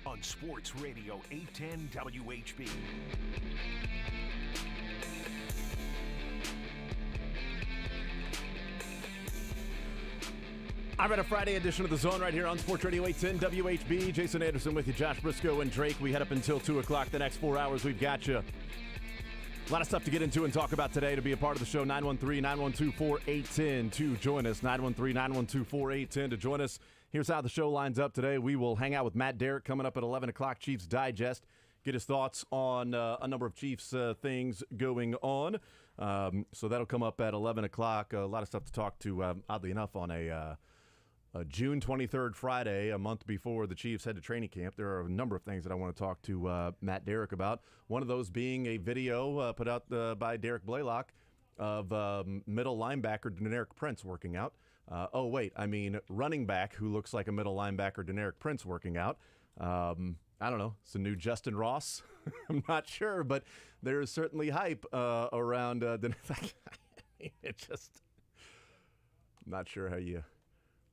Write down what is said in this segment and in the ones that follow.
on Sports Radio 810 WHB. I'm at a Friday edition of The Zone right here on Sports Radio 810 WHB. Jason Anderson with you, Josh Brisco and Drake. We head up until 2 o'clock. The next 4 hours, we've got you. A lot of stuff to get into and talk about today. To be a part of the show, 913-912-4810 to join us. 913-912-4810 to join us. Here's how the show lines up today. We will hang out with Matt Derrick coming up at 11 o'clock, Chiefs Digest. Get his thoughts on a number of Chiefs things going on. So that'll come up at 11 o'clock. A lot of stuff to talk to, oddly enough, on a June 23rd Friday, a month before the Chiefs head to training camp. There are a number of things that I want to talk to Matt Derrick about. One of those being a video put out by Derek Blaylock of middle linebacker Deneric Prince working out. Running back who looks like a middle linebacker Deneric Prince working out. I don't know. It's a new Justin Ross. I'm not sure, but there is certainly hype around it's just not sure how you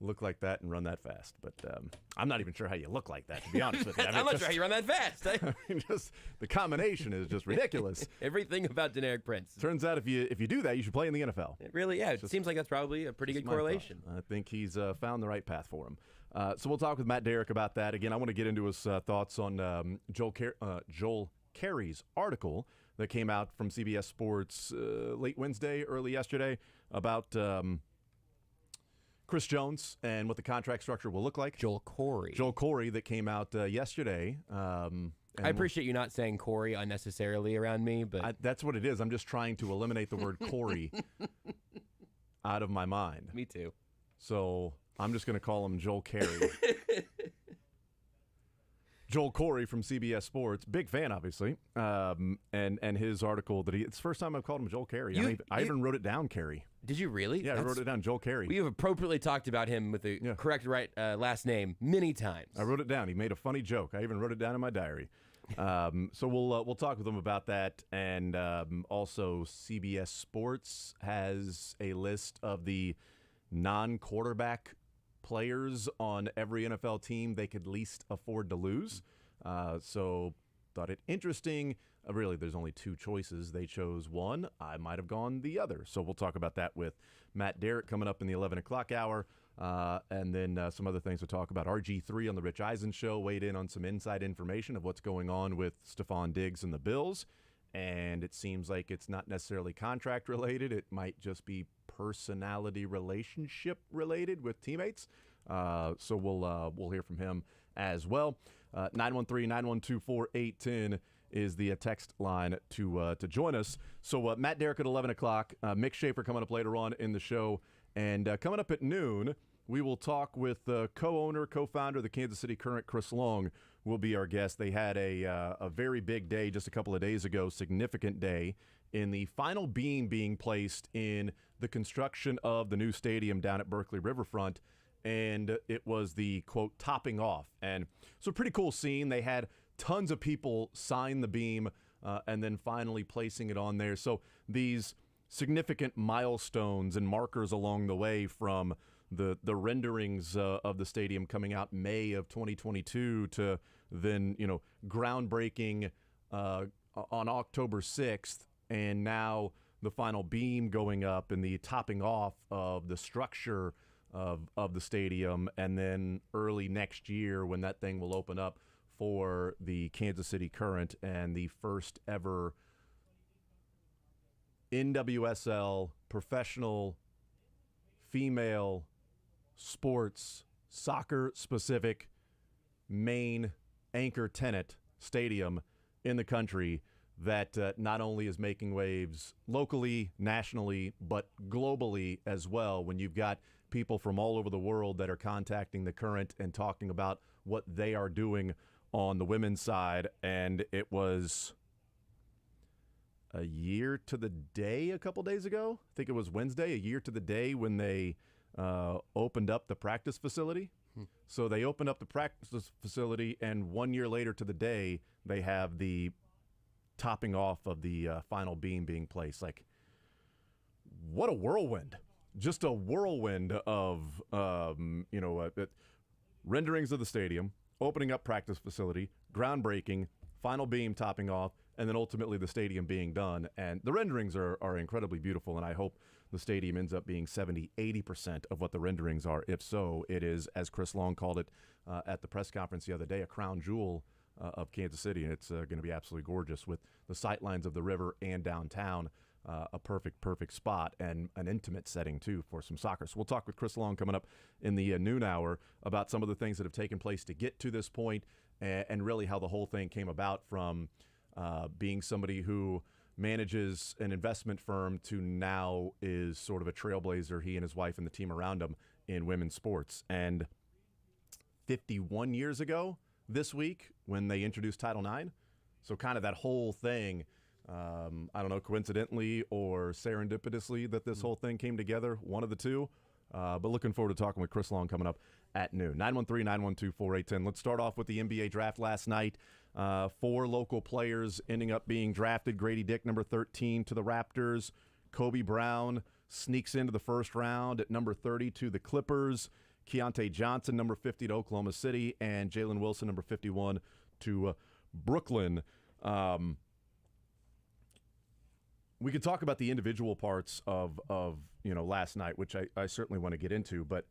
look like that and run that fast, but I'm not even sure how you look like that, to be honest with you. I'm not sure how you run that fast. Just the combination is just ridiculous. Everything about Deneric Prince. Turns out if you do that, you should play in the NFL. It really, yeah. It seems like that's probably a pretty good correlation. I think he's found the right path for him. So we'll talk with Matt Derrick about that. Again, I want to get into his thoughts on Joel Carey's article that came out from CBS Sports late Wednesday, early yesterday about Chris Jones and what the contract structure will look like. Joel Corey that came out yesterday. I appreciate you not saying Corey unnecessarily around me, but that's what it is. I'm just trying to eliminate the word Corey out of my mind. Me too. So I'm just going to call him Joel Carey. Joel Corey from CBS Sports, big fan, obviously, and his article that it's the first time I've called him Joel Carey. I even wrote it down, Carey. Did you really? Yeah, I wrote it down, Joel Carey. We have appropriately talked about him with the correct last name many times. I wrote it down. He made a funny joke. I even wrote it down in my diary. So we'll talk with him about that, and also CBS Sports has a list of the non-quarterback players on every NFL team they could least afford to lose. So thought it interesting. Really, there's only two choices. They chose one. I might have gone the other. So we'll talk about that with Matt Derrick coming up in the 11 o'clock hour. And then some other things to talk about. RG3 on the Rich Eisen Show weighed in on some inside information of what's going on with Stephon Diggs and the Bills. And it seems like it's not necessarily contract related. It might just be personality relationship related with teammates. So we'll hear from him as well. 913-912-4810 is the text line to join us. So Matt Derrick at 11 o'clock. Mick Schaefer coming up later on in the show. And coming up at noon, we will talk with co-owner, co-founder of the Kansas City Current, Chris Long, will be our guest. They had a very big day just a couple of days ago, significant day, in the final beam being placed in the construction of the new stadium down at Berkeley Riverfront. And it was the, quote, topping off. And so pretty cool scene. They had tons of people sign the beam and then finally placing it on there. So these significant milestones and markers along the way from the renderings of the stadium coming out May of 2022 to then, groundbreaking on October 6th, and now the final beam going up and the topping off of the structure of the stadium, and then early next year when that thing will open up for the Kansas City Current and the first ever NWSL professional female sports soccer-specific main anchor tenant stadium in the country that not only is making waves locally, nationally, but globally as well, when you've got people from all over the world that are contacting the Current and talking about what they are doing on the women's side. And it was a year to the day a couple days ago. I think it was Wednesday, a year to the day when they opened up the practice facility. So they opened up the practice facility, and 1 year later to the day, they have the topping off of the final beam being placed. Like, what a whirlwind. Just a whirlwind of, renderings of the stadium, opening up practice facility, groundbreaking, final beam topping off, and then ultimately the stadium being done. And the renderings are incredibly beautiful, and I hope the stadium ends up being 70-80% of what the renderings are. If so, it is, as Chris Long called it at the press conference the other day, a crown jewel of Kansas City, and it's going to be absolutely gorgeous with the sightlines of the river and downtown. A perfect spot and an intimate setting, too, for some soccer. So we'll talk with Chris Long coming up in the noon hour about some of the things that have taken place to get to this point and really how the whole thing came about from being somebody who manages an investment firm to now is sort of a trailblazer, he and his wife and the team around him, in women's sports. And 51 years ago this week when they introduced Title IX, so kind of that whole thing, I don't know, coincidentally or serendipitously that this whole thing came together, one of the two. But looking forward to talking with Chris Long coming up at noon. 913-912-4810. Let's start off with the NBA draft last night. 4 local players ending up being drafted. Grady Dick, number 13, to the Raptors. Kobe Brown sneaks into the first round at number 30 to the Clippers. Keontae Johnson, number 50, to Oklahoma City. And Jalen Wilson, number 51, to Brooklyn. We could talk about the individual parts of last night, which I certainly want to get into, but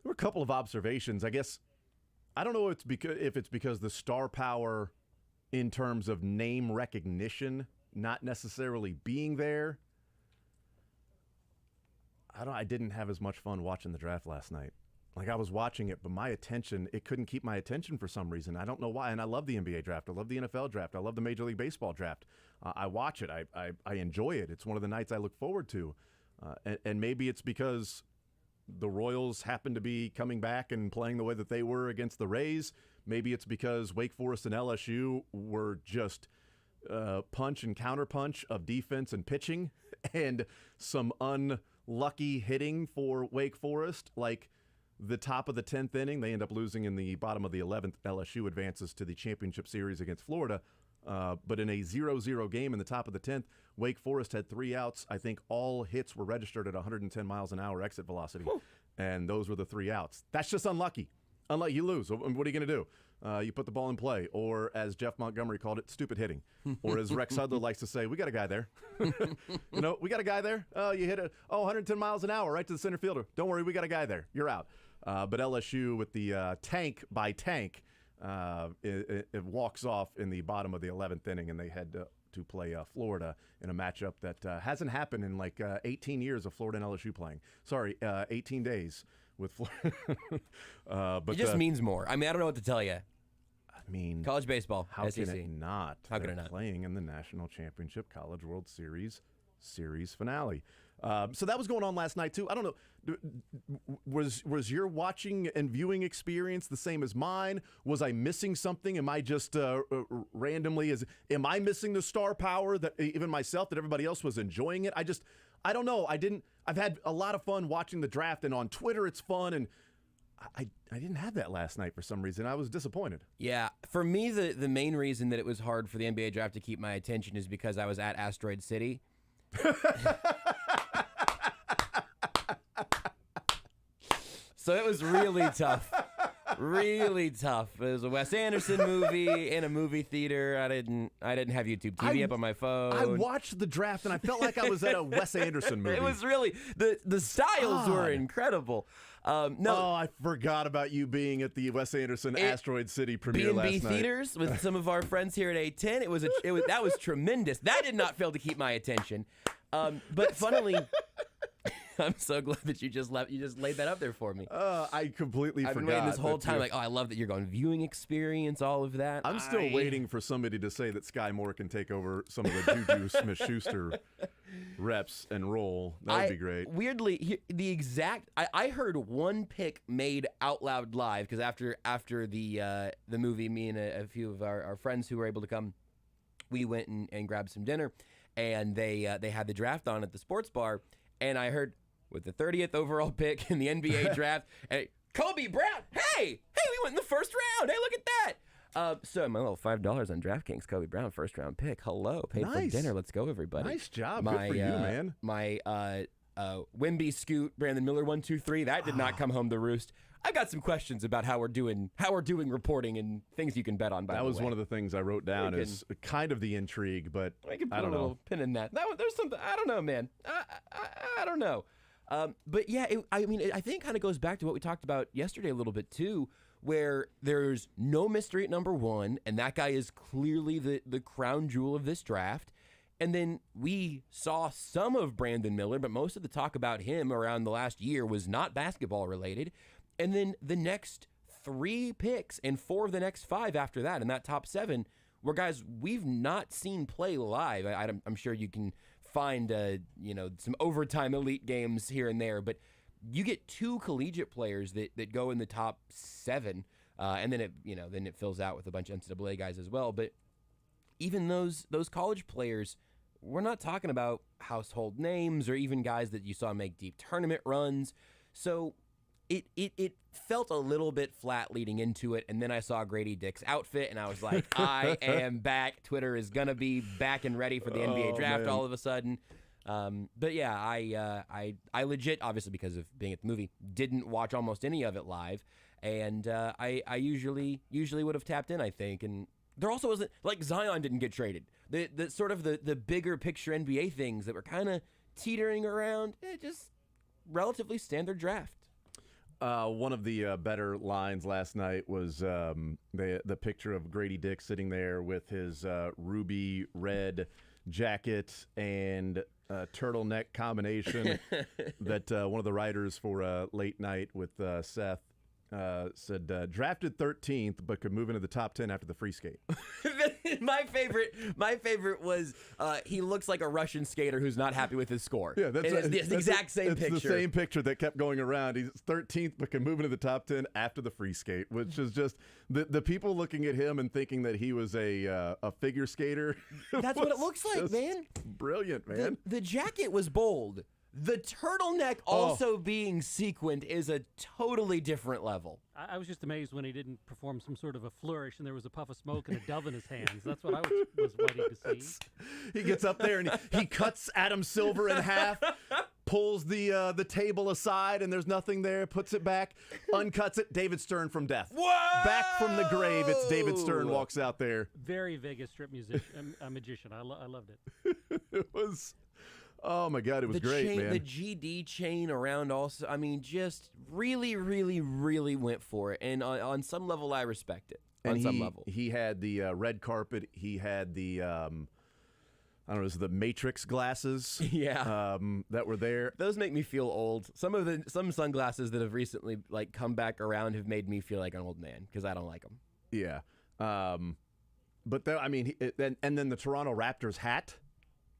there were a couple of observations. I guess I don't know if it's because the star power in terms of name recognition not necessarily being there. I didn't have as much fun watching the draft last night. Like, I was watching it, but it couldn't keep my attention for some reason. I don't know why. And I love the NBA draft. I love the NFL draft. I love the Major League Baseball draft. I watch it. I enjoy it. It's one of the nights I look forward to. And maybe it's because the Royals happen to be coming back and playing the way that they were against the Rays. Maybe it's because Wake Forest and LSU were just punch and counterpunch of defense and pitching and some unlucky hitting for Wake Forest. Like, the top of the 10th inning, they end up losing in the bottom of the 11th. LSU advances to the championship series against Florida. But in a 0-0 game in the top of the 10th, Wake Forest had 3 outs. I think all hits were registered at 110 miles an hour exit velocity. Whew. And those were the 3 outs. That's just unlucky. You lose. What are you going to do? You put the ball in play. Or, as Jeff Montgomery called it, stupid hitting. Or as Rex Hudler likes to say, we got a guy there. We got a guy there. You hit 110 miles an hour right to the center fielder. Don't worry, we got a guy there. You're out. But LSU with the tank by tank, it walks off in the bottom of the 11th inning, and they head to play Florida in a matchup that hasn't happened in 18 years of Florida and LSU playing. Sorry, 18 days with Florida. But it just means more. I mean, I don't know what to tell you. I mean, college baseball, how SEC. can it not? How can it not? Playing in the National Championship College World Series finale. So that was going on last night too. I don't know. Was your watching and viewing experience the same as mine? Was I missing something? Am I just randomly? Am I missing the star power that even myself, that everybody else was enjoying it? I don't know. I've had a lot of fun watching the draft, and on Twitter it's fun, and I didn't have that last night for some reason. I was disappointed. Yeah, for me, the main reason that it was hard for the NBA draft to keep my attention is because I was at Asteroid City. So it was really tough. Really tough. It was a Wes Anderson movie in a movie theater. I didn't have YouTube TV up on my phone. I watched the draft and I felt like I was at a Wes Anderson movie. It was really the styles were incredible. I forgot about you being at the Wes Anderson Asteroid City premiere last night. B&B theaters with some of our friends here at 810. That was tremendous. That did not fail to keep my attention. But funnily, I'm so glad that you just laid that up there for me. I completely forgot. I've been waiting this whole time, I love that you're going viewing experience, all of that. I'm still waiting for somebody to say that Sky Moore can take over some of the Juju Smith-Schuster reps and role. That would be great. Weirdly, I heard one pick made out loud live, because after the movie, me and a few of our friends who were able to come, we went and grabbed some dinner, and they had the draft on at the sports bar, and I heard, with the 30th overall pick in the NBA draft, Kobe Brown, hey, we went in the first round. Hey, look at that. So my little $5 on DraftKings, Kobe Brown, first round pick. Hello, paid for dinner. Let's go, everybody. Nice job. Good for you, man. My Wimby Scoot, Brandon Miller 1-2-3. That did not come home to roost. I've got some questions about how we're doing reporting and things you can bet on. That was one of the things I wrote down as kind of the intrigue, but I can put I don't a little know. pin in that. There's something I don't know, man. I don't know. But yeah, I think it kind of goes back to what we talked about yesterday a little bit too, where there's no mystery at number one, and that guy is clearly the crown jewel of this draft. And then we saw some of Brandon Miller, but most of the talk about him around the last year was not basketball related. And then the next 3 picks and 4 of the next 5 after that in that top 7 were guys we've not seen play live. I'm sure you can find some overtime elite games here and there, but you get 2 collegiate players that go in the top 7, and then it fills out with a bunch of NCAA guys as well. But even those college players, we're not talking about household names or even guys that you saw make deep tournament runs. So it felt a little bit flat leading into it, and then I saw Grady Dick's outfit, and I was like, I am back. Twitter is going to be back and ready for the NBA draft all of a sudden. But yeah, I legit, obviously because of being at the movie, didn't watch almost any of it live, and I usually would have tapped in, I think, and there also wasn't, like, Zion didn't get traded. The sort of the bigger picture NBA things that were kind of teetering around, just relatively standard draft. One of the better lines last night was the picture of Grady Dick sitting there with his ruby red jacket and turtleneck combination that one of the writers for Late Night with Seth said, drafted 13th, but could move into the top 10 after the free skate. My favorite was he looks like a Russian skater who's not happy with his score. Yeah, that's the exact same picture. It's the same picture that kept going around. He's 13th, but can move into the top 10 after the free skate, which is just the people looking at him and thinking that he was a figure skater. That's what it looks like, man. Brilliant, man. The jacket was bold. The turtleneck also being sequined is a totally different level. I was just amazed when he didn't perform some sort of a flourish and there was a puff of smoke and a dove in his hands. That's what I was waiting to see. He gets up there and he cuts Adam Silver in half, pulls the table aside, and there's nothing there, puts it back, uncuts it. David Stern from death. Whoa! Back from the grave, it's David Stern walks out there. Very Vegas strip magician. I loved it. It was... Oh, my God, it was great, man. The GD chain around also, I mean, just really, really, really went for it. And on some level, I respect it. Some level. He had the red carpet. He had the, I don't know, the Matrix glasses that were there. Those make me feel old. Some sunglasses that have recently come back around have made me feel like an old man because I don't like them. Yeah. But, and then the Toronto Raptors hat.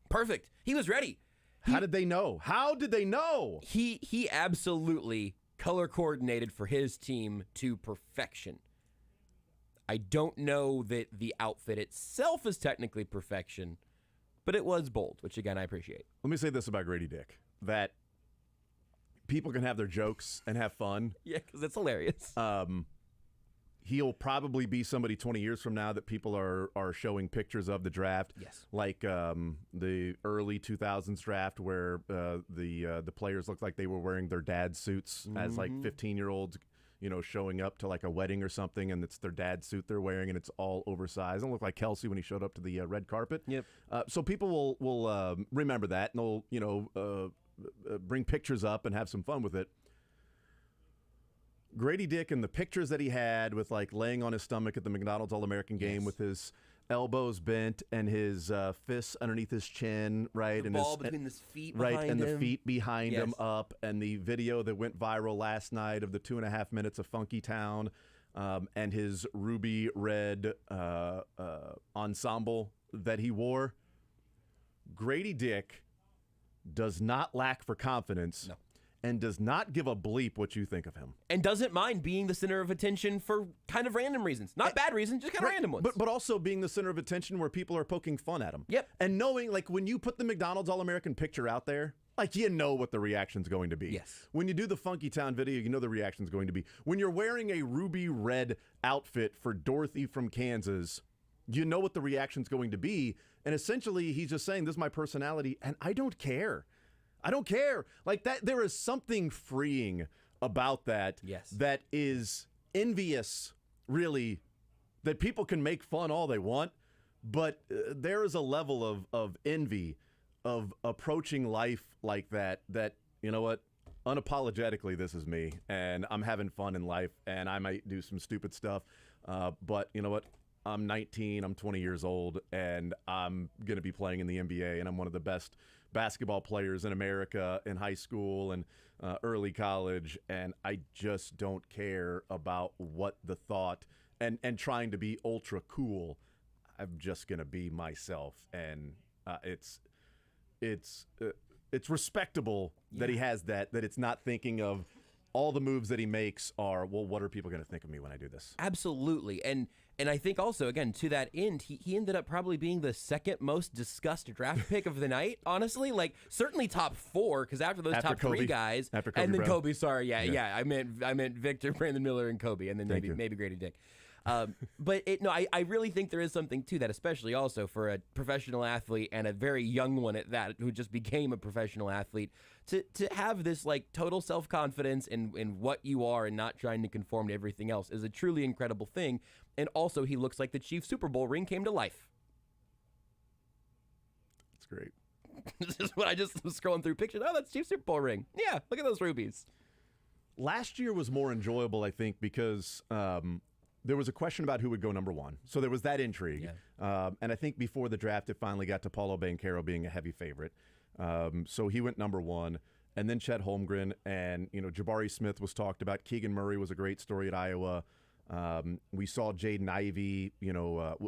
Perfect. He was ready. How did they know? How did they know? He absolutely color coordinated for his team to perfection. I don't know that the outfit itself is technically perfection, but it was bold, which again I appreciate. Let me say this about Grady Dick, that people can have their jokes and have fun. Yeah, because it's hilarious. He'll probably be somebody 20 years from now that people are showing pictures of the draft. Yes. Like the early 2000s draft where the players looked like they were wearing their dad's suits as like 15-year-olds, showing up to like a wedding or something, and it's their dad's suit they're wearing, and it's all oversized. It looked like Kelsey when he showed up to the red carpet. Yep. So people will remember that, and they'll bring pictures up and have some fun with it. Grady Dick and the pictures that he had with like laying on his stomach at the McDonald's All-American game with his elbows bent and his fists underneath his chin, right? The and ball between his feet right, behind and him. the feet behind him up, and the video that went viral last night of the 2.5 minutes of Funky Town, and his ruby red ensemble that he wore. Grady Dick does not lack for confidence. No. And does not give a bleep what you think of him. And doesn't mind being the center of attention for kind of random reasons. Not bad reasons, just kind of random ones. But also being the center of attention where people are poking fun at him. Yep. And knowing, like, when you put the McDonald's All-American picture out there, like, you know what the reaction's going to be. Yes. When you do the Funky Town video, you know the reaction's going to be. When you're wearing a ruby red outfit for Dorothy from Kansas, you know what the reaction's going to be. And essentially, he's just saying, this is my personality, and I don't care. I don't care. Like that, there is something freeing about that Yes. that is envious, really, that people can make fun all they want, but there is a level of envy of approaching life like that, you know what, unapologetically, this is me, and I'm having fun in life, and I might do some stupid stuff, but you know what, I'm 19, I'm 20 years old, and I'm going to be playing in the NBA, and I'm one of the best basketball players in America in high school and early college, and I just don't care about what the thought and trying to be ultra cool. I'm just going to be myself, and it's respectable that he has that it's not thinking of all the moves that he makes are, well, what are people going to think of me when I do this? Absolutely. And I think also, again, to that end, he ended up probably being the second most discussed draft pick of the night, honestly. Like, certainly top 4, because after those top Kobe. 3 guys. After Kobe and then Brown. Kobe, sorry, yeah. I meant Victor, Brandon Miller, and Kobe, and then maybe Grady Dick. But I really think there is something to that, especially also for a professional athlete and a very young one at that, who just became a professional athlete, to have this like total self-confidence in what you are and not trying to conform to everything else is a truly incredible thing. And also, he looks like the Chiefs Super Bowl ring came to life. It's great. This is what I just was scrolling through pictures. Oh, that's Chiefs Super Bowl ring. Yeah, look at those rubies. Last year was more enjoyable, I think, because there was a question about who would go number 1. So there was that intrigue. Yeah. And I think before the draft, it finally got to Paulo Banchero being a heavy favorite. So he went number 1. And then Chet Holmgren and, Jabari Smith was talked about. Keegan Murray was a great story at Iowa. We saw Jaden Ivey.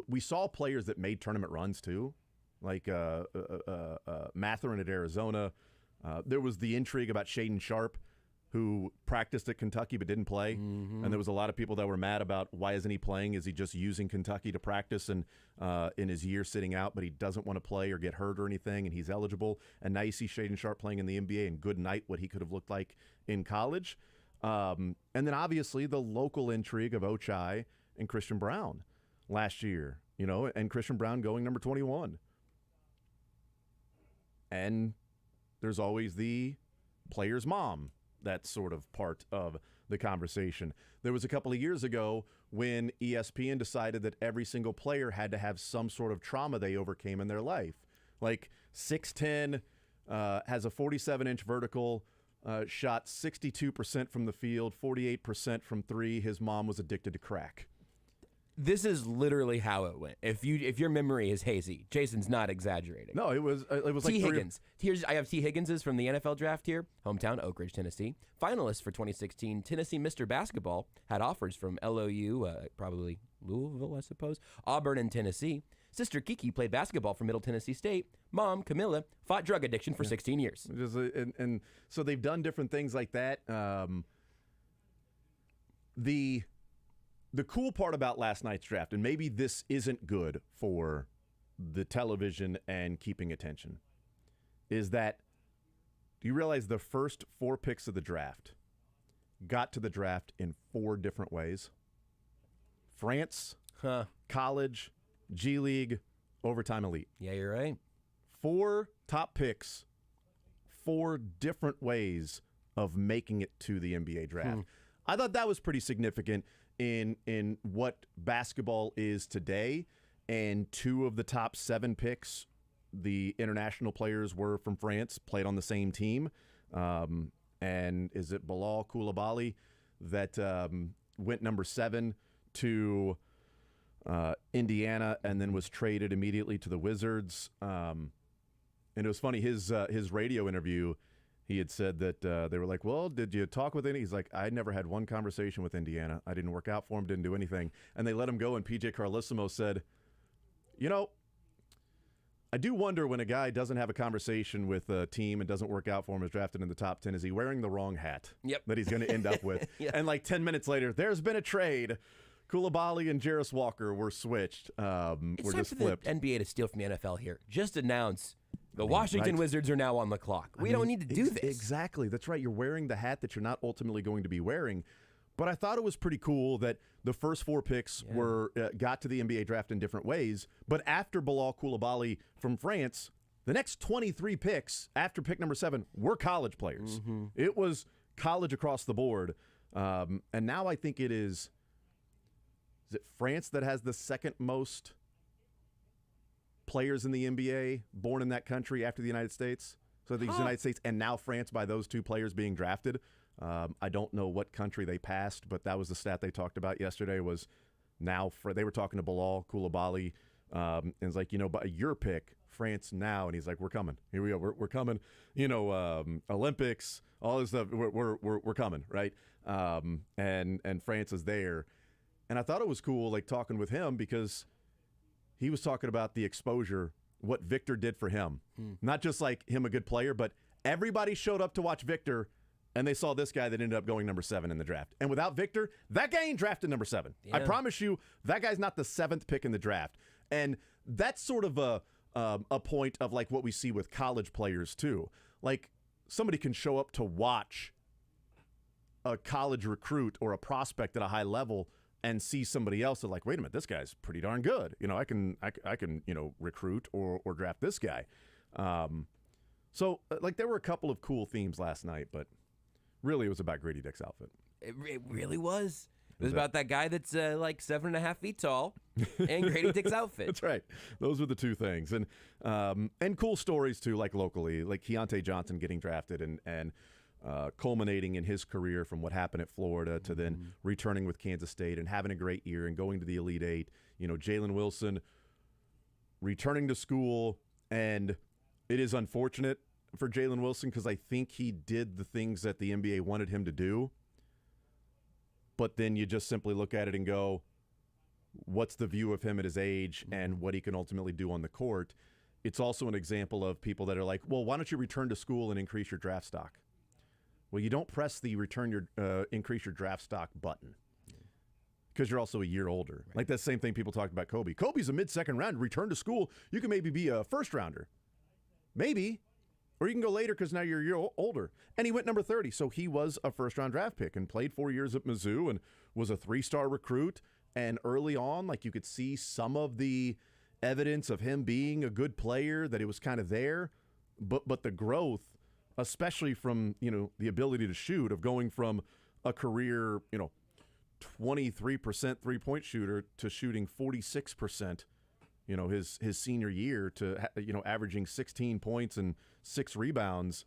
We saw players that made tournament runs, too, like Matherin at Arizona. There was the intrigue about Shaedon Sharpe, who practiced at Kentucky but didn't play. Mm-hmm. And there was a lot of people that were mad about, why isn't he playing? Is he just using Kentucky to practice and in his year sitting out, but he doesn't want to play or get hurt or anything, and he's eligible? And now you see Shaedon Sharpe playing in the NBA, and good night what he could have looked like in college. And then obviously the local intrigue of Ochai and Christian Brown last year, and Christian Brown going number 21. And there's always the player's mom. That's sort of part of the conversation. There was a couple of years ago when ESPN decided that every single player had to have some sort of trauma they overcame in their life. Like 6'10", has a 47-inch vertical, shot 62% from the field, 48% from 3. His mom was addicted to crack. This is literally how it went. If your memory is hazy, Jason's not exaggerating. No, it was like T. Higgins. I have T. Higgins's from the NFL draft here. Hometown, Oak Ridge, Tennessee. Finalist for 2016. Tennessee Mr. Basketball had offers from LOU, probably Louisville, I suppose. Auburn and Tennessee. Sister Kiki played basketball for Middle Tennessee State. Mom, Camilla, fought drug addiction for 16 years. And so they've done different things like that. The cool part about last night's draft, and maybe this isn't good for the television and keeping attention, is that, do you realize the first 4 picks of the draft got to the draft in 4 different ways? France, college, G League, overtime elite. Yeah, you're right. 4 top picks, 4 different ways of making it to the NBA draft. I thought that was pretty significant in what basketball is today, and 2 of the top 7 picks, the international players, were from France, played on the same team. And is it Bilal Coulibaly that went number 7 to Indiana and then was traded immediately to the Wizards? And it was funny, his radio interview, he had said that they were like, well, did you talk with any? He's like, I never had one conversation with Indiana. I didn't work out for him, didn't do anything. And they let him go, and PJ Carlesimo said, I do wonder when a guy doesn't have a conversation with a team and doesn't work out for him, is drafted in the top 10, is he wearing the wrong hat that he's going to end up with? Yeah. And like 10 minutes later, there's been a trade. Coulibaly and Jarris Walker were switched. We're just flipped. The NBA to steal from the NFL here. Just announce the Washington Wizards are now on the clock. We don't need to do this. Exactly. That's right. You're wearing the hat that you're not ultimately going to be wearing. But I thought it was pretty cool that the first 4 picks were got to the NBA draft in different ways. But after Bilal Coulibaly from France, the next 23 picks after pick number 7 were college players. Mm-hmm. It was college across the board. And now I think is it France that has the second most players in the NBA born in that country after the United States? So the United States and now France by those two players being drafted. I don't know what country they passed, but that was the stat they talked about yesterday was now they were talking to Bilal Koulibaly, and it's like, by your pick, France now, and he's like, we're coming. Here we go. We're coming. Olympics, all this stuff. We're coming, right? And France is there, and I thought it was cool, like talking with him because he was talking about the exposure, what Victor did for him, not just like him a good player, but everybody showed up to watch Victor. And they saw this guy that ended up going number 7 in the draft. And without Victor, that guy ain't drafted number 7. Yeah. I promise you, that guy's not the 7th pick in the draft. And that's sort of a point of like what we see with college players too. Like somebody can show up to watch a college recruit or a prospect at a high level and see somebody else that's like, wait a minute, this guy's pretty darn good. I can recruit or draft this guy. So like there were a couple of cool themes last night, but really, it was about Grady Dick's outfit. It really was. It was about that guy that's like 7.5 feet tall and Grady Dick's outfit. That's right. Those were the two things. And cool stories, too, like locally, like Keontae Johnson getting drafted and culminating in his career from what happened at Florida to then returning with Kansas State and having a great year and going to the Elite Eight. Jalen Wilson returning to school, and it is unfortunate for Jalen Wilson because I think he did the things that the NBA wanted him to do. But then you just simply look at it and go, what's the view of him at his age and what he can ultimately do on the court? It's also an example of people that are like, well, why don't you return to school and increase your draft stock? Well, you don't press the increase your draft stock button because you're also a year older. Right. Like that same thing people talked about Kobe. Kobe's a mid-second round. Return to school. You can maybe be a first-rounder. Maybe. Or you can go later because now you're a year older. And he went number 30, so he was a first-round draft pick and played 4 years at Mizzou and was a 3-star recruit. And early on, like you could see some of the evidence of him being a good player, that it was kind of there. But the growth, especially from, the ability to shoot, of going from a career, 23% three-point shooter to shooting 46%, his senior year to, averaging 16 points and 6 rebounds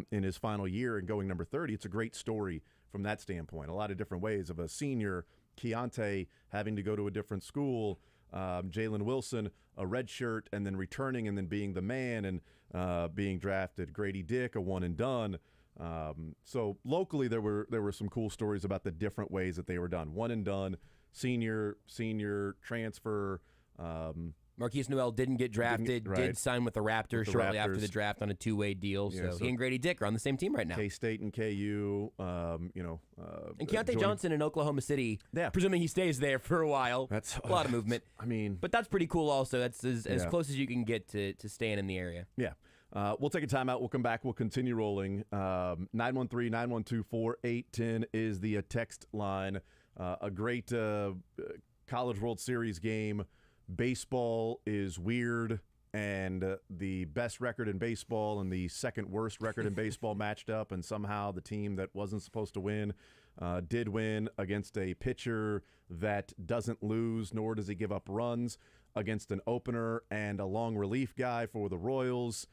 in his final year and going number 30. It's a great story from that standpoint. A lot of different ways of a senior, Keontae having to go to a different school, Jalen Wilson, a redshirt, and then returning and then being the man and being drafted. Grady Dick, a one and done. So locally there were some cool stories about the different ways that they were done. One and done, senior transfer. Marquise Noel didn't get drafted, did sign with the Raptors shortly after the draft on a 2-way deal. Yeah, so he and Grady Dick are on the same team right now. K-State and KU, and Keontae Johnson in Oklahoma City, presuming he stays there for a while. That's a lot of movement. But that's pretty cool also. That's as close as you can get to staying in the area. Yeah. We'll take a timeout. We'll come back. We'll continue rolling. 913-912-4810 is the text line. A great College World Series game. Baseball is weird, and the best record in baseball and the second worst record in baseball matched up, and somehow the team that wasn't supposed to win did win against a pitcher that doesn't lose, nor does he give up runs, against an opener and a long relief guy for the Royals,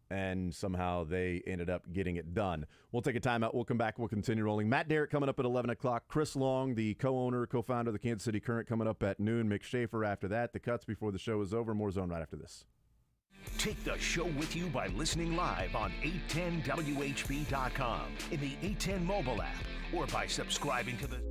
and somehow they ended up getting it done. We'll take a timeout. We'll come back. We'll continue rolling. Matt Derrick coming up at 11 o'clock. Chris Long, the co-owner, co-founder of the Kansas City Current, coming up at noon. Mick Schaefer after that. The cuts before the show is over. More Zone right after this. Take the show with you by listening live on 810WHB.com, in the 810 mobile app, or by subscribing to the...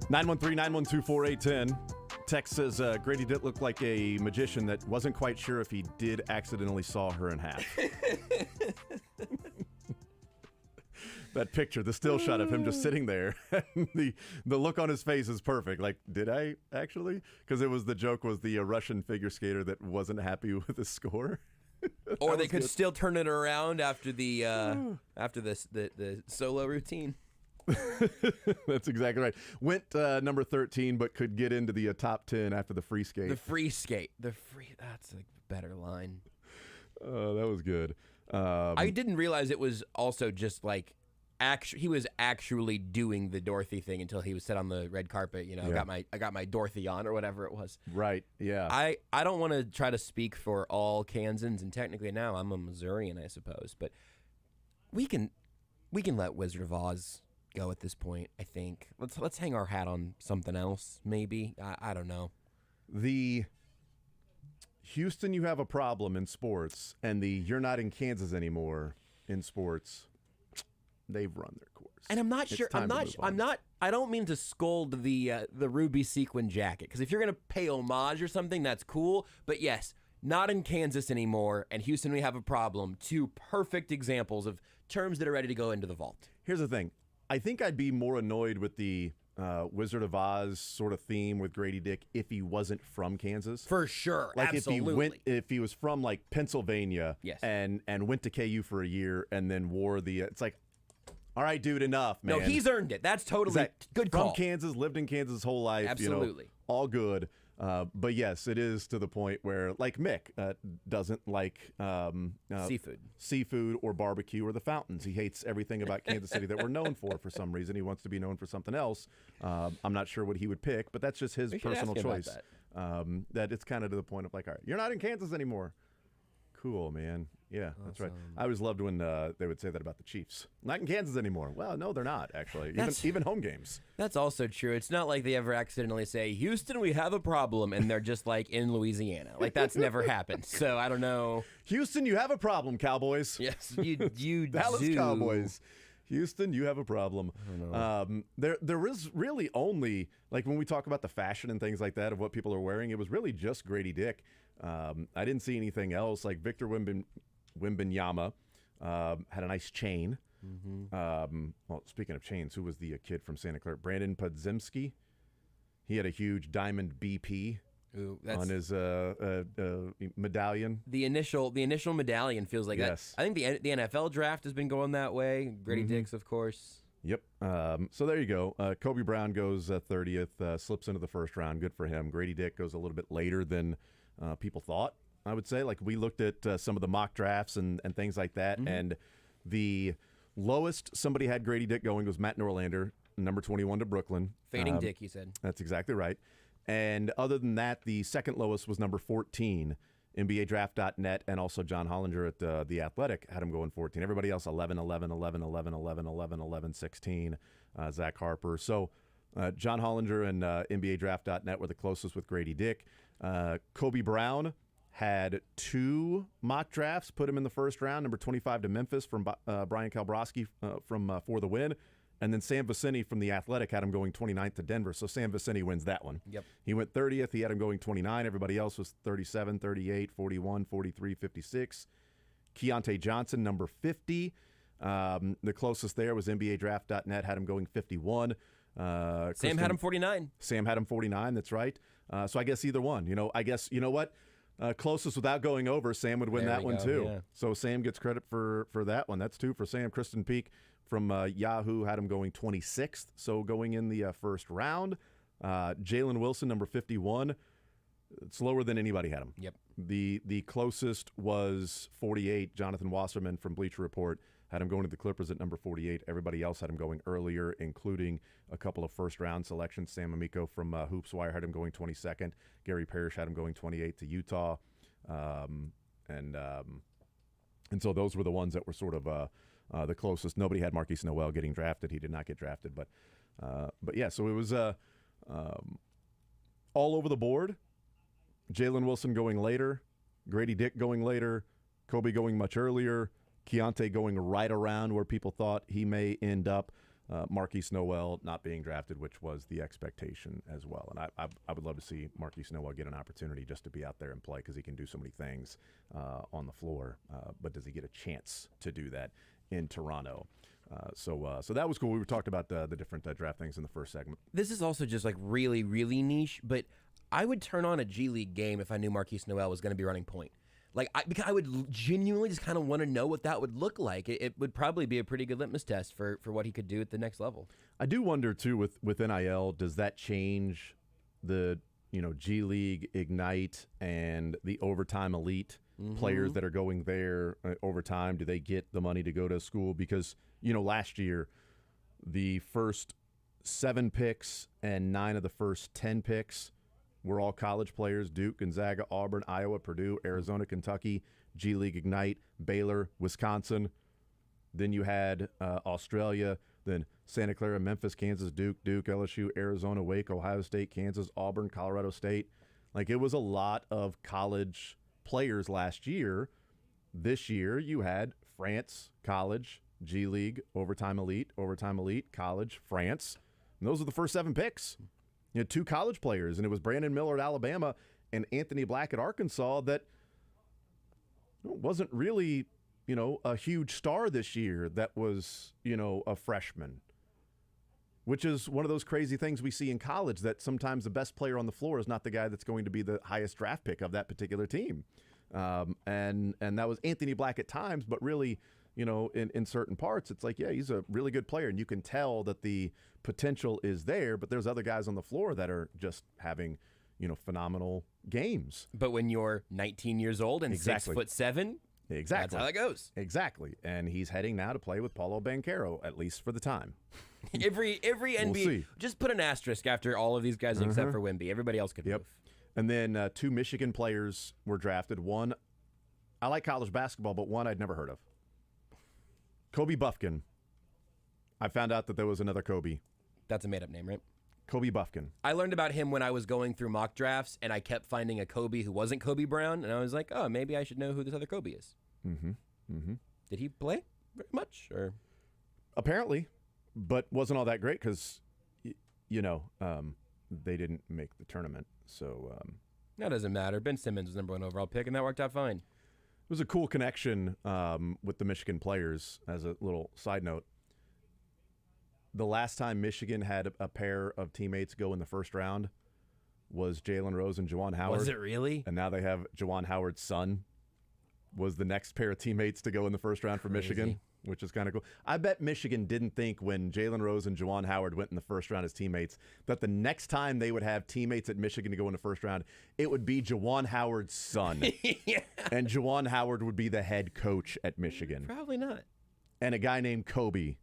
913-912-4810. Text says Grady did look like a magician that wasn't quite sure if he did accidentally saw her in half. That picture, the still shot of him just sitting there, and the look on his face is perfect. Like, did I actually? Because it was the joke was the Russian figure skater that wasn't happy with his score. Or they could still turn it around after the the solo routine. That's exactly right. Went number 13, but could get into the top 10 after the free skate. That's a better line. That was good. I didn't realize it was also just like he was actually doing the Dorothy thing until he was set on the red carpet. You know, Yeah. I got my Dorothy on or whatever it was. Right. Yeah. I don't want to try to speak for all Kansans, and technically now I'm a Missourian, I suppose, but we can let Wizard of Oz go at this point. I think let's hang our hat on something else. Maybe I don't know. The Houston, you have a problem in sports, and the you're not in Kansas anymore in sports. They've run their course. And I'm not sure. I don't mean to scold the ruby sequin jacket, because if you're gonna pay homage or something, that's cool. But yes, not in Kansas anymore, and Houston, we have a problem. Two perfect examples of terms that are ready to go into the vault. Here's the thing. I think I'd be more annoyed with the Wizard of Oz sort of theme with Grady Dick if he wasn't from Kansas. For sure, like absolutely. if he was from like Pennsylvania, yes. and went to KU for a year and then wore the. It's like, all right, dude, enough, man. No, he's earned it. That's totally good call. From Kansas, lived in Kansas his whole life. Absolutely, you know, all good. But yes, it is to the point where, like Mick, doesn't like seafood or barbecue or the fountains. He hates everything about Kansas City that we're known for some reason. He wants to be known for something else. I'm not sure what he would pick, but that's just his personal choice. That it's kind of to the point of like, all right, you're not in Kansas anymore. Cool, man. Yeah, awesome. That's right. I always loved when they would say that about the Chiefs. Not in Kansas anymore. Well, no, they're not, actually. Even home games. That's also true. It's not like they ever accidentally say, Houston, we have a problem, and they're just like in Louisiana. Like, that's never happened. So, I don't know. Houston, you have a problem, Cowboys. Yes, you Dallas do. Cowboys. Houston, you have a problem. There is really only, like when we talk about the fashion and things like that of what people are wearing, it was really just Grady Dick. I didn't see anything else. Like Victor Wembanyama had a nice chain. Mm-hmm. Well, speaking of chains, who was the kid from Santa Clara? Brandon Podziemski. He had a huge diamond BP on his medallion. The initial medallion feels like that. I think the NFL draft has been going that way. Grady Dick's, of course. Yep. So there you go. Kobe Brown goes 30th, slips into the first round. Good for him. Grady Dick goes a little bit later than people thought, I would say. Like, we looked at some of the mock drafts and things like that, and the lowest somebody had Grady Dick going was Matt Norlander, number 21 to Brooklyn. Fading Dick, you said. That's exactly right. And other than that, the second lowest was number 14, NBADraft.net, and also John Hollinger at The Athletic had him going 14. Everybody else 11, 11, 11, 11, 11, 11, 11, 16, Zach Harper. So John Hollinger and NBADraft.net were the closest with Grady Dick. Kobe Brown had two mock drafts, put him in the first round, number 25 to Memphis from Brian Kalbrowski from For the Win. And then Sam Vicini from The Athletic had him going 29th to Denver. So Sam Vicini wins that one. Yep. He went 30th. He had him going 29. Everybody else was 37, 38, 41, 43, 56. Keontae Johnson, number 50. The closest there was NBADraft.net, had him going 51. Sam had him 49. Sam had him 49, that's right. So I guess either one. You know what? Closest without going over, Sam would win that one too. Yeah. So Sam gets credit for that one. That's two for Sam. Kristen Peak from Yahoo had him going 26th, so going in the first round. Jalen Wilson, number 51. It's lower than anybody had him. Yep. The closest was 48. Jonathan Wasserman from Bleacher Report had him going to the Clippers at number 48. Everybody else had him going earlier, including a couple of first-round selections. Sam Amico from Hoops Wire had him going 22nd. Gary Parrish had him going 28th to Utah. And so those were the ones that were sort of the closest. Nobody had Marquise Noel getting drafted. He did not get drafted. But yeah, so it was all over the board. Jalen Wilson going later. Grady Dick going later. Kobe going much earlier. Keontae going right around where people thought he may end up. Marquise Noel not being drafted, which was the expectation as well. And I would love to see Marquise Noel get an opportunity just to be out there and play because he can do so many things on the floor. But does he get a chance to do that in Toronto? So that was cool. We talked about the different draft things in the first segment. This is also just like really, really niche, but I would turn on a G League game if I knew Marquise Noel was going to be running point. Like, because I would genuinely just kind of want to know what that would look like. It would probably be a pretty good litmus test for what he could do at the next level. I do wonder, too, with NIL, does that change the G League, Ignite, and the Overtime Elite players that are going there over time? Do they get the money to go to school? Because, last year, the first 7 picks and 9 of the first 10 picks were all college players: Duke, Gonzaga, Auburn, Iowa, Purdue, Arizona, Kentucky, G League Ignite, Baylor, Wisconsin. Then you had Australia, then Santa Clara, Memphis, Kansas, Duke, LSU, Arizona, Wake, Ohio State, Kansas, Auburn, Colorado State. Like, it was a lot of college players last year. This year you had France, college, G League, Overtime Elite, college, France. And those are the first 7 picks. You had 2 college players, and it was Brandon Miller at Alabama and Anthony Black at Arkansas that wasn't really, a huge star this year that was, a freshman, which is one of those crazy things we see in college, that sometimes the best player on the floor is not the guy that's going to be the highest draft pick of that particular team. And that was Anthony Black at times, but really, in certain parts, it's like, yeah, he's a really good player, and you can tell that the potential is there, but there's other guys on the floor that are just having, phenomenal games. But when you're 19 years old and 6'7", exactly, that's how that goes. Exactly, and he's heading now to play with Paulo Banchero, at least for the time. every NBA, see. Just put an asterisk after all of these guys except for Wemby. Everybody else could move. And then 2 Michigan players were drafted. One, I like college basketball, but one I'd never heard of. Kobe Buffkin. I found out that there was another Kobe. That's a made-up name, right? Kobe Buffkin. I learned about him when I was going through mock drafts, and I kept finding a Kobe who wasn't Kobe Brown, and I was like, oh, maybe I should know who this other Kobe is. Did he play very much? Or apparently, but wasn't all that great because, they didn't make the tournament. So that doesn't matter. Ben Simmons was #1 overall pick, and that worked out fine. It was a cool connection with the Michigan players. As a little side note, the last time Michigan had a pair of teammates go in the first round was Jalen Rose and Juwan Howard. Was it really? And now they have Juwan Howard's son was the next pair of teammates to go in the first round for Michigan, which is kind of cool. I bet Michigan didn't think when Jalen Rose and Juwan Howard went in the first round as teammates that the next time they would have teammates at Michigan to go in the first round, it would be Juwan Howard's son. Yeah. And Juwan Howard would be the head coach at Michigan. Probably not. And a guy named Kobe.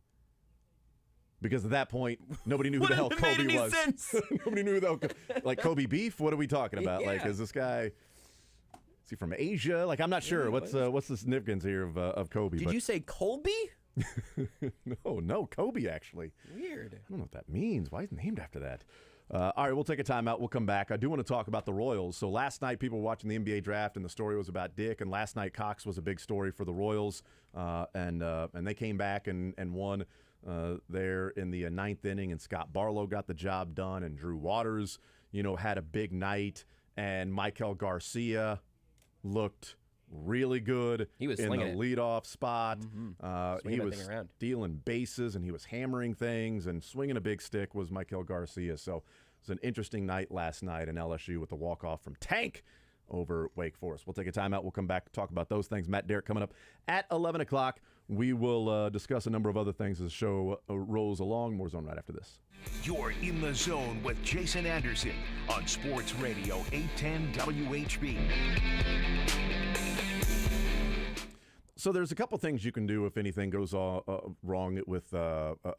Because at that point, nobody knew who the hell Kobe was. Sense. Nobody knew who the hell, like Kobe beef. What are we talking about? Yeah. Like, is this guy? Is he from Asia? Like, I'm not sure. What's the significance here of Kobe? Did you say Colby? No, Kobe actually. Weird. I don't know what that means. Why is he named after that? All right, we'll take a timeout. We'll come back. I do want to talk about the Royals. So last night, people were watching the NBA draft, and the story was about Dick. And last night, Cox was a big story for the Royals, and they came back and won there in the 9th inning. And Scott Barlow got the job done, and Drew Waters, had a big night, and Michael Garcia looked really good. He was in the slinging it. leadoff spot. He that was thing around. stealing bases, and he was hammering things and swinging a big stick was Michael Garcia. So it was an interesting night last night in LSU with the walk-off from Tank over Wake Forest. We'll take a timeout. We'll come back and talk about those things. Matt Derrick coming up at 11 o'clock. We will discuss a number of other things as the show rolls along. More Zone right after this. You're in the zone with Jason Anderson on Sports Radio 810 WHB. So there's a couple things you can do if anything goes wrong with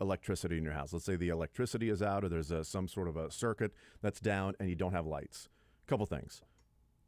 electricity in your house. Let's say the electricity is out, or there's some sort of a circuit that's down and you don't have lights. Couple things.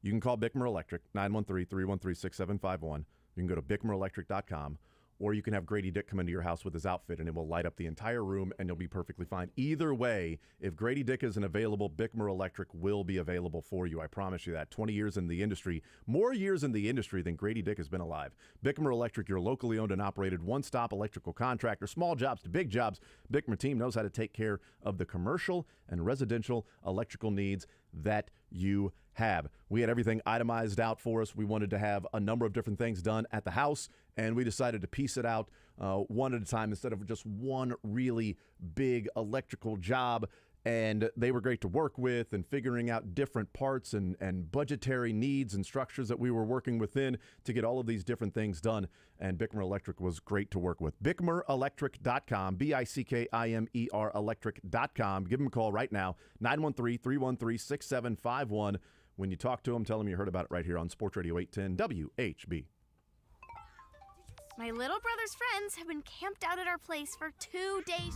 You can call Bickmer Electric, 913-313-6751. You can go to bickmerelectric.com. or you can have Grady Dick come into your house with his outfit, and it will light up the entire room, and you'll be perfectly fine. Either way, if Grady Dick isn't available, Bickmer Electric will be available for you. I promise you that. 20 years in the industry, more years in the industry than Grady Dick has been alive. Bickmer Electric, your locally owned and operated one-stop electrical contractor. Small jobs to big jobs, Bickmer team knows how to take care of the commercial and residential electrical needs that you have. We had everything itemized out for us. We wanted to have a number of different things done at the house, and we decided to piece it out one at a time instead of just one really big electrical job. And they were great to work with, and figuring out different parts and budgetary needs and structures that we were working within to get all of these different things done. And Bickmer Electric was great to work with. BickmerElectric.com, BICKIMER Electric.com. Give them a call right now, 913-313-6751. When you talk to them, tell them you heard about it right here on Sports Radio 810 WHB. My little brother's friends have been camped out at our place for 2 days.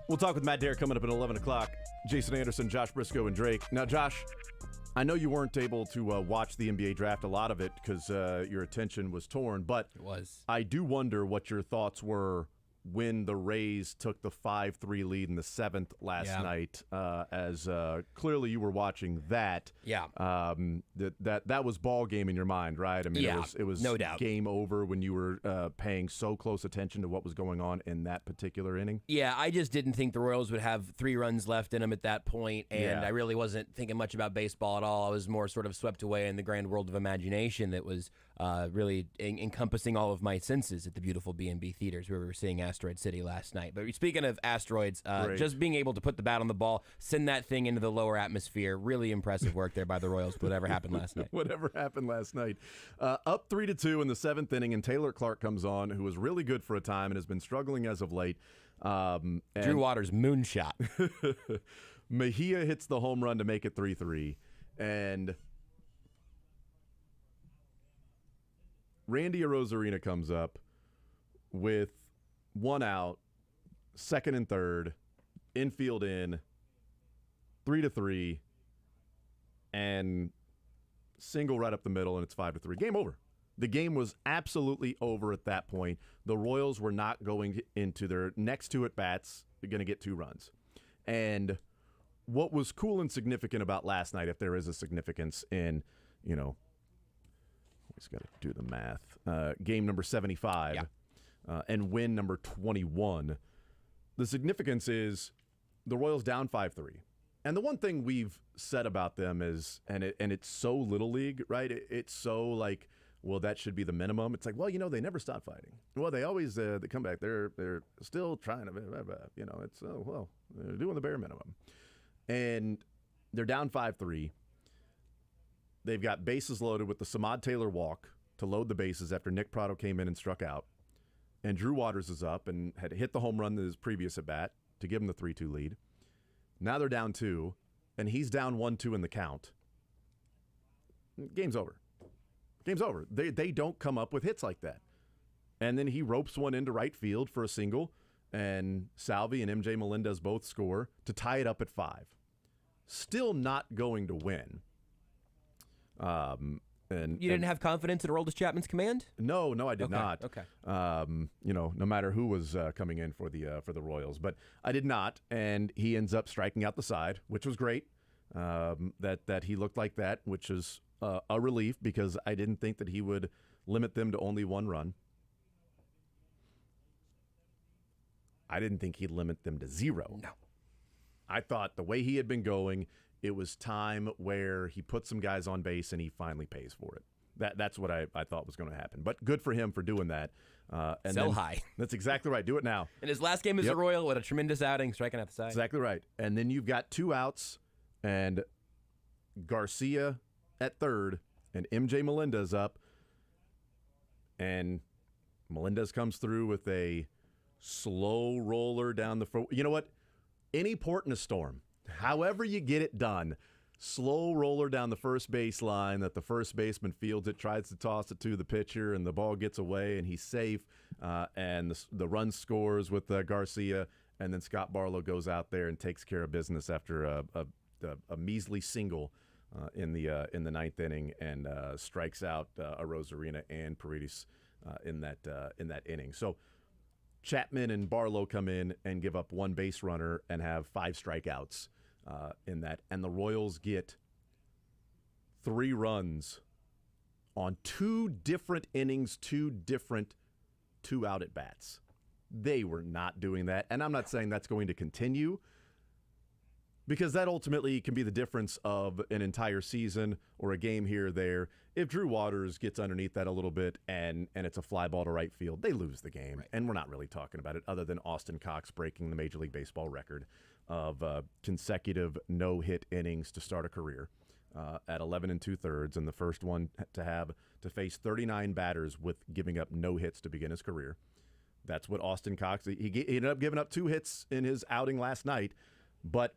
We'll talk with Matt Dare coming up at 11 o'clock. Jason Anderson, Josh Brisco, and Drake. Now, Josh, I know you weren't able to watch the NBA draft, a lot of it, because your attention was torn. But It was. I do wonder what your thoughts were when the Rays took the 5-3 lead in the seventh last night, as clearly you were watching that. Yeah. That was ball game in your mind, right? I mean, it was no doubt game over when you were paying so close attention to what was going on in that particular inning. Yeah, I just didn't think the Royals would have 3 runs left in them at that point, and I really wasn't thinking much about baseball at all. I was more sort of swept away in the grand world of imagination that was really encompassing all of my senses at the beautiful B&B theaters where we were seeing Asteroid City last night. But speaking of asteroids, just being able to put the bat on the ball, send that thing into the lower atmosphere, really impressive work there by the Royals. Whatever happened last night. Whatever happened last night. Up 3-2 in the 7th inning, and Taylor Clark comes on, who was really good for a time and has been struggling as of late. Drew Waters' moonshot. Mejia hits the home run to make it 3-3, and Randy Arozarena comes up with 1 out, 2nd and 3rd, infield in, 3-3, and single right up the middle, and it's 5-3. Game over. The game was absolutely over at that point. The Royals were not going into their next 2 at-bats. They're going to get 2 runs. And what was cool and significant about last night, if there is a significance in, always got to do the math, game number 75 and win number 21, the significance is the Royals down 5-3. And the one thing we've said about them is, and it's so Little League, right? It's so like, well, that should be the minimum. It's like, well, they never stop fighting. Well, they always they come back. They're still trying to, it's they're doing the bare minimum, and they're down 5-3. They've got bases loaded with the Samad Taylor walk to load the bases after Nick Prado came in and struck out, and Drew Waters is up and had hit the home run in his previous at bat to give him the 3-2 lead. Now they're down 2, and he's down 1-2 in the count. Game's over. Game's over. They don't come up with hits like that. And then he ropes one into right field for a single, and Salvi and MJ Melendez both score to tie it up at 5. Still not going to win. And you didn't have confidence in Aroldis Chapman's command? No, I did not. Okay. No matter who was coming in for the Royals, but I did not, and he ends up striking out the side, which was great. That he looked like that, which is a relief because I didn't think that he would limit them to only 1 run. I didn't think he'd limit them to 0. No. I thought the way he had been going, it was time where he put some guys on base and he finally pays for it. That's what I thought was going to happen. But good for him for doing that. And Sell high. That's exactly right. Do it now. In his last game as a Royal, what a tremendous outing, striking out the side. Exactly right. And then you've got 2 outs, and Garcia at 3rd, and MJ Melendez up. And Melendez comes through with a slow roller down the front. You know what? Any port in a storm, however you get it done, slow roller down the first baseline that the first baseman fields it, tries to toss it to the pitcher, and the ball gets away, and he's safe, and the run scores with Garcia, and then Scott Barlow goes out there and takes care of business after a measly single in the 9th inning, and strikes out Arozarena and Paredes in that inning. So Chapman and Barlow come in and give up 1 base runner and have 5 strikeouts in that, and the Royals get 3 runs on 2 different innings, 2 different 2-out at bats. They were not doing that, and I'm not saying that's going to continue, because that ultimately can be the difference of an entire season or a game here or there. If Drew Waters gets underneath that a little bit and it's a fly ball to right field, they lose the game. Right. And we're not really talking about it other than Austin Cox breaking the Major League Baseball record of consecutive no-hit innings to start a career at 11 2/3, and the first one to face 39 batters with giving up no hits to begin his career. That's what Austin Cox, he ended up giving up 2 hits in his outing last night, but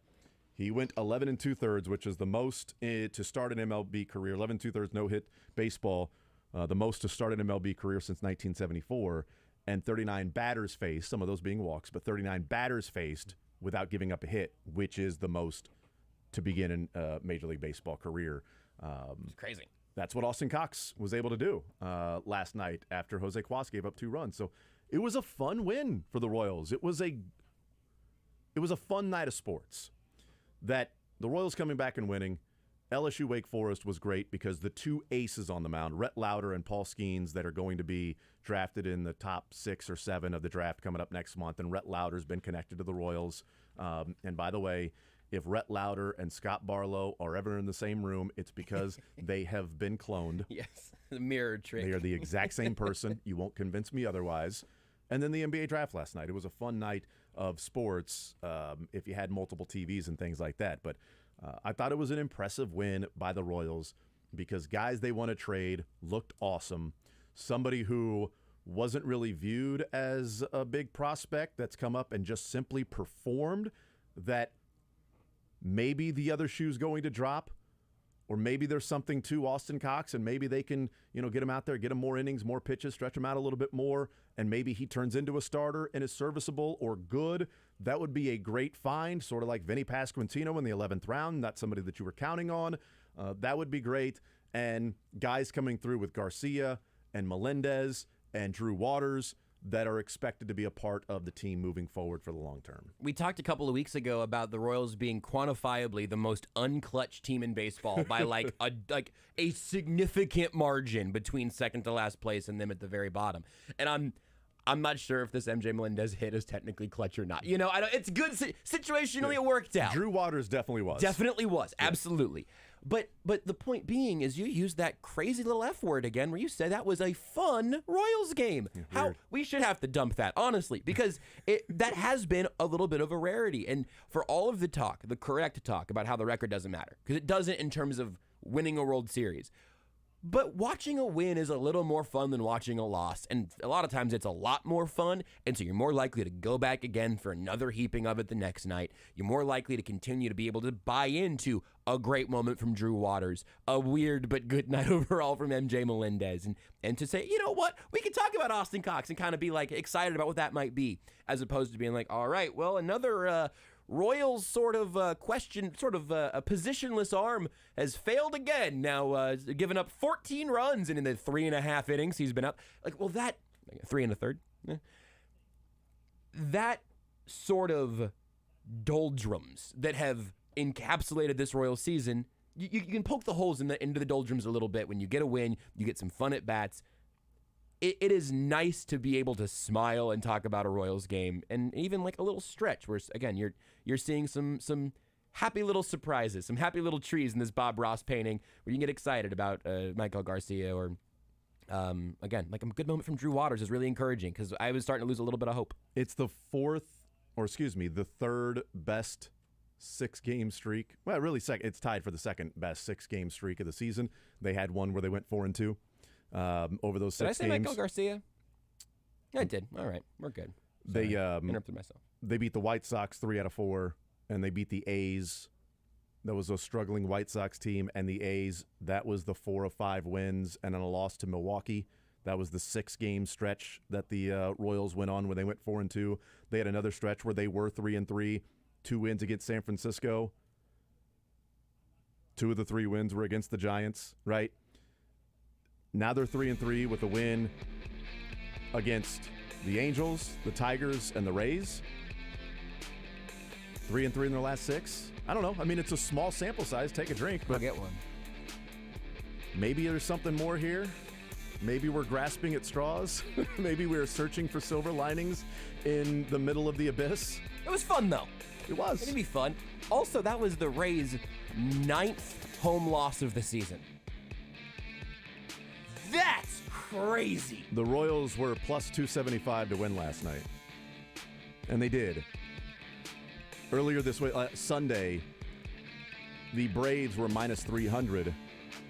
he went 11 2/3, which is the most to start an MLB career. 11 2/3 no-hit baseball, the most to start an MLB career since 1974, and 39 batters faced, some of those being walks, but 39 batters faced without giving up a hit, which is the most to begin a Major League Baseball career. It's crazy. That's what Austin Cox was able to do last night after Jose Cuas gave up 2 runs. So it was a fun win for the Royals. It was a fun night of sports. That the Royals coming back and winning, LSU Wake Forest was great because the 2 aces on the mound, Rhett Lauder and Paul Skeens, that are going to be drafted in the top 6 or 7 of the draft coming up next month. And Rhett Lauder's been connected to the Royals. And by the way, if Rhett Lauder and Scott Barlow are ever in the same room, it's because they have been cloned. Yes, the mirror trick. They are the exact same person. You won't convince me otherwise. And then the NBA draft last night. It was a fun night of sports if you had multiple TVs and things like that. But I thought it was an impressive win by the Royals because guys they want to trade looked awesome. Somebody who wasn't really viewed as a big prospect that's come up and just simply performed that maybe the other shoe's going to drop, or maybe there's something to Austin Cox and maybe they can, get him out there, get him more innings, more pitches, stretch him out a little bit more, and maybe he turns into a starter and is serviceable or good. That would be a great find, sort of like Vinny Pasquantino in the 11th round, not somebody that you were counting on. That would be great. And guys coming through with Garcia and Melendez and Drew Waters that are expected to be a part of the team moving forward for the long term. We talked a couple of weeks ago about the Royals being quantifiably the most unclutched team in baseball by a significant margin between second to last place and them at the very bottom. And I'm not sure if this MJ Melendez hit is technically clutch or not. It's good situationally. It worked out. Drew Waters definitely was. Definitely was. Yeah. Absolutely. But the point being is you used that crazy little F word again where you said that was a fun Royals game. How we should have to dump that, honestly, because that has been a little bit of a rarity. And for all of the correct talk about how the record doesn't matter, because it doesn't in terms of winning a World Series. But watching a win is a little more fun than watching a loss. And a lot of times it's a lot more fun. And so you're more likely to go back again for another heaping of it the next night. You're more likely to continue to be able to buy into a great moment from Drew Waters, a weird but good night overall from MJ Melendez. And to say, you know what, we can talk about Austin Cox and kind of be like excited about what that might be, as opposed to being like, all right, well, another Royals sort of a positionless arm has failed again. Now giving up 14 runs, and in the 3.5 innings he's been up. 3 1/3. That sort of doldrums that have encapsulated this Royals season. You can poke the holes into the doldrums a little bit. When you get a win, you get some fun at bats. It is nice to be able to smile and talk about a Royals game, and even like a little stretch where, again, you're seeing some happy little surprises, some happy little trees in this Bob Ross painting where you can get excited about Michael Garcia or, again, like a good moment from Drew Waters is really encouraging because I was starting to lose a little bit of hope. It's the third best 6-game streak. Well, really, it's tied for the second best 6-game streak of the season. They had one where they went 4-2. Over those 6 games. Did I say Michael Garcia? Yeah, I did. All right. We're good. Sorry. They interrupted myself. They beat the White Sox 3 out of 4, and they beat the A's. That was a struggling White Sox team, and the A's, that was the 4 of 5 wins, and then a loss to Milwaukee. That was the 6-game stretch that the Royals went on when they went 4-2. They had another stretch where they were 3-3, 2 wins against San Francisco. 2 of the 3 wins were against the Giants, right? Now they're 3-3 with a win against the Angels, the Tigers, and the Rays. 3-3 in their last 6. I don't know. I mean, it's a small sample size. Take a drink, but I'll get one. Maybe there's something more here. Maybe we're grasping at straws. Maybe we're searching for silver linings in the middle of the abyss. It was fun, though. It was. It'd be fun. Also, that was the Rays' 9th home loss of the season. That's crazy. The Royals were plus 275 to win last night. And they did. Earlier this week, Sunday, the Braves were minus 300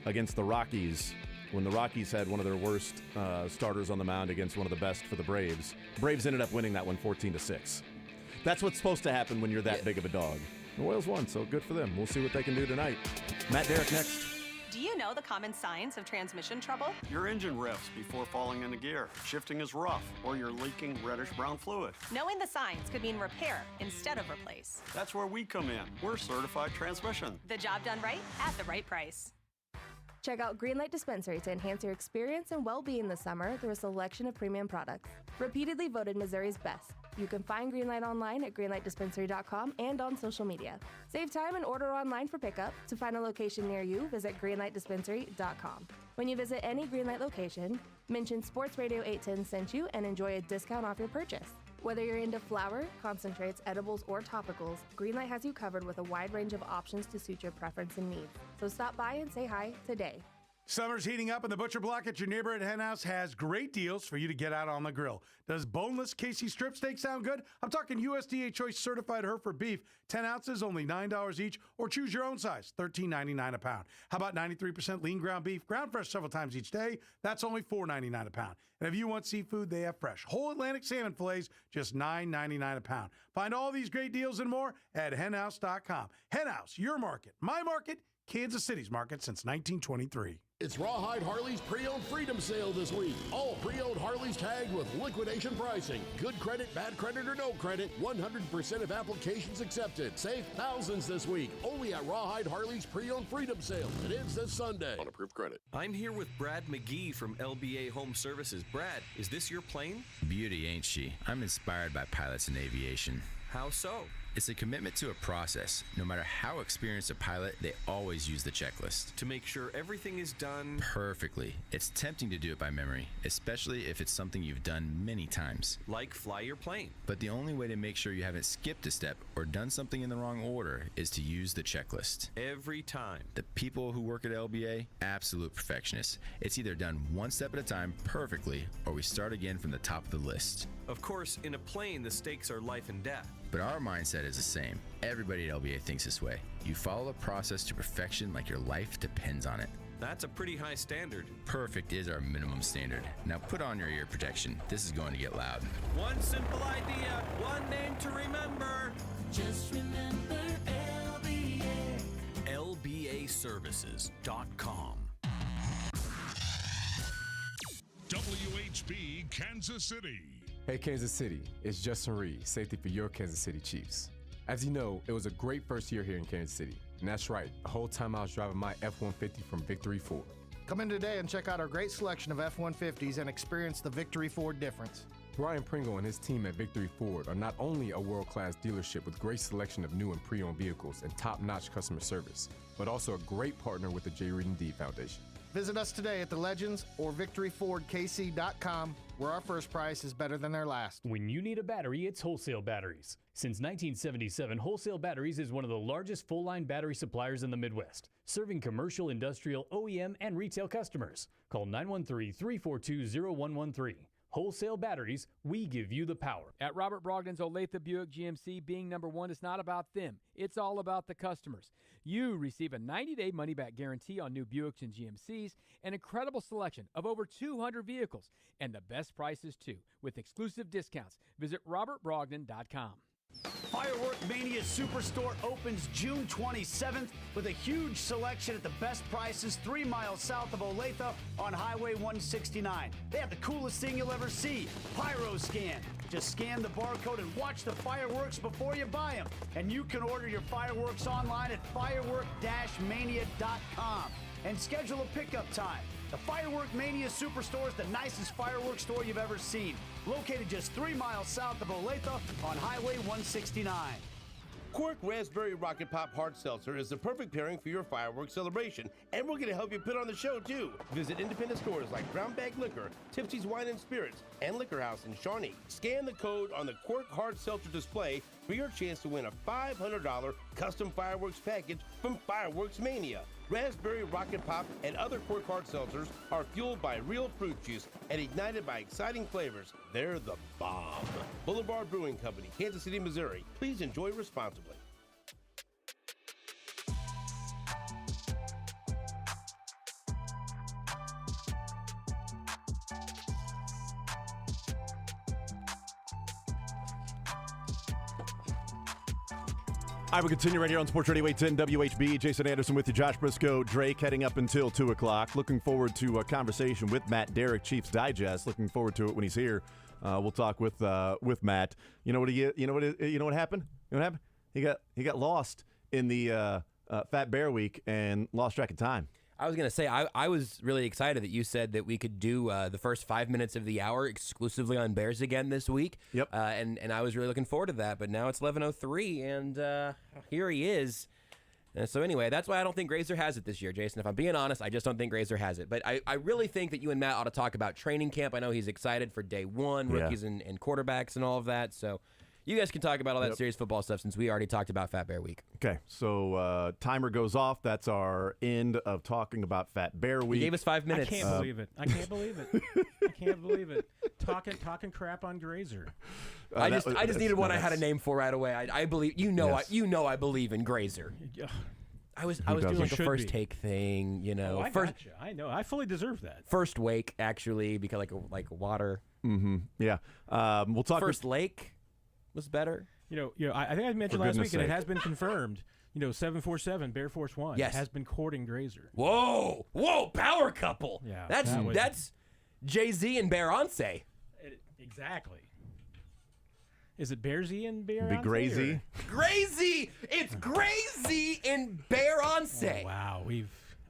against the Rockies when the Rockies had one of their worst starters on the mound against one of the best for the Braves. Braves ended up winning that one 14-6. That's what's supposed to happen when you're that big of a dog. The Royals won, so good for them. We'll see what they can do tonight. Matt Derrick next. Do you know the common signs of transmission trouble? Your engine revs before falling into gear. Shifting is rough, or you're leaking reddish-brown fluid. Knowing the signs could mean repair instead of replace. That's where we come in. We're certified transmission. The job done right at the right price. Check out Greenlight Dispensary to enhance your experience and well-being this summer through a selection of premium products. Repeatedly voted Missouri's best. You can find Greenlight online at greenlightdispensary.com and on social media. Save time and order online for pickup. To find a location near you, visit greenlightdispensary.com. When you visit any Greenlight location, mention Sports Radio 810 sent you and enjoy a discount off your purchase. Whether you're into flour, concentrates, edibles, or topicals, Greenlight has you covered with a wide range of options to suit your preference and needs. So stop by and say hi today. Summer's heating up, and the Butcher Block at your neighborhood hen house has great deals for you to get out on the grill. Does boneless KC strip steak sound good? I'm talking USDA Choice Certified Hereford beef, 10 ounces, only $9 each, or choose your own size, $13.99 a pound. How about 93% lean ground beef, ground fresh several times each day? That's only $4.99 a pound. And if you want seafood, they have fresh whole Atlantic salmon fillets, just $9.99 a pound. Find all these great deals and more at henhouse.com. Hen House, your market, my market, Kansas City's market since 1923. It's Rawhide Harley's pre-owned freedom sale this week. All pre-owned Harleys tagged with liquidation pricing. Good credit, bad credit, or no credit, 100% of applications accepted. Save thousands this week, only at Rawhide Harley's pre-owned freedom sale. It ends this Sunday. On approved credit. I'm here with Brad McGee from LBA Home Services. Brad, is this your plane? Beauty, ain't she? I'm inspired by pilots in aviation. How so? It's a commitment to a process. No matter how experienced a pilot, they always use the checklist. To make sure everything is done perfectly. It's tempting to do it by memory, especially if it's something you've done many times. Like fly your plane. But the only way to make sure you haven't skipped a step or done something in the wrong order is to use the checklist. Every time. The people who work at LBA, absolute perfectionists. It's either done one step at a time perfectly, or we start again from the top of the list. Of course, in a plane, the stakes are life and death. But our mindset is the same. Everybody at LBA thinks this way. You follow the process to perfection like your life depends on it. That's a pretty high standard. Perfect is our minimum standard. Now put on your ear protection. This is going to get loud. One simple idea, one name to remember. Just remember LBA. LBAservices.com. WHB Kansas City. Hey Kansas City, it's Justin Reed, safety for your Kansas City Chiefs. As you know, it was a great first year here in Kansas City. And that's right, the whole time I was driving my F-150 from Victory Ford. Come in today and check out our great selection of F-150s and experience the Victory Ford difference. Brian Pringle and his team at Victory Ford are not only a world-class dealership with great selection of new and pre-owned vehicles and top-notch customer service, but also a great partner with the J. Reed and D Foundation. Visit us today at the Legends or VictoryFordKC.com, where our first price is better than their last. When you need a battery, it's Wholesale Batteries. Since 1977, Wholesale Batteries is one of the largest full-line battery suppliers in the Midwest, serving commercial, industrial, OEM, and retail customers. Call 913-342-0113. Wholesale Batteries, we give you the power. At Robert Brogdon's Olathe Buick GMC, being number one is not about them. It's all about the customers. You receive a 90-day money-back guarantee on new Buicks and GMCs, an incredible selection of over 200 vehicles, and the best prices too, with exclusive discounts. Visit robertbrogdon.com. Firework Mania Superstore opens June 27th with a huge selection at the best prices 3 miles south of Olathe on Highway 169. They have the coolest thing you'll ever see, Pyro Scan. Just scan the barcode and watch the fireworks before you buy them. And you can order your fireworks online at firework-mania.com and schedule a pickup time. The Firework Mania Superstore is the nicest fireworks store you've ever seen. Located just 3 miles south of Olathe on Highway 169. Quirk Raspberry Rocket Pop Hard Seltzer is the perfect pairing for your fireworks celebration, and we're going to help you put on the show, too. Visit independent stores like Brown Bag Liquor, Tipsy's Wine and Spirits, and Liquor House in Shawnee. Scan the code on the Quirk Hard Seltzer display for your chance to win a $500 custom fireworks package from Fireworks Mania. Raspberry Rocket Pop and other Quirk Hard Seltzers are fueled by real fruit juice and ignited by exciting flavors. They're the bomb. Boulevard Brewing Company, Kansas City, Missouri. Please enjoy responsibly. I will continue right here on Sports Radio 810 WHB. Jason Anderson with you, Josh Brisco, Drake heading up until 2 o'clock. Looking forward to a conversation with Matt Derrick, Chiefs Digest. Looking forward to it when he's here. We'll talk with Matt. You know what happened? You know what happened? He got lost in the Fat Bear Week and lost track of time. I was going to say, I was really excited that you said that we could do the first 5 minutes of the hour exclusively on Bears again this week. Yep. And I was really looking forward to that. But now it's 11:03, and here he is. So anyway, that's why I don't think Grazer has it this year, Jason. If I'm being honest, I just don't think Grazer has it. But I really think that you and Matt ought to talk about training camp. I know he's excited for day one, rookies and quarterbacks and all of that. So you guys can talk about all that serious football stuff since we already talked about Fat Bear Week. Okay, so timer goes off. That's our end of talking about Fat Bear Week. You gave us 5 minutes. I can't believe it. I can't believe it. I can't believe it. Talking crap on Grazer. I just needed one I had a name for right away. I believe I believe in Grazer. I was doing like a first take thing, I first. gotcha. I know. I fully deserve that. First wake, actually, because like water. Mm-hmm. Yeah. We'll talk. First lake was better. I think I mentioned last week, and it has been confirmed. 747 Bear Force One has been courting Grazer. Whoa, power couple. Yeah, that's Jay-Z and Beyonce. Exactly. Is it Bearsy and Beyonce? Be Grazy. Grazy! It's Grazy and Beyonce.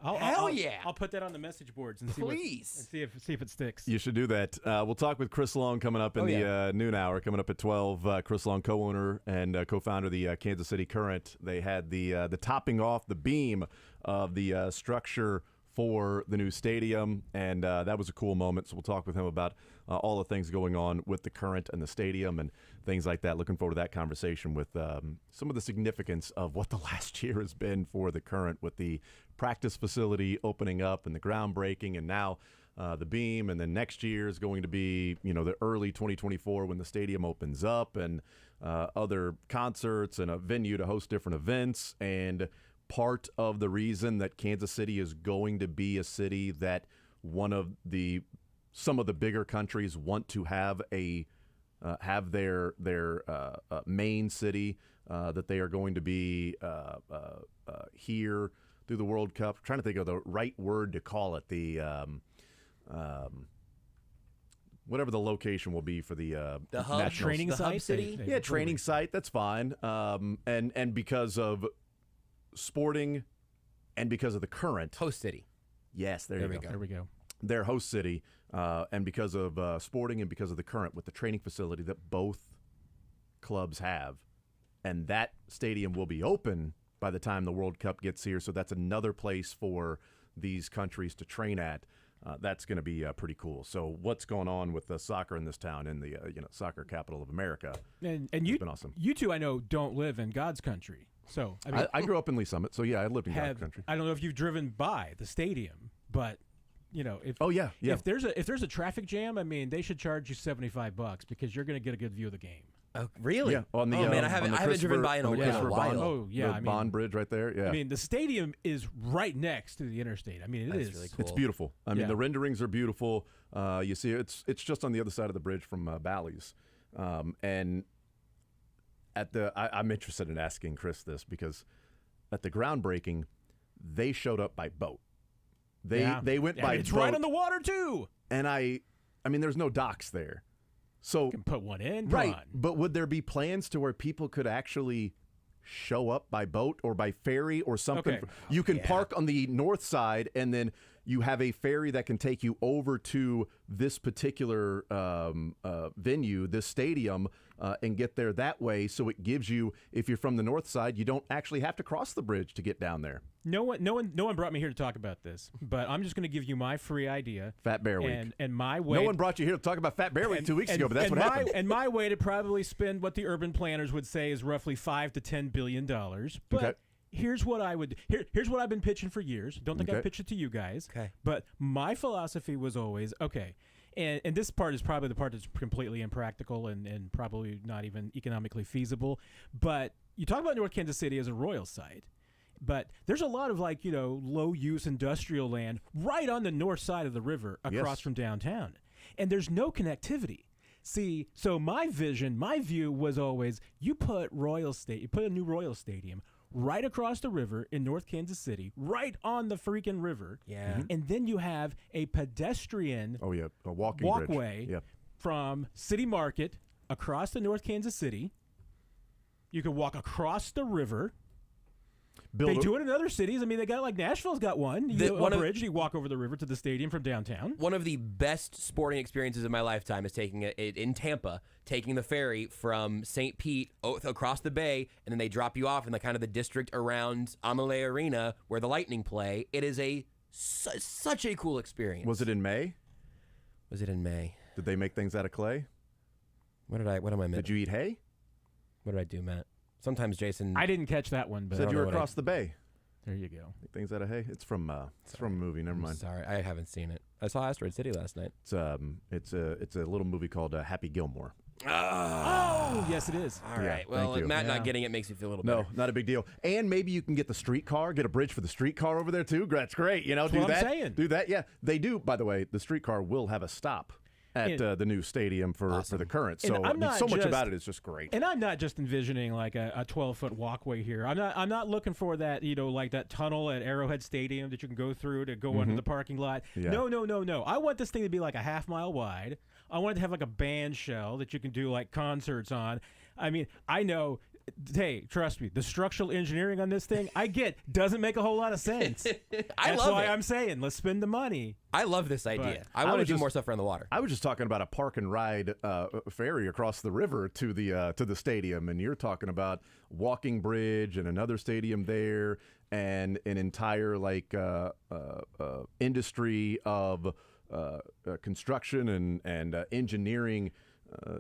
Oh, wow, I'll put that on the message boards and see if it sticks. You should do that. We'll talk with Chris Long coming up in the noon hour, coming up at 12. Chris Long, co-owner and co-founder of the Kansas City Current. They had the topping off the beam of the structure for the new stadium, and that was a cool moment. So we'll talk with him about all the things going on with the Current and the stadium and things like that. Looking forward to that conversation with some of the significance of what the last year has been for the Current, with the practice facility opening up and the groundbreaking, and now the beam, and then next year is going to be the early 2024 when the stadium opens up, and other concerts and a venue to host different events. And part of the reason that Kansas City is going to be a city that some of the bigger countries want to have their main city, that they are going to be here through the World Cup. I'm trying to think of the right word to call it. The whatever the location will be for the hub, training site, city. Yeah, training site. That's fine. And because of sporting, and because of the Current, host city. Yes, there we go. There we go. Their host city, and because of sporting, and because of the Current, with the training facility that both clubs have, and that stadium will be open by the time the World Cup gets here. So that's another place for these countries to train at. That's going to be pretty cool. So what's going on with the soccer in this town, in the soccer capital of America? And it's been awesome. You two, I know, don't live in God's country. So I grew up in Lee Summit, so yeah, I lived in God's country. I don't know if you've driven by the stadium, but if if there's a traffic jam, they should charge you $75 because you're going to get a good view of the game. Oh, really? Yeah. On the, man, I haven't driven by in a while. Oh, yeah. The Bond Bridge right there. Yeah. The stadium is right next to the interstate. It is really cool. It's beautiful. The renderings are beautiful. You see, it's just on the other side of the bridge from Bally's, and I'm interested in asking Chris this, because at the groundbreaking, they showed up by boat. They went by it's boat. Right on the water too. And there's no docks there. So you can put one in. Right. But would there be plans to where people could actually show up by boat or by ferry or something? Okay. You can park on the north side, and then you have a ferry that can take you over to this particular venue, this stadium, and get there that way. So it gives you, if you're from the north side, you don't actually have to cross the bridge to get down there. No one brought me here to talk about this, but I'm just going to give you my free idea. Fat Bear Week. And my way. No one brought you here to talk about Fat Bear Week 2 weeks ago, but that's what happened. And my way to probably spend what the urban planners would say is roughly $5 to $10 billion. But here's what I would. Here's what I've been pitching for years. Don't think I've pitched it to you guys. Okay. But my philosophy was always okay. And this part is probably the part that's completely impractical and probably not even economically feasible. But you talk about North Kansas City as a royal site. But there's a lot of low-use industrial land right on the north side of the river across from downtown. And there's no connectivity. See, so my view was always, you put a new Royal Stadium right across the river in North Kansas City, right on the freaking river. Yeah. Mm-hmm. And then you have a pedestrian a walkway bridge. from City Market across to North Kansas City. You can walk across the river. They do it in other cities. I mean, they got like Nashville's got one. You go a bridge, you walk over the river to the stadium from downtown. One of the best sporting experiences of my lifetime is taking it in Tampa, taking the ferry from St. Pete across the bay, and then they drop you off in the kind of the district around Amalie Arena where the Lightning play. It is such a cool experience. Was it in May? Was it in May? Did they make things out of clay? What am I missing? Did you eat hay? What did I do, Matt? Sometimes Jason. I didn't catch that one, but said you were across the bay. There you go. Make things out of hay. It's from a movie. Never mind. Sorry, I haven't seen it. I saw Asteroid City last night. It's a little movie called Happy Gilmore. Oh, yes, it is. All right. Well, Matt not getting it makes me feel a little better. No, not a big deal. And maybe you can get the streetcar, get a bridge for the streetcar over there too. That's great. You know, That's what I'm saying. Do that. Yeah, they do. By the way, the streetcar will have a stop at the new stadium for the Current. So so much about it is just great. And I'm not just envisioning like a 12-foot walkway here. I'm not looking for that, like that tunnel at Arrowhead Stadium that you can go through to go under the parking lot. Yeah. No. I want this thing to be like a half mile wide. I want it to have like a band shell that you can do like concerts on. I mean, I know. Hey, trust me, the structural engineering on this thing, doesn't make a whole lot of sense. That's why I'm saying, let's spend the money. I love this idea. I want to do more stuff around the water. I was just talking about a park and ride ferry across the river to the stadium, and you're talking about walking bridge and another stadium there, and an entire industry of construction and engineering.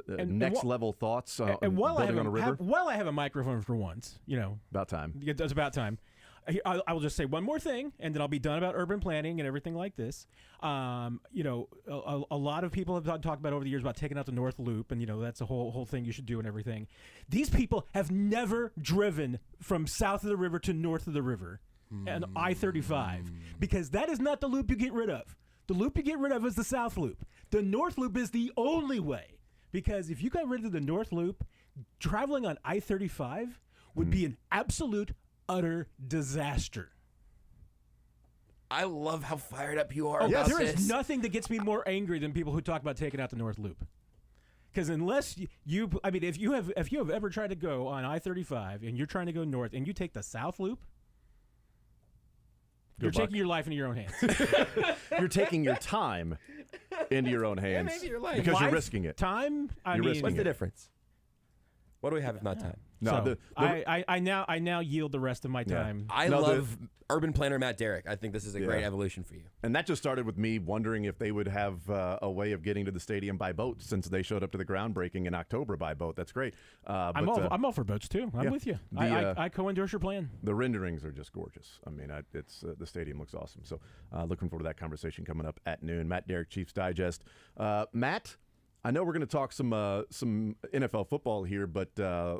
Next level thoughts and while I building on a river. While I have a microphone for once, about time. It's about time. I will just say one more thing, and then I'll be done about urban planning and everything like this. A lot of people have talked about over the years about taking out the North Loop, and that's a whole thing you should do and everything. These people have never driven from south of the river to north of the river, and I-35, because that is not the loop you get rid of. The loop you get rid of is the South Loop. The North Loop is the only way. Because if you got rid of the North Loop, traveling on I-35 would be an absolute, utter disaster. I love how fired up you are about there this. is nothing that gets me more angry than people who talk about taking out the North Loop. Because unless if you have ever tried to go on I-35 and you're trying to go north and you take the South Loop, you're taking your life into your own hands. You're taking your time into your own hands maybe your life. because you're risking it. Time? What's the difference? What do we have if not time? No, I now yield the rest of my time. I love urban planner Matt Derrick. I think this is a great evolution for you. And that just started with me wondering if they would have a way of getting to the stadium by boat, since they showed up to the groundbreaking in October by boat. That's great. I'm all for boats too. I'm with you. I co-endorse your plan. The renderings are just gorgeous. I mean, the stadium looks awesome. So looking forward to that conversation coming up at noon. Matt Derrick, Chiefs Digest. Matt, I know we're going to talk some NFL football here, but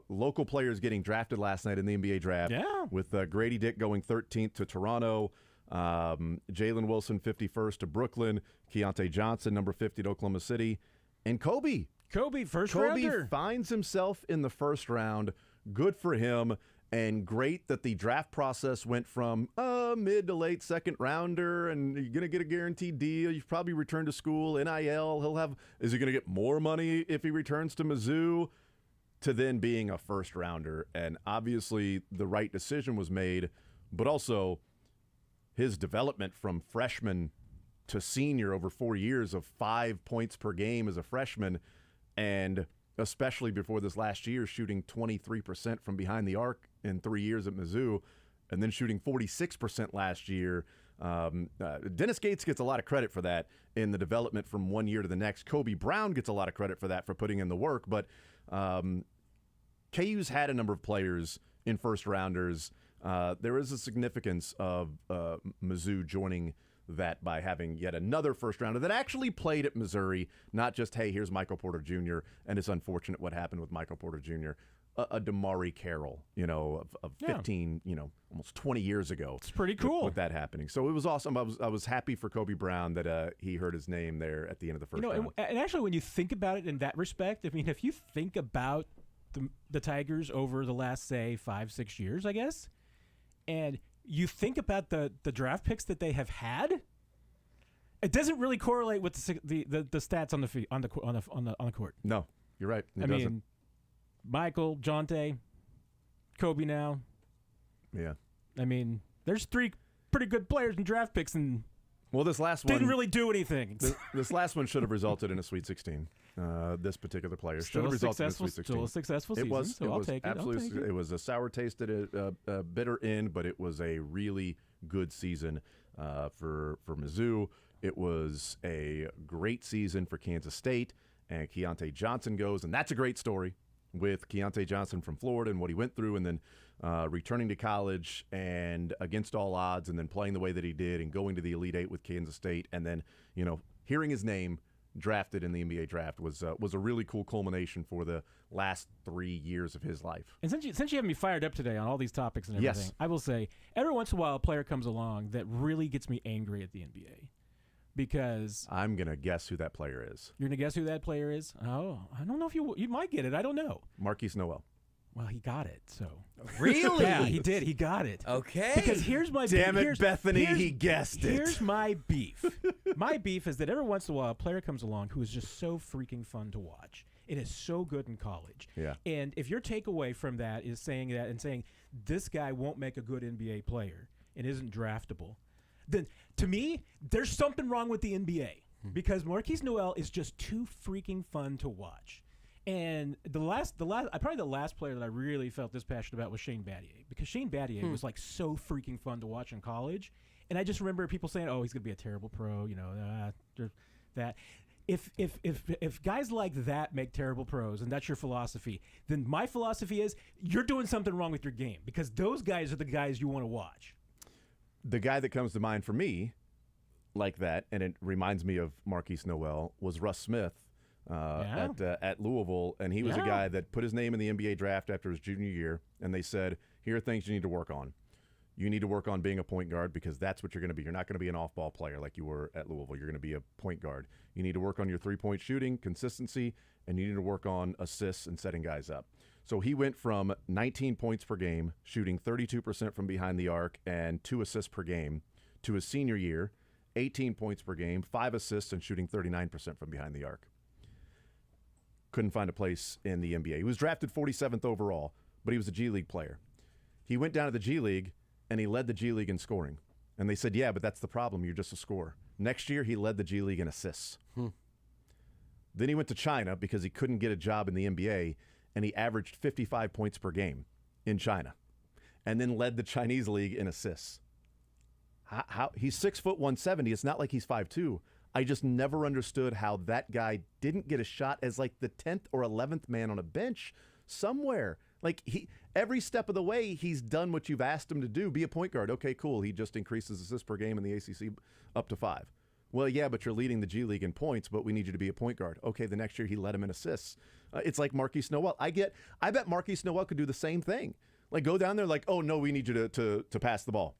local players getting drafted last night in the NBA draft. Yeah. With Grady Dick going 13th to Toronto, Jalen Wilson 51st to Brooklyn, Keontae Johnson number 50 to Oklahoma City, and Kobe first rounder. Kobe finds himself in the first round. Good for him. And great that the draft process went from mid to late second rounder, and you're going to get a guaranteed deal. You've probably returned to school, NIL. Is he going to get more money if he returns to Mizzou? To then being a first rounder. And obviously the right decision was made, but also his development from freshman to senior over 4 years of 5 points per game as a freshman, and especially before this last year, shooting 23% from behind the arc in 3 years at Mizzou, and then shooting 46% last year. Dennis Gates gets a lot of credit for that in the development from 1 year to the next. Kobe Brown gets a lot of credit for that, for putting in the work. But KU's had a number of players in first rounders. There is a significance of Mizzou joining that by having yet another first rounder that actually played at Missouri, not just, hey, here's Michael Porter Jr., and it's unfortunate what happened with Michael Porter Jr., a Damari Carroll, of 15, almost 20 years ago. It's pretty cool. With that happening. So it was awesome. I was happy for Kobe Brown that he heard his name there at the end of the first round. And actually, when you think about it in that respect, I mean, if you think about the Tigers over the last, say, 5-6 years, I guess, and you think about the draft picks that they have had, it doesn't really correlate with the stats on the court. No, you're right. It I doesn't. mean, Michael, Jonte, Kobe now. Yeah. I mean, there's 3 pretty good players in draft picks, and well, this last one didn't really do anything. This last one should have resulted in a Sweet 16. This particular player should have resulted in a Sweet 16. Still a successful it season, was, so it I'll was take it. absolutely, I'll take it. It was a sour taste at a bitter end, but it was a really good season for Mizzou. It was a great season for Kansas State, and Keontae Johnson goes, and that's a great story with Keontae Johnson from Florida and what he went through, and then returning to college and against all odds, and then playing the way that he did and going to the Elite Eight with Kansas State, and then hearing his name drafted in the NBA draft was a really cool culmination for the last 3 years of his life. And since you have me fired up today on all these topics and everything, Yes. I will say every once in a while a player comes along that really gets me angry at the NBA. Because I'm going to guess who that player is. You're going to guess who that player is? Oh, I don't know if you might get it. I don't know. Marquise Noel. Well, he got it, so. Really? Yeah, he did. He got it. Okay. Because here's my Damn beef. it, Bethany, he guessed it. Here's my beef. My beef is that every once in a while a player comes along who is just so freaking fun to watch. It is so good in college. Yeah. And if your takeaway from that is saying that and saying this guy won't make a good NBA player and isn't draftable, then to me, there's something wrong with the NBA because Marquise Noel is just too freaking fun to watch. And probably the last player that I really felt this passionate about was Shane Battier because Shane Battier was like so freaking fun to watch in college. And I just remember people saying, "Oh, he's gonna be a terrible pro," that. If guys like that make terrible pros and that's your philosophy, then my philosophy is you're doing something wrong with your game because those guys are the guys you want to watch. The guy that comes to mind for me like that, and it reminds me of Marquise Noel, was Russ Smith at Louisville. And he was a guy that put his name in the NBA draft after his junior year, and they said, here are things you need to work on. You need to work on being a point guard because that's what you're going to be. You're not going to be an off-ball player like you were at Louisville. You're going to be a point guard. You need to work on your three-point shooting, consistency, and you need to work on assists and setting guys up. So he went from 19 points per game, shooting 32% from behind the arc and 2 assists per game, to his senior year, 18 points per game, 5 assists, and shooting 39% from behind the arc. Couldn't find a place in the NBA. He was drafted 47th overall, but he was a G League player. He went down to the G League, and he led the G League in scoring. And they said, yeah, but that's the problem. You're just a scorer. Next year, he led the G League in assists. Then he went to China because he couldn't get a job in the NBA, and he averaged 55 points per game in China, and then led the Chinese league in assists. How he's 6'170". It's not like he's 5'2". I just never understood how that guy didn't get a shot as like the 10th or 11th man on a bench somewhere. Like every step of the way, he's done what you've asked him to do. Be a point guard. Okay, cool. He just increases assists per game in the ACC up to 5. Well, yeah, but you're leading the G League in points, but we need you to be a point guard. Okay, the next year he led him in assists. It's like Marquise Noel. I bet Marquise Noel could do the same thing. Like go down there like, oh, no, we need you to pass the ball.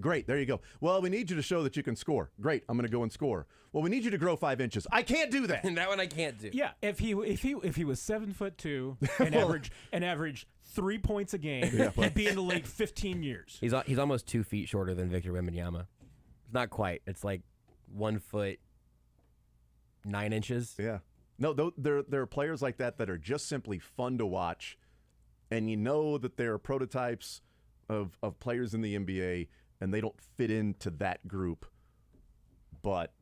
Great, there you go. Well, we need you to show that you can score. Great, I'm going to go and score. Well, we need you to grow 5 inches. I can't do that. That one I can't do. Yeah, if he was 7'2" and average 3 points a game, he'd be in the league 15 years. He's almost 2 feet shorter than Victor Wembanyama. It's not quite. It's like 1 foot 9 inches. Yeah. No, there are players like that are just simply fun to watch, and you know that they're prototypes of players in the NBA, and they don't fit into that group. But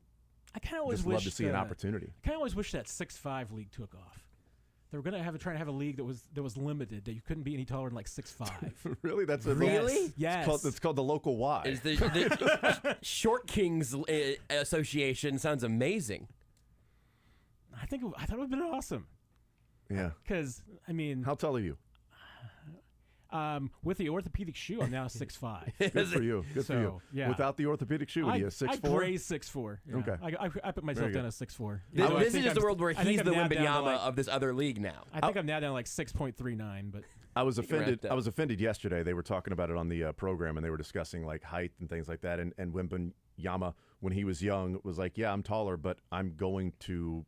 I kind of always just love to see an opportunity. I kind of always wish that 6'5" league took off. They were going to try to have a league that was limited, that you couldn't be any taller than like 6'5". Really? That's a really? Yes. It's called the local Y. Is the Short Kings Association sounds amazing. I thought it would have been awesome. Yeah. Because I mean, how tall are you? With the orthopedic shoe, I'm now 6'5". Good for you. Good for you. Yeah. Without the orthopedic shoe, what are you, 6'4"? I graze 6'4". Yeah. Okay. I put myself down at 6'4". This is just the world where he's the Wembanyama of this other league now. I think I'm now down to like 6.39, but I was offended. I was offended yesterday. They were talking about it on the program, and they were discussing like height and things like that. And Wembanyama, when he was young, was like, "Yeah, I'm taller, but I'm going to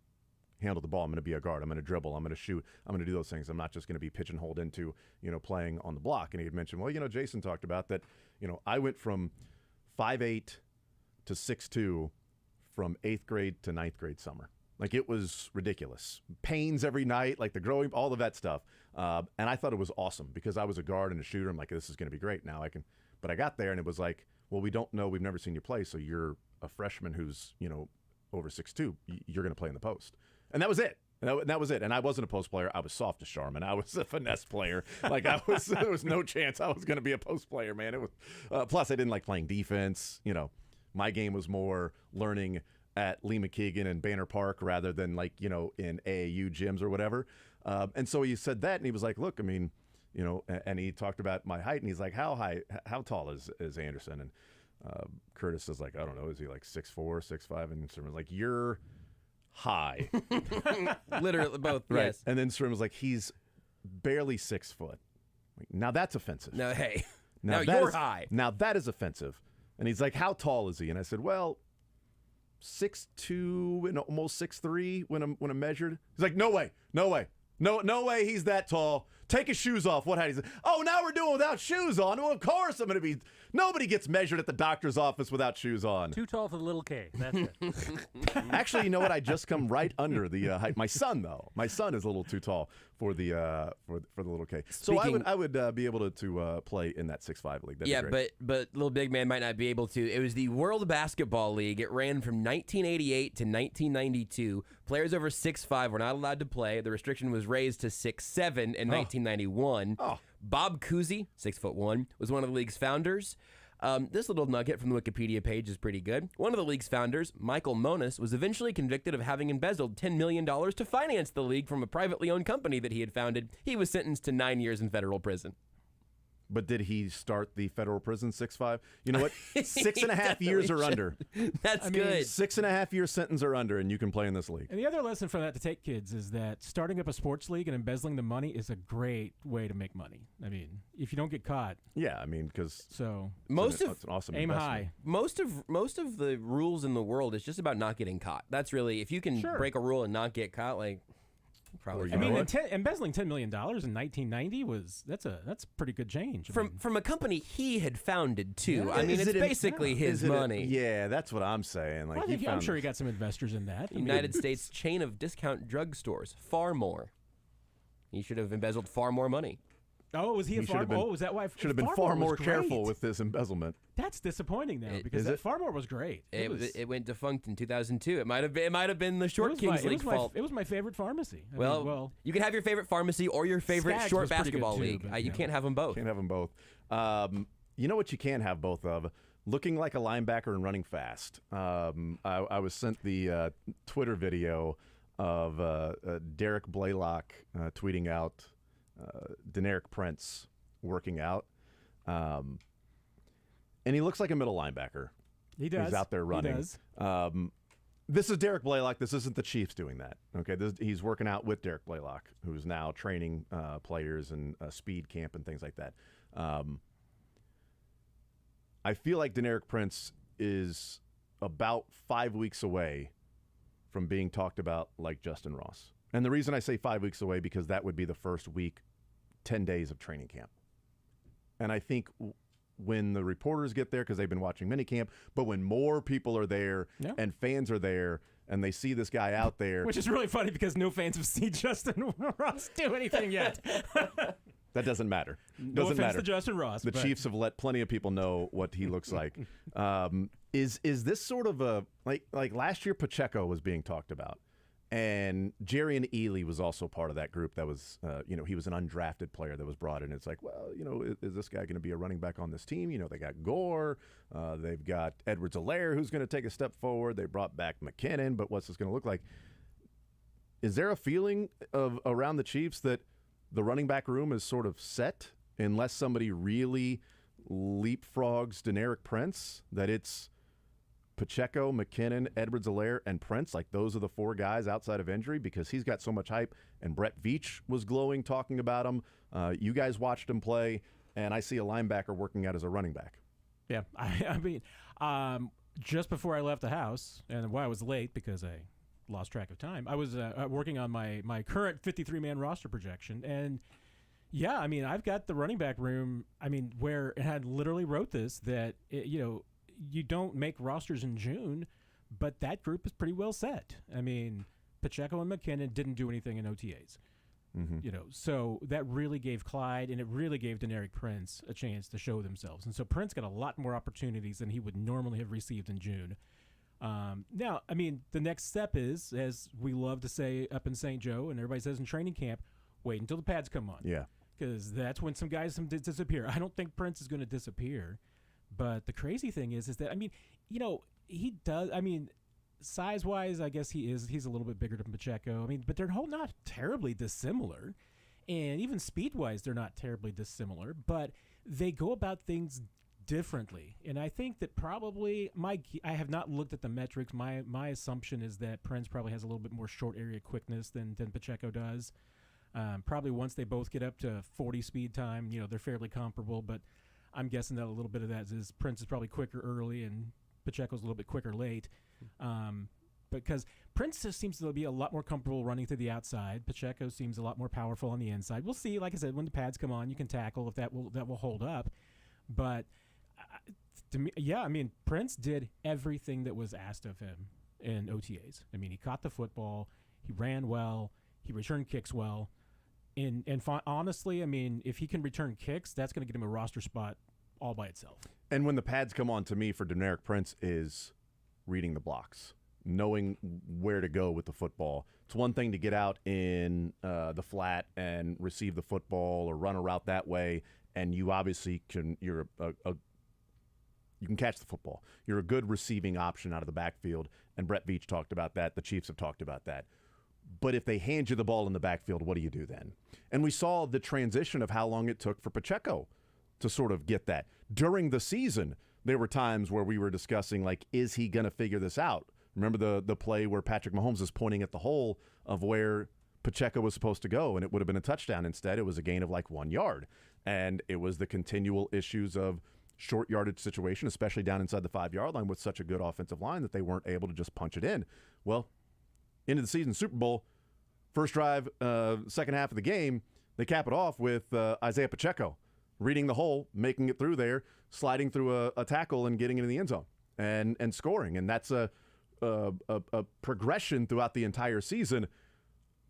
handle the ball. I'm going to be a guard. I'm going to dribble. I'm going to shoot. I'm going to do those things. I'm not just going to be pigeonholed into, playing on the block." And he had mentioned, well, Jason talked about that, I went from 5'8" to 6'2" from 8th grade to 9th grade summer. Like, it was ridiculous. Pains every night, like the growing, all of that stuff. And I thought it was awesome because I was a guard and a shooter. I'm like, this is going to be great. Now I can But I got there, and it was like, well, we don't know. We've never seen you play, so you're a freshman who's, over 6'2". You're going to play in the post. And that was it. And that was it. And I wasn't a post player. I was soft as Charmin. I was a finesse player. There was no chance I was going to be a post player, man. It was. Plus, I didn't like playing defense. My game was more learning at Lee McKeegan and Banner Park rather than in AAU gyms or whatever. And so he said that, and he was like, look, and he talked about my height, and he's like, how tall is Anderson? And Curtis is like, I don't know, is he like 6'4", 6'5"? And Sermon's like, you're high. Literally both, right. Yes. And then Sermon was like, he's barely 6 foot. Now that's offensive. No, hey. Now you're high. Now that is offensive. And he's like, how tall is he? And I said, well, 6'2" and almost 6'3" when I'm measured. He's like, no way. No way he's that tall. Take his shoes off. What height is it? Oh, now we're doing without shoes on. Well, of course I'm going to be. Nobody gets measured at the doctor's office without shoes on. Too tall for the little K. That's it. Actually, you know what? I just come right under the height. My son, though. My son is a little too tall for the for the little K. So I would be able to play in that 6'5" league. That'd be great. but little big man might not be able to. It was the World Basketball League. It ran from 1988 to 1992. Players over 6'5" were not allowed to play. The restriction was raised to 6'7" in 1991. Bob Cousy, 6'1", was one of the league's founders. This little nugget from the Wikipedia page is pretty good. One of the league's founders, Michael Monis, was eventually convicted of having embezzled $10 million to finance the league from a privately owned company that he had founded. He was sentenced to 9 years in federal prison. But did he start the federal prison 6'5"? You know what? 6.5 years or under. That's good. 6.5 year sentence or under, and you can play in this league. And the other lesson from that to take kids is that starting up a sports league and embezzling the money is a great way to make money. I mean, if you don't get caught. Yeah, because it's an awesome aim investment. high. Most of the rules in the world is just about not getting caught. That's really, if you can break a rule and not get caught, probably. I mean, embezzling $10 million in 1990 that's pretty good change. From a company he had founded too. Yeah. I mean, it's basically his money. Yeah, that's what I'm saying. I'm sure he got some investors in that. United States chain of discount drugstores. Far more. He should have embezzled far more money. Oh, was he a farmer? Oh, was that why? Should have been far more careful with this embezzlement. That's disappointing now because that Farmore was great. It went defunct in 2002. It might have been the Short Kings League fault. It was my favorite pharmacy. Well, you can have your favorite pharmacy or your favorite Skaggs short basketball league. Too, you can't have them both. Can't have them both. You know what you can have both of? Looking like a linebacker and running fast. I was sent the Twitter video of Derek Blaylock tweeting out Deneric Prince working out. And he looks like a middle linebacker. He does. He's out there running. He does. This is Derek Blaylock. This isn't the Chiefs doing that. Okay, he's working out with Derek Blaylock, who's now training players and speed camp and things like that. I feel like Deneric Prince is about 5 weeks away from being talked about like Justin Ross. And the reason I say 5 weeks away, because that would be the first week, 10 days of training camp. And I think when the reporters get there, because they've been watching minicamp, but when more people are there and fans are there and they see this guy out there. Which is really funny because no fans have seen Justin Ross do anything yet. That doesn't matter. No offense to Justin Ross. The Chiefs have let plenty of people know what he looks like. Is this sort of a, like last year Pacheco was being talked about. And Jerry Ely was also part of that group that was, he was an undrafted player that was brought in. It's like, well, is this guy going to be a running back on this team? They got Gore. They've got Edwards-Helaire, who's going to take a step forward. They brought back McKinnon, but what's this going to look like? Is there a feeling around the Chiefs that the running back room is sort of set unless somebody really leapfrogs Deneric Prince, that it's Pacheco, McKinnon, Edwards-Helaire, and Prince, like those are the four guys outside of injury, because he's got so much hype, and Brett Veach was glowing talking about him. You guys watched him play, and I see a linebacker working out as a running back. Yeah, I mean, just before I left the house, and I was late because I lost track of time, I was working on my current 53-man roster projection, and yeah, I mean, I've got the running back room, where it had literally wrote this, that, you don't make rosters in June, but that group is pretty well set. I mean, Pacheco and McKinnon didn't do anything in OTAs. So that really gave Clyde and it really gave Deneric Prince a chance to show themselves. And so Prince got a lot more opportunities than he would normally have received in June. Now, I mean, the next step is, as we love to say up in St. Joe and everybody says in training camp, wait until the pads come on. Yeah. Because that's when some guys disappear. I don't think Prince is going to disappear. But the crazy thing is that, I mean, he does, I mean, size-wise, I guess he's a little bit bigger than Pacheco. I mean, but they're not terribly dissimilar. And even speed-wise, they're not terribly dissimilar. But they go about things differently. And I think that probably I have not looked at the metrics. My assumption is that Prince probably has a little bit more short area quickness than Pacheco does. Probably once they both get up to 40 speed time, they're fairly comparable. But I'm guessing that a little bit of that is Prince is probably quicker early and Pacheco's a little bit quicker late. Because Prince just seems to be a lot more comfortable running to the outside. Pacheco seems a lot more powerful on the inside. We'll see. Like I said, when the pads come on, you can tackle if that will hold up. But to me, I mean, Prince did everything that was asked of him in OTAs. I mean, he caught the football, he ran well, he returned kicks well. And honestly, I mean, if he can return kicks, that's going to get him a roster spot all by itself. And when the pads come on, to me, for Deneric Prince, is reading the blocks, knowing where to go with the football. It's one thing to get out in the flat and receive the football or run a route that way, and you obviously can. You can catch the football. You're a good receiving option out of the backfield, and Brett Veach talked about that. The Chiefs have talked about that. But if they hand you the ball in the backfield, what do you do then? And we saw the transition of how long it took for Pacheco to sort of get that. During the season, there were times where we were discussing, like, is he going to figure this out? Remember the play where Patrick Mahomes is pointing at the hole of where Pacheco was supposed to go, and it would have been a touchdown. Instead, it was a gain of like 1 yard. And it was the continual issues of short yardage situation, especially down inside the 5-yard line with such a good offensive line that they weren't able to just punch it in. Well, into the season Super Bowl, first drive, second half of the game, they cap it off with Isaiah Pacheco reading the hole, making it through there, sliding through a tackle and getting into the end zone and scoring. And that's a progression throughout the entire season.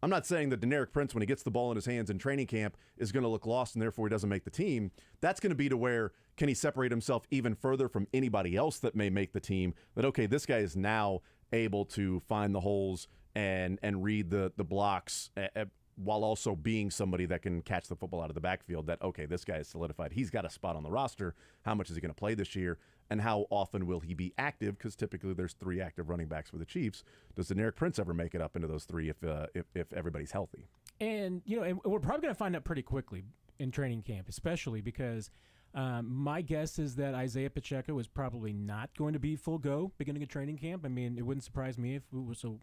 I'm not saying that Deneric Prince, when he gets the ball in his hands in training camp, is going to look lost and therefore he doesn't make the team. That's going to be to where, can he separate himself even further from anybody else that may make the team, that, okay, this guy is now able to find the holes and read the blocks while also being somebody that can catch the football out of the backfield, that, okay, this guy is solidified. He's got a spot on the roster. How much is he going to play this year? And how often will he be active? Because typically there's 3 active running backs for the Chiefs. Does Deneric Prince ever make it up into those 3 if everybody's healthy? And, and we're probably going to find out pretty quickly in training camp, especially because my guess is that Isaiah Pacheco is probably not going to be full go beginning of training camp. I mean, it wouldn't surprise me if it was so,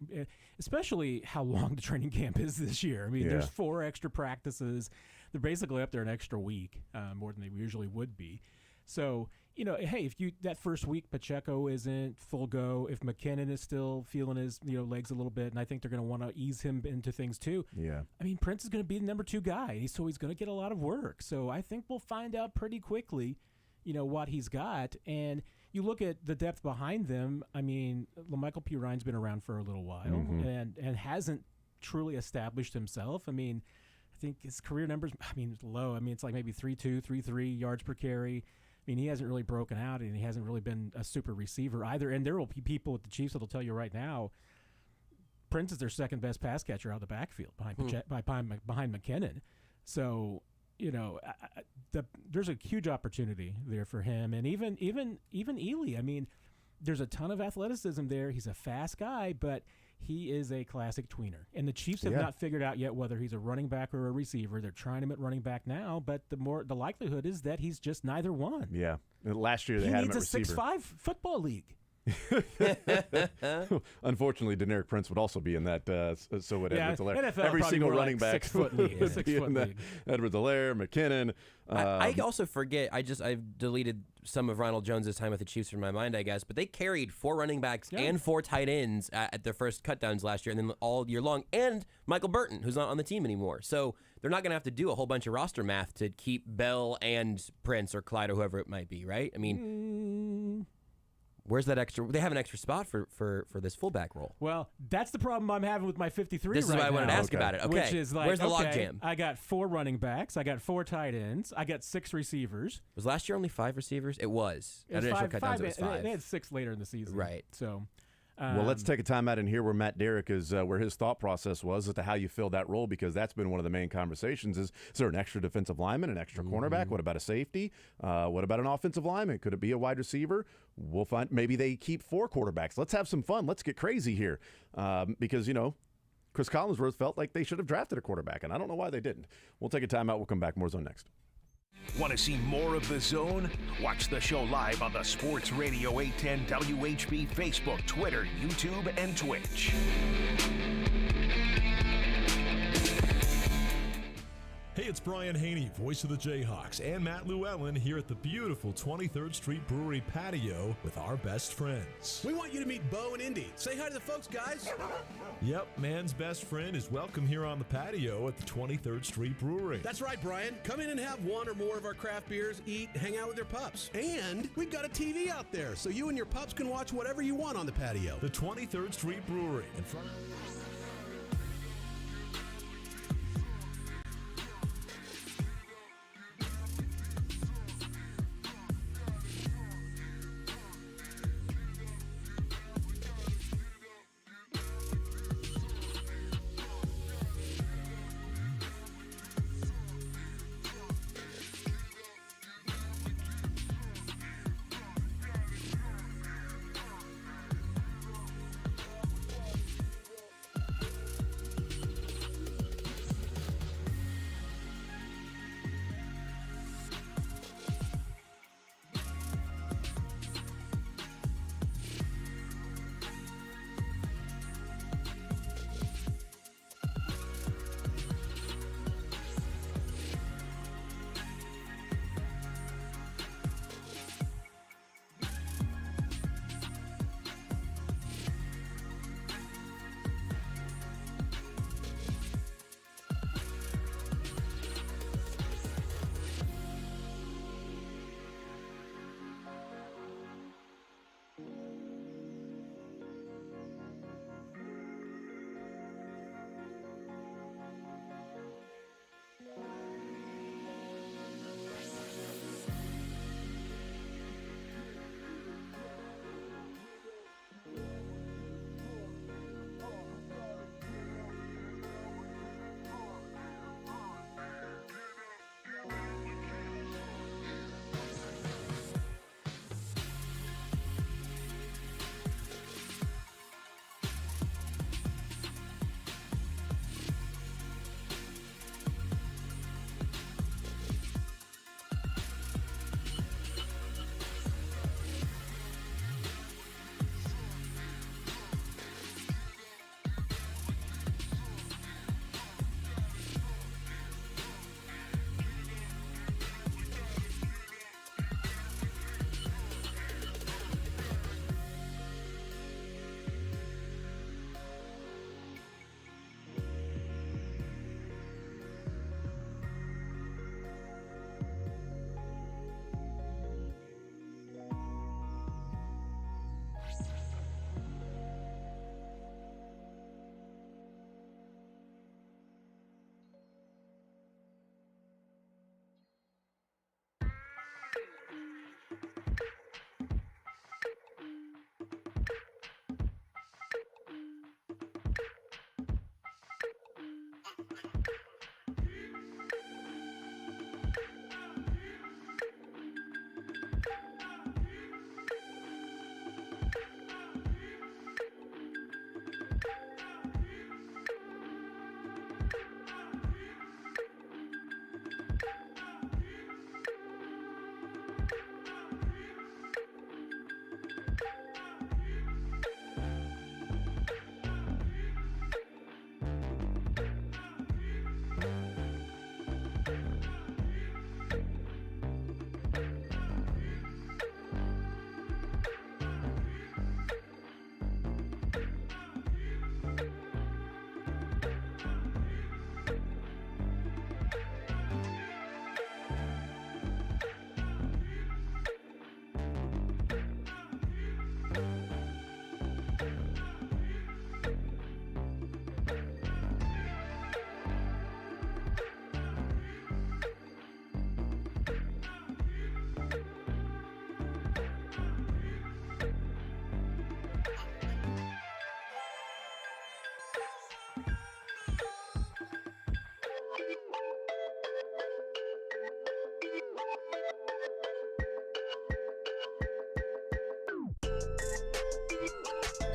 especially how long the training camp is this year. I mean, there's 4 extra practices. They're basically up there an extra week, more than they usually would be. So, hey, if that first week Pacheco isn't full go, if McKinnon is still feeling his legs a little bit, and I think they're going to want to ease him into things too. Yeah, I mean, Prince is going to be the number 2 guy, so he's going to get a lot of work. So I think we'll find out pretty quickly, what he's got. And you look at the depth behind them. I mean, LaMichael P. Ryan's been around for a little while and hasn't truly established himself. I mean, I think his career numbers, low. I mean, it's like maybe 3.2, 3.3 yards per carry. I mean, he hasn't really broken out, and he hasn't really been a super receiver either. And there will be people at the Chiefs that will tell you right now, Prince is their second best pass catcher out of the backfield behind McKinnon. So, there's a huge opportunity there for him, and even Ely. I mean, there's a ton of athleticism there. He's a fast guy, but he is a classic tweener. And the Chiefs have not figured out yet whether he's a running back or a receiver. They're trying him at running back now, but the likelihood is that he's just neither one. Yeah. Last year they had him at receiver. He needs a 6'5" football league. Unfortunately, Deneric Prince would also be in that. So would Edwards-Helaire. NFL Every single running like back 6 foot league. would be in that. Edwards-Helaire, McKinnon. I also forget. I've deleted some of Ronald Jones' time with the Chiefs from my mind, I guess. But they carried 4 running backs and 4 tight ends at their first cutdowns last year, and then all year long. And Michael Burton, who's not on the team anymore. So they're not going to have to do a whole bunch of roster math to keep Bell and Prince or Clyde or whoever it might be, right? I mean. Where's that extra? They have an extra spot for this fullback role. Well, that's the problem I'm having with my 53 This is right why I wanted to now, ask about it. Okay. Which is like, Where's the okay, logjam? I got 4 running backs. I got 4 tight ends. I got 6 receivers. Was last year only 5 receivers? It was. It was Initial 5. cutdowns, it was 5. They had 6 later in the season. Right. So. Well, let's take a time out and hear where Matt Derrick is, where his thought process was as to how you fill that role, because that's been one of the main conversations. Is there an extra defensive lineman, an extra cornerback? What about a safety? What about an offensive lineman? Could it be a wide receiver? We'll find. Maybe they keep 4 quarterbacks. Let's have some fun. Let's get crazy here, because Chris Collinsworth felt like they should have drafted a quarterback, and I don't know why they didn't. We'll take a time out. We'll come back. More Zone next. Want to see more of The Zone? Watch the show live on the Sports Radio 810 WHB Facebook, Twitter, YouTube, and Twitch. Hey, it's Brian Haney, voice of the Jayhawks, and Matt Llewellyn here at the beautiful 23rd Street Brewery patio with our best friends. We want you to meet Bo and Indy. Say hi to the folks, guys. Yep, man's best friend is welcome here on the patio at the 23rd Street Brewery. That's right, Brian. Come in and have one or more of our craft beers, eat, hang out with your pups. And we've got a TV out there, so you and your pups can watch whatever you want on the patio. The 23rd Street Brewery in front of...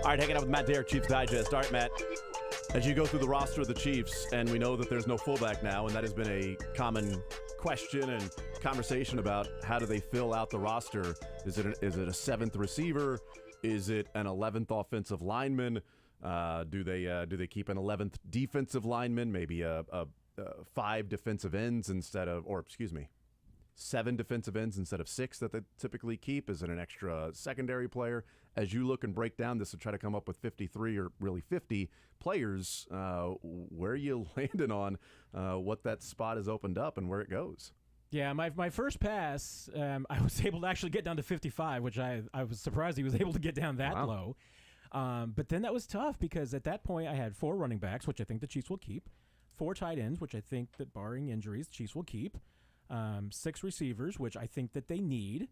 All right, hanging out with Matt Dare, Chiefs Digest. All right, Matt, as you go through the roster of the Chiefs, and we know that there's no fullback now, and that has been a common question and conversation about how do they fill out the roster. Is it a seventh receiver? Is it an 11th offensive lineman? Do they keep an 11th defensive lineman? Maybe 5 defensive ends instead of, or excuse me, 7 defensive ends instead of 6 that they typically keep? Is it an extra secondary player? As you look and break down this and try to come up with 53 or really 50 players, where are you landing on what that spot has opened up and where it goes? Yeah, my first pass, I was able to actually get down to 55, which I was surprised he was able to get down that low. But then that was tough because at that point I had 4 running backs, which I think the Chiefs will keep, 4 tight ends, which I think that barring injuries, the Chiefs will keep, 6 receivers, which I think that they need.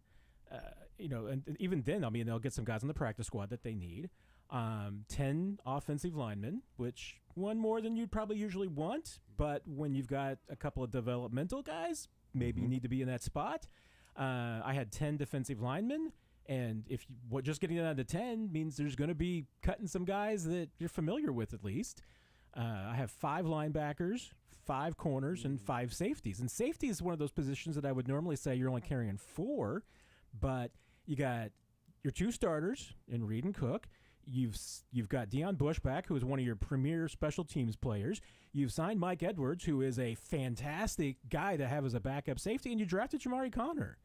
And even then, I mean, they'll get some guys on the practice squad that they need. 10 offensive linemen, which one more than you'd probably usually want. But when you've got a couple of developmental guys, maybe you need to be in that spot. I had 10 defensive linemen. And if just getting down to 10 means there's going to be cutting some guys that you're familiar with at least. I have 5 linebackers, 5 corners, and 5 safeties. And safety is one of those positions that I would normally say you're only carrying 4. But you got your 2 starters in Reed and Cook. You've got Deion Bush back, who is one of your premier special teams players. You've signed Mike Edwards, who is a fantastic guy to have as a backup safety, and you drafted Jamari Conner.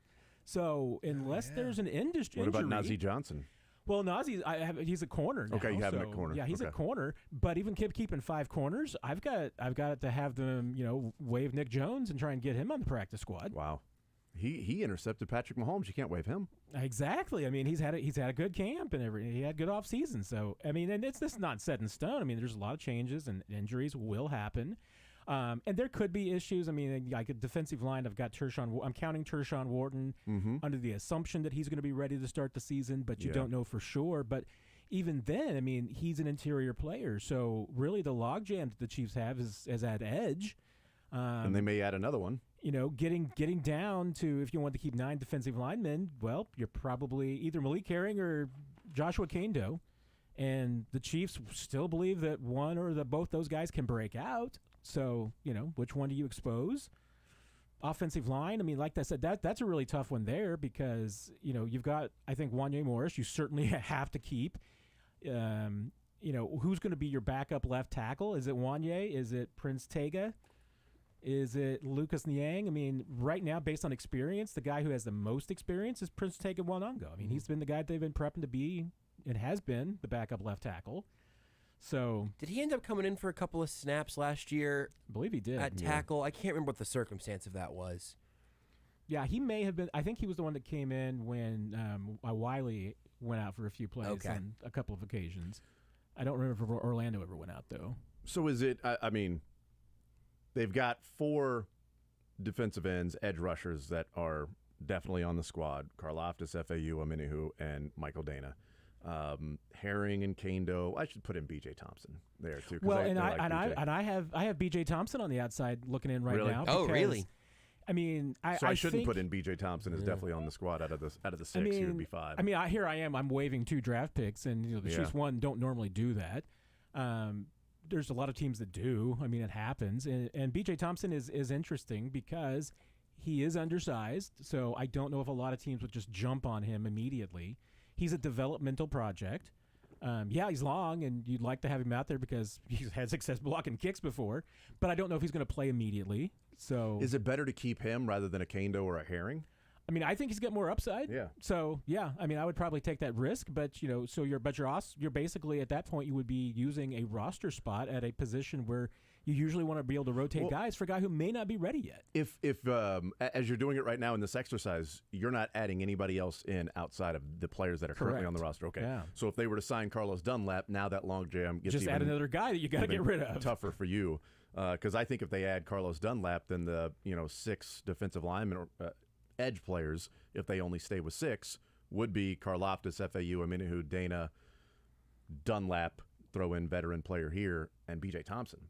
So unless there's an industry, what about Najee Johnson? Well, Najee, he's a corner now. Okay, you have him at corner. Yeah, he's a corner. But even keeping 5 corners, I've got to have them, waive Nick Jones and try and get him on the practice squad. Wow. He intercepted Patrick Mahomes. You can't waive him. Exactly. I mean, he's had a good camp and everything. He had good off season. So I mean, and it's not set in stone. I mean, there's a lot of changes and injuries will happen, and there could be issues. I mean, like a defensive line. I'm counting Tershawn Wharton under the assumption that he's going to be ready to start the season, but you don't know for sure. But even then, I mean, he's an interior player. So really, the logjam that the Chiefs have is at edge. And they may add another one. Getting down to, if you want to keep 9 defensive linemen, well, you're probably either Malik Herring or Joshua Kando. And the Chiefs still believe that one or both those guys can break out. So, which one do you expose? Offensive line, I mean, like I said, that's a really tough one there because, you've got, I think, Wanye Morris you certainly have to keep. Who's going to be your backup left tackle? Is it Wanye? Is it Prince Tega? Is it Lucas Niang? I mean, right now, based on experience, the guy who has the most experience is Prince Tega Wanongo. I mean, he's been the guy they've been prepping to be and has been the backup left tackle. So, did he end up coming in for a couple of snaps last year? I believe he did. At tackle. I can't remember what the circumstance of that was. Yeah, he may have been. I think he was the one that came in when Wiley went out for a few plays on a couple of occasions. I don't remember if Orlando ever went out, though. So is it, I mean, they've got 4 defensive ends, edge rushers that are definitely on the squad. Karlaftis, FAU, Aminihu, and Michael Dana. Herring and Kando. I should put in B.J. Thompson there, too. Well, I have B.J. Thompson on the outside looking in right now. Oh, really? I mean, I shouldn't put in B.J. Thompson as definitely on the squad out of the 6. He would be 5. I mean, here I am. I'm waiving 2 draft picks, and the Chiefs don't normally do that. There's a lot of teams that do. I mean, it happens. And B.J. Thompson is interesting because he is undersized, so I don't know if a lot of teams would just jump on him immediately. He's a developmental project. He's long, and you'd like to have him out there because he's had success blocking kicks before, but I don't know if he's going to play immediately. So, is it better to keep him rather than a Kando or a Herring? I mean, I think he's got more upside. Yeah. So, I mean, I would probably take that risk, but you're basically at that point you would be using a roster spot at a position where you usually want to be able to rotate guys for a guy who may not be ready yet. If as you're doing it right now in this exercise, you're not adding anybody else in outside of the players that are currently on the roster. Okay. Yeah. So if they were to sign Carlos Dunlap, now that logjam gets just add another guy that you got to get rid of. Tougher for you, because I think if they add Carlos Dunlap, then the 6 defensive linemen or edge players, if they only stay with 6, would be Karlaftis, FAU, Aminihu, Dana, Dunlap, throw in veteran player here, and B.J. Thompson.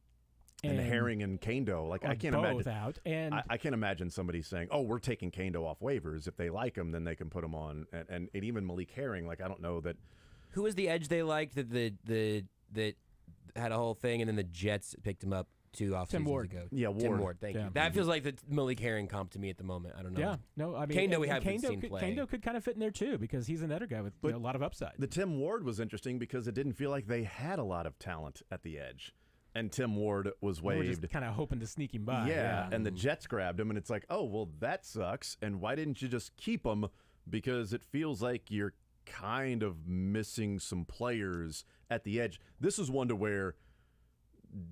And Herring and Kando, I can't imagine. Out. And I can't imagine somebody saying, "Oh, we're taking Kando off waivers." If they like him, then they can put him on. And even Malik Herring, I don't know that Who was the edge they liked that had a whole thing, and then the Jets picked him up 2 off Tim seasons Ward. ago? Yeah, Tim Ward. Ward. Thank Yeah. you. That feels like the Malik Herring comp to me at the moment. I don't know. Yeah, no, I mean, Kando we and haven't seen play. Kando could kind of fit in there too because he's another guy with a lot of upside. The Tim Ward was interesting because it didn't feel like they had a lot of talent at the edge. And Tim Ward was They were waived. just kind of hoping to sneak him by. Yeah, and the Jets grabbed him, and it's like, oh, well, that sucks. And why didn't you just keep him? Because it feels like you're kind of missing some players at the edge. This is one to where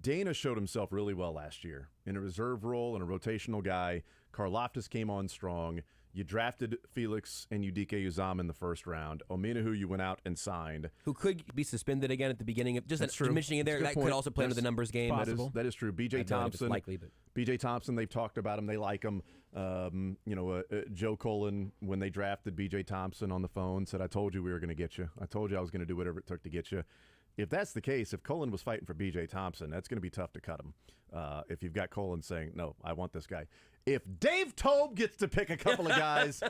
Dana showed himself really well last year in a reserve role and a rotational guy. Karlaftis came on strong. You drafted Felix and Udike Uzama in the first round. Ominahu you went out and signed. Who could be suspended again at the beginning of That's true. mentioning it there. That's a That good could point. also play into the numbers game. That is true. B.J. I don't know if it's Thompson. likely, but B.J. Thompson, they've talked about him. They like him. Joe Cullen, when they drafted B.J. Thompson on the phone, said, I told you we were going to get you. I told you I was going to do whatever it took to get you. If that's the case, if Cullen was fighting for B.J. Thompson, that's going to be tough to cut him. If you've got Cullen saying, no, I want this guy. If Dave Tobe gets to pick a couple of guys,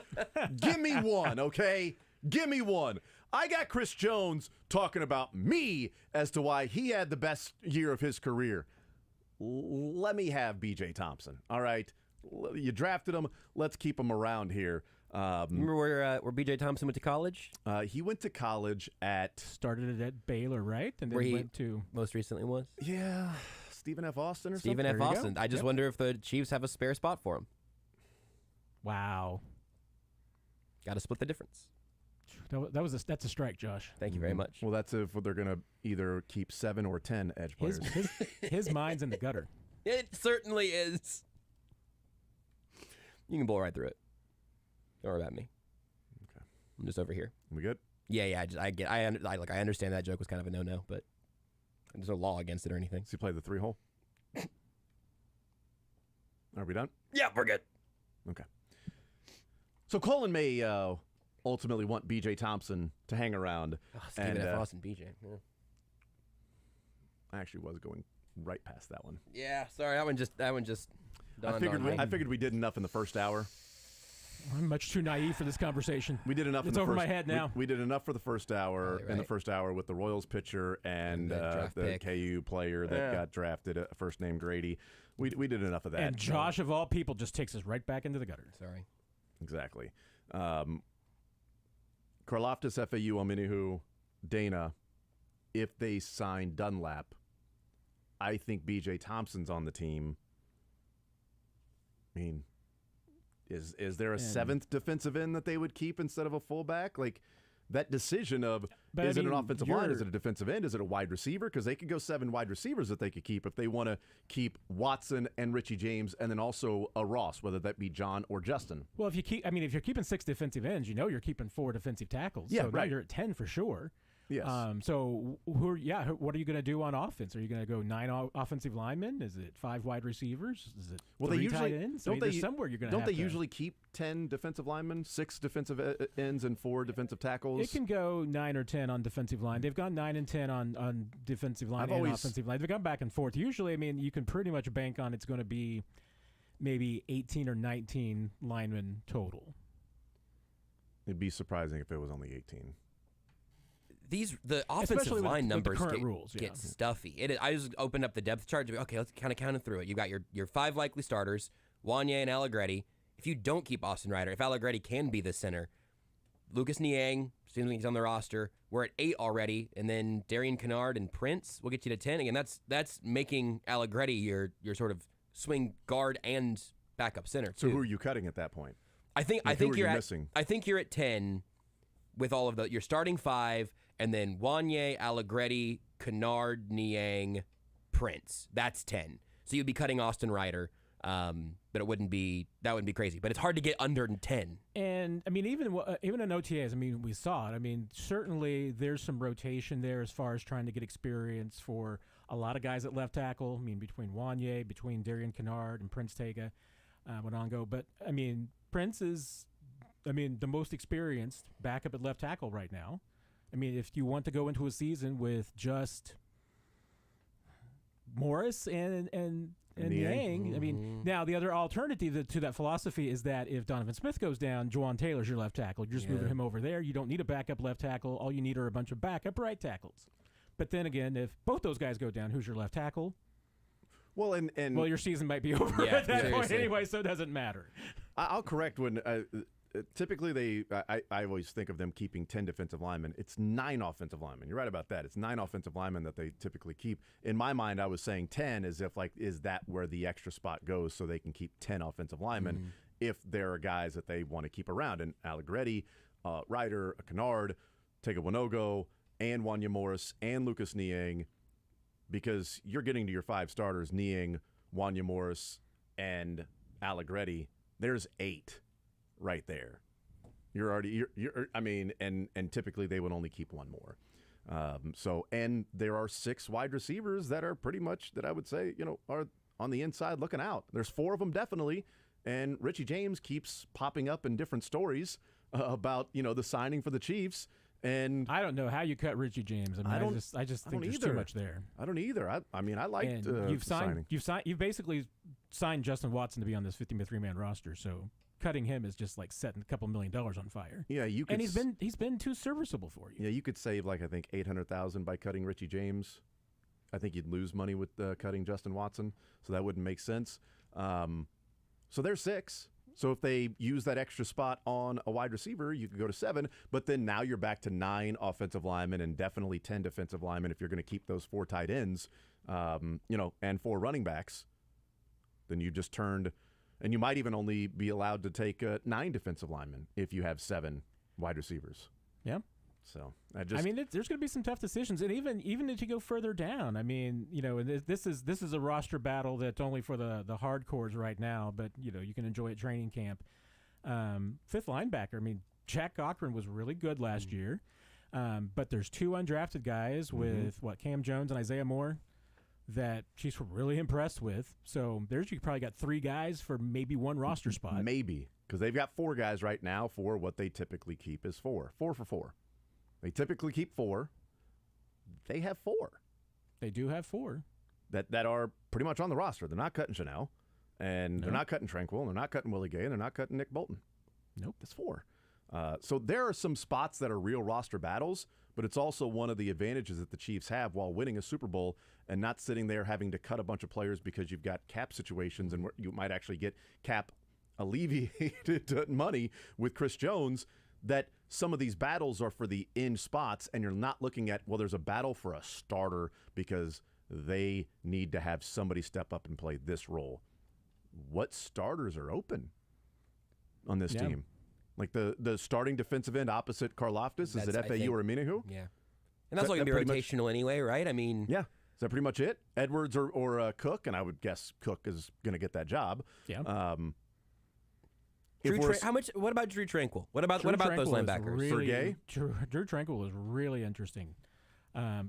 give me one, okay? Give me one. I got Chris Jones talking about me as to why he had the best year of his career. Let me have B.J. Thompson, all right? You drafted him. Let's keep him around here. Remember where B.J. Thompson went to college? He went to college started at Baylor, right? And then where he went to most recently was? Yeah, Stephen F. Austin or Stephen something. F. Austin. I just wonder if the Chiefs have a spare spot for him. Wow. Got to split the difference. That's a strike, Josh. Thank you very much. Well, that's if they're going to either keep 7 or 10 edge players. His mind's in the gutter. It certainly is. You can blow right through it. Don't worry about me. Okay. I'm just over here. We good? Yeah. I understand that joke was kind of a no-no, but there's no law against it or anything. So you play the 3-hole? Are we done? Yeah, we're good. Okay. So Cullen may ultimately want B.J. Thompson to hang around. Stephen F. Austin, B.J. Yeah. I actually was going right past that one. Yeah, sorry. That one just dawned I on me. figured we did enough in the first hour. I'm much too naive for this conversation. We did enough. It's in the over first, my head now. We did enough for the first hour. Right. In the first hour with the Royals pitcher and the the KU player that got drafted, first name Grady. We did enough of that. And Josh, of all people, just takes us right back into the gutter. Sorry. Exactly. Karlaftis, FAU, Ominahu, Dana. If they sign Dunlap, I think B.J. Thompson's on the team. I mean, is there a seventh defensive end that they would keep instead of a fullback? Like that decision of is it an offensive line? Is it a defensive end? Is it a wide receiver? Because they could go 7 wide receivers that they could keep if they want to keep Watson and Richie James, and then also a Ross, whether that be John or Justin. Well, if you're keeping 6 defensive ends, you're keeping 4 defensive tackles. Yeah, so right. now you're at 10 for sure. Yes. So what are you going to do on offense? Are you going to go 9 offensive linemen? Is it 5 wide receivers? Is it 3 tight ends? There's somewhere you're going to. Don't they usually keep 10 defensive linemen, 6 defensive ends, and 4 defensive tackles? It can go 9 or 10 on defensive line. They've gone 9 and 10 on defensive line and offensive line. They've gone back and forth. Usually, I mean, you can pretty much bank on it's going to be maybe 18 or 19 linemen total. It'd be surprising if it was only 18. The offensive line numbers get stuffy. I just opened up the depth chart. Okay, let's kind of count it through it. You got your 5 likely starters, Wanye and Allegretti. If you don't keep Austin Ryder, if Allegretti can be the center, Lucas Niang seems like he's on the roster. We're at 8 already, and then Darian Kennard and Prince will get you to 10. Again, that's making Allegretti your sort of swing guard and backup center. So who are you cutting at that point? I think you're missing. I think you're at 10 with all of your starting 5. And then Wanye, Allegretti, Kennard, Niang, Prince. That's 10. So you'd be cutting Austin Ryder, but that wouldn't be crazy. But it's hard to get under 10. And I mean, even in OTAs, I mean, we saw it. I mean, certainly there's some rotation there as far as trying to get experience for a lot of guys at left tackle. I mean, between Wanye, between Darian Kennard and Prince Tega, Monongo. But I mean, Prince is, the most experienced backup at left tackle right now. I mean, if you want to go into a season with just Morris and and Niang. I mean, now the other alternative to that philosophy is that if Donovan Smith goes down, Juwan Taylor's your left tackle. You're just moving him over there. You don't need a backup left tackle. All you need are a bunch of backup right tackles. But then again, if both those guys go down, who's your left tackle? Well, and your season might be over at that point anyway, so it doesn't matter. I'll correct when typically I always think of them keeping 10 defensive linemen. It's 9 offensive linemen. You're right about that. It's 9 offensive linemen that they typically keep. In my mind, I was saying 10 as if is that where the extra spot goes so they can keep 10 offensive linemen if there are guys that they want to keep around. And Allegretti, Ryder, Kennard, Tega Winogo, and Wanya Morris, and Lucas Niang, because you're getting to your 5 starters, Niang, Wanya Morris, and Allegretti. There's 8 right there. And typically they would only keep 1 more. And there are 6 wide receivers that are pretty much, that I would say, are on the inside looking out. There's 4 of them definitely, and Richie James keeps popping up in different stories about, the signing for the Chiefs. And I don't know how you cut Richie James. I just think there's too much there. I don't either. I liked signing. You've basically signed Justin Watson to be on this 53-man roster, so cutting him is just like setting a couple $1 million on fire. Yeah, you could. And he's been too serviceable for you. Yeah, you could save I think $800,000 by cutting Richie James. I think you'd lose money with cutting Justin Watson, so that wouldn't make sense. So there's 6. So if they use that extra spot on a wide receiver, you could go to 7. But then now you're back to 9 offensive linemen and definitely 10 defensive linemen if you're going to keep those 4 tight ends, and 4 running backs. Then you just turned, and you might even only be allowed to take 9 defensive linemen if you have 7 wide receivers. Yeah. So there's going to be some tough decisions, and even as you go further down, this is a roster battle that's only for the hardcores right now, but you can enjoy it training camp. 5th linebacker, Jack Cochran was really good last year, but there's 2 undrafted guys with Cam Jones and Isaiah Moore that Chiefs were really impressed with. So you probably got 3 guys for maybe 1 roster spot. Maybe, because they've got 4 guys right now for what they typically keep is 4 for 4. They typically keep 4. They have 4. They do have 4. That are pretty much on the roster. They're not cutting Chanel, and they're not cutting Tranquil, and they're not cutting Willie Gay, and they're not cutting Nick Bolton. Nope. That's 4. So there are some spots that are real roster battles, but it's also one of the advantages that the Chiefs have while winning a Super Bowl and not sitting there having to cut a bunch of players because you've got cap situations and you might actually get cap alleviated money with Chris Jones, that some of these battles are for the in spots, and you're not looking at, there's a battle for a starter because they need to have somebody step up and play this role. What starters are open on this team? Like the starting defensive end opposite Karlaftis, is it FAU or Minahu? Yeah. And that's all going to be rotational anyway, right? Yeah. Is that pretty much it? Edwards or Cook, and I would guess Cook is going to get that job. Yeah. How much? What about Drew Tranquil? What about those linebackers? Drew Tranquil is really interesting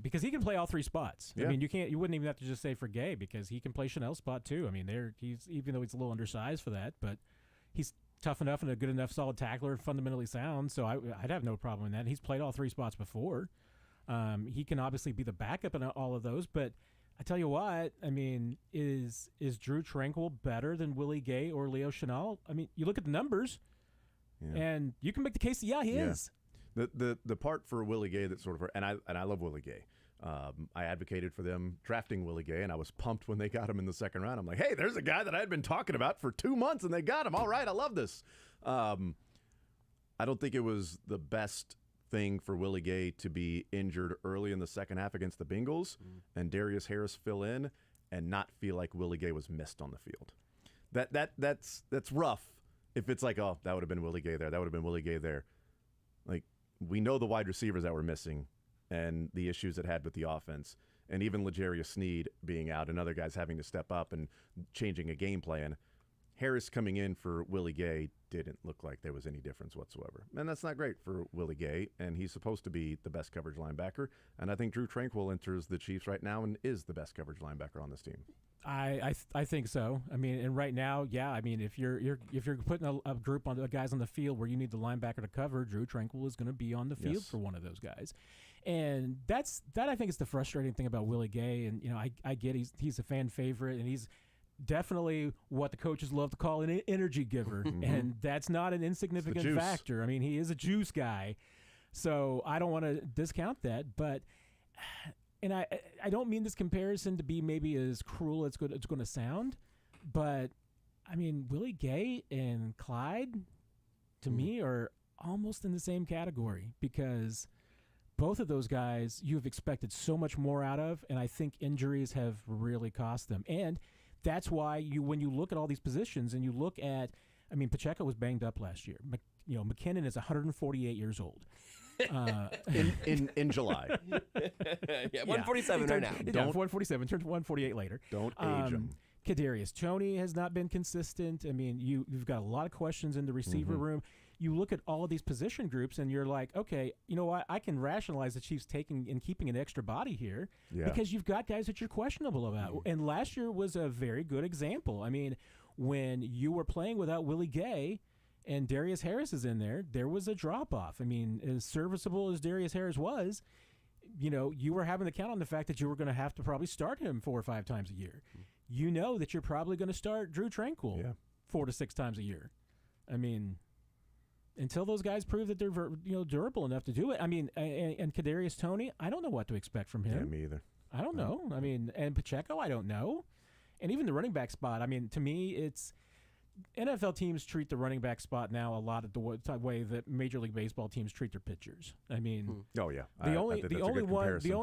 because he can play all 3 spots. Yeah. You wouldn't even have to just say for Gay because he can play Chanel's spot too. He's even though he's a little undersized for that, but he's tough enough and a good enough solid tackler, fundamentally sound. So I'd have no problem in that. He's played all 3 spots before. He can obviously be the backup in all of those, but I tell you what, is Drew Tranquil better than Willie Gay or Leo Chenal? You look at the numbers, and you can make the case that he is. The part for Willie Gay that sort of, and I love Willie Gay. I advocated for them drafting Willie Gay, and I was pumped when they got him in the 2nd round. I'm like, hey, there's a guy that I had been talking about for 2 months, and they got him. All right, I love this. I don't think it was the best thing for Willie Gay to be injured early in the second half against the Bengals and Darius Harris fill in and not feel like Willie Gay was missed on the field. That's rough if it's like, oh, that would have been Willie Gay there. That would have been Willie Gay there. Like, we know the wide receivers that were missing and the issues it had with the offense, and even L'Jarius Sneed being out and other guys having to step up and changing a game plan. Harris coming in for Willie Gay didn't look like there was any difference whatsoever. And that's not great for Willie Gay, and he's supposed to be the best coverage linebacker. And I think Drew Tranquil enters the Chiefs right now and is the best coverage linebacker on this team. I think so. And right now, if you're putting a group of guys on the field where you need the linebacker to cover, Drew Tranquil is going to be on the field for one of those guys. And that I think is the frustrating thing about Willie Gay. And I get he's a fan favorite, and he's definitely what the coaches love to call an energy giver, and that's not an insignificant factor. I mean, he is a juice guy, so I don't want to discount that. But, and I don't mean this comparison to be maybe as cruel as it's going to sound, but I mean, Willie Gay and Clyde, to me, are almost in the same category because both of those guys you have expected so much more out of, and I think injuries have really cost them. And that's why when you look at all these positions and you look at, I mean, Pacheco was banged up last year. McKinnon is 148 years old. In July. Yeah, 147 right now. Yeah, 147, turned 148 later. Don't age him. Kadarius Toney has not been consistent. I mean, you've got a lot of questions in the receiver room. You look at all of these position groups, and you're like, okay, you know what? I can rationalize the Chiefs taking and keeping an extra body here because you've got guys that you're questionable about. And last year was a very good example. I mean, when you were playing without Willie Gay and Darius Harris is in there was a drop-off. I mean, as serviceable as Darius Harris was, you were having to count on the fact that you were going to have to probably start him 4 or 5 times a year. You know that you're probably going to start Drew Tranquil 4 to 6 times a year. I mean, until those guys prove that they're durable enough to do it. I mean, and Kadarius Toney, I don't know what to expect from him. Yeah, me either. I don't know. I mean, and Pacheco, I don't know. And even the running back spot, I mean, to me, it's NFL teams treat the running back spot now a lot of the way that Major League Baseball teams treat their pitchers. I mean, oh yeah, the only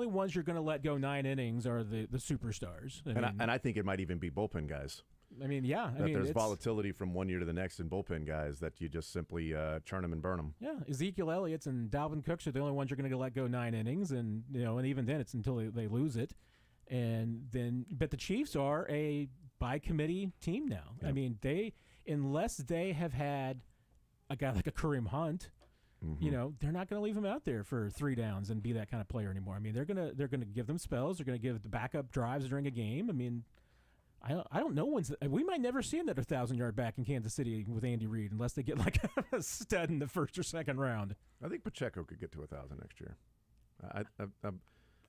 ones you're going to let go 9 innings are the superstars. And I think it might even be bullpen guys. I mean, yeah. There's volatility from one year to the next in bullpen guys that you just simply churn them and burn them. Yeah, Ezekiel Elliott's and Dalvin Cooks are the only ones you're going to let go 9 innings, and and even then it's until they lose it. But the Chiefs are a by committee team now. Yep. I mean, unless they have had a guy like a Kareem Hunt, they're not going to leave him out there for 3 downs and be that kind of player anymore. I mean, they're gonna give them spells. They're going to give the backup drives during a game. I mean, I don't know we might never see another 1,000-yard back in Kansas City with Andy Reid unless they get like a stud in the first or second round. I think Pacheco could get to 1,000 next year.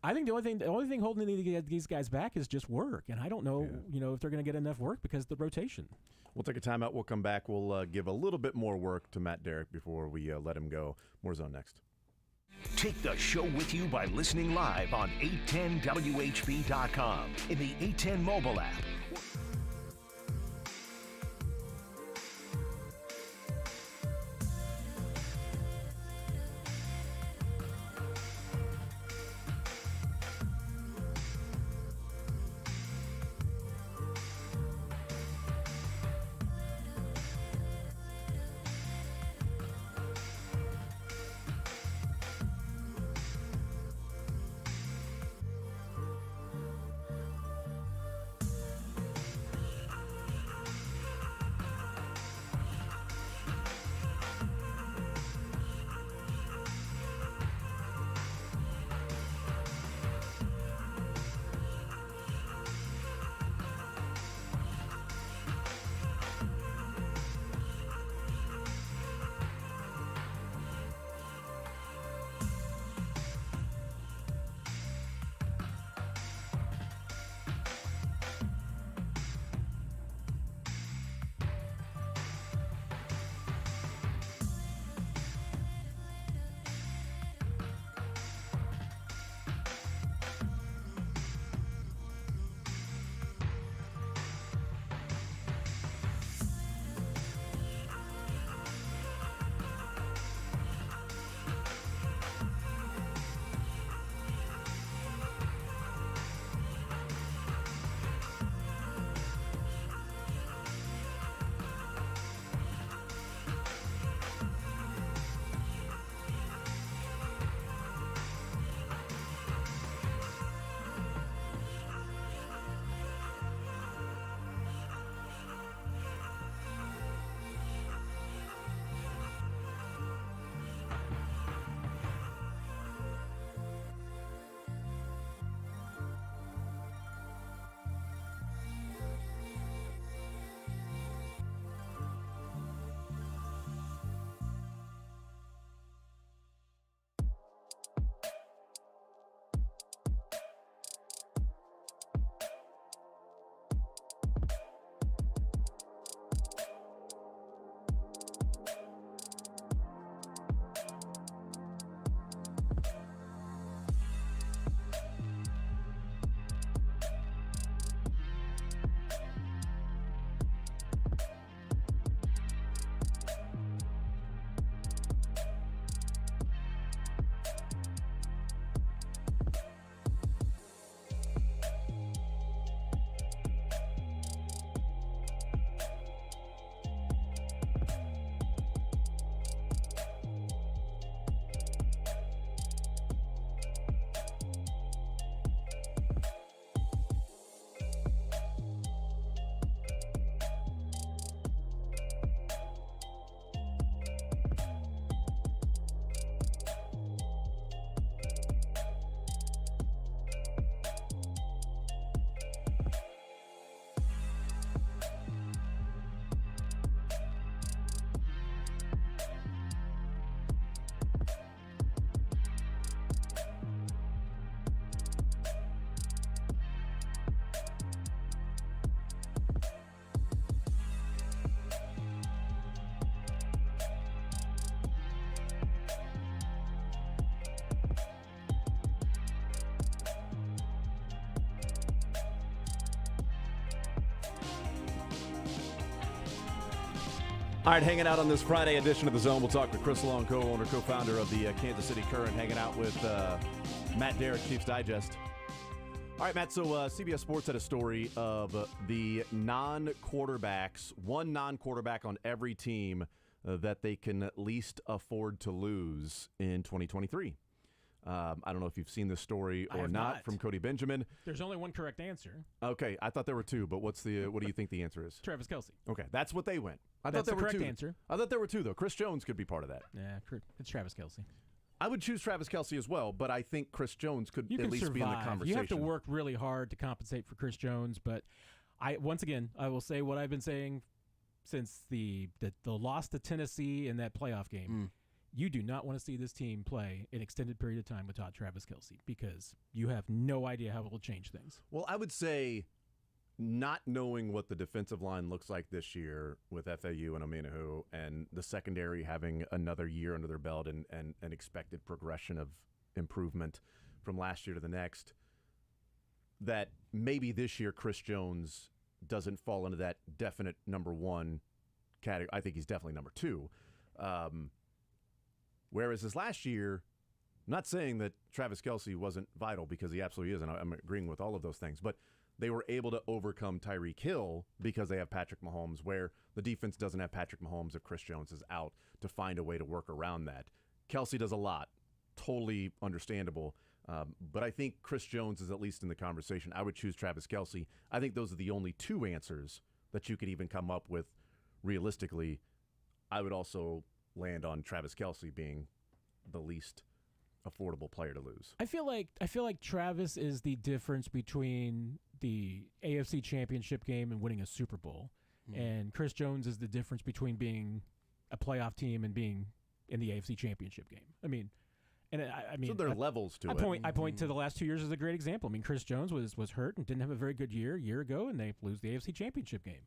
I think the only thing holding these guys back is just work, and I don't know, if they're going to get enough work because of the rotation. We'll take a timeout. We'll come back. We'll give a little bit more work to Matt Derrick before we let him go. More Zone next. Take the show with you by listening live on 810WHB.com, in the 810 mobile app. All right, hanging out on this Friday edition of The Zone. We'll talk with Chris Long, co-owner, co-founder of the Kansas City Current, hanging out with Matt Derrick, Chiefs Digest. All right, Matt, so CBS Sports had a story of the non-quarterbacks, one non-quarterback on every team that they can at least afford to lose in 2023. I don't know if you've seen this story or not from Cody Benjamin. There's only one correct answer. Okay, I thought there were two, but what do you think the answer is? Travis Kelce. Okay, that's what they went. That's the correct answer. I thought there were two, though. Chris Jones could be part of that. Yeah, it's Travis Kelce. I would choose Travis Kelce as well, but I think Chris Jones could at least be in the conversation. You have to work really hard to compensate for Chris Jones, but I will say what I've been saying since the loss to Tennessee in that playoff game. You do not want to see this team play an extended period of time without Travis Kelce because you have no idea how it will change things. Well, I would say not knowing what the defensive line looks like this year with FAU and Omenahu and the secondary having another year under their belt and an expected progression of improvement from last year to the next, that maybe this year Chris Jones doesn't fall into that definite number one category. I think he's definitely number two. Whereas this last year, I'm not saying that Travis Kelce wasn't vital because he absolutely is, and I'm agreeing with all of those things, but they were able to overcome Tyreek Hill because they have Patrick Mahomes, where the defense doesn't have Patrick Mahomes if Chris Jones is out, to find a way to work around that. Kelce does a lot. Totally understandable. But I think Chris Jones is at least in the conversation. I would choose Travis Kelce. I think those are the only two answers that you could even come up with realistically. I would also land on Travis Kelce being the least affordable player to lose. I feel like Travis is the difference between the AFC Championship game and winning a Super Bowl, and Chris Jones is the difference between being a playoff team and being in the AFC Championship game. I mean, so there are levels to it. I point to the last 2 years as a great example. I mean, Chris Jones was hurt and didn't have a very good year a year ago, and they lose the AFC Championship game.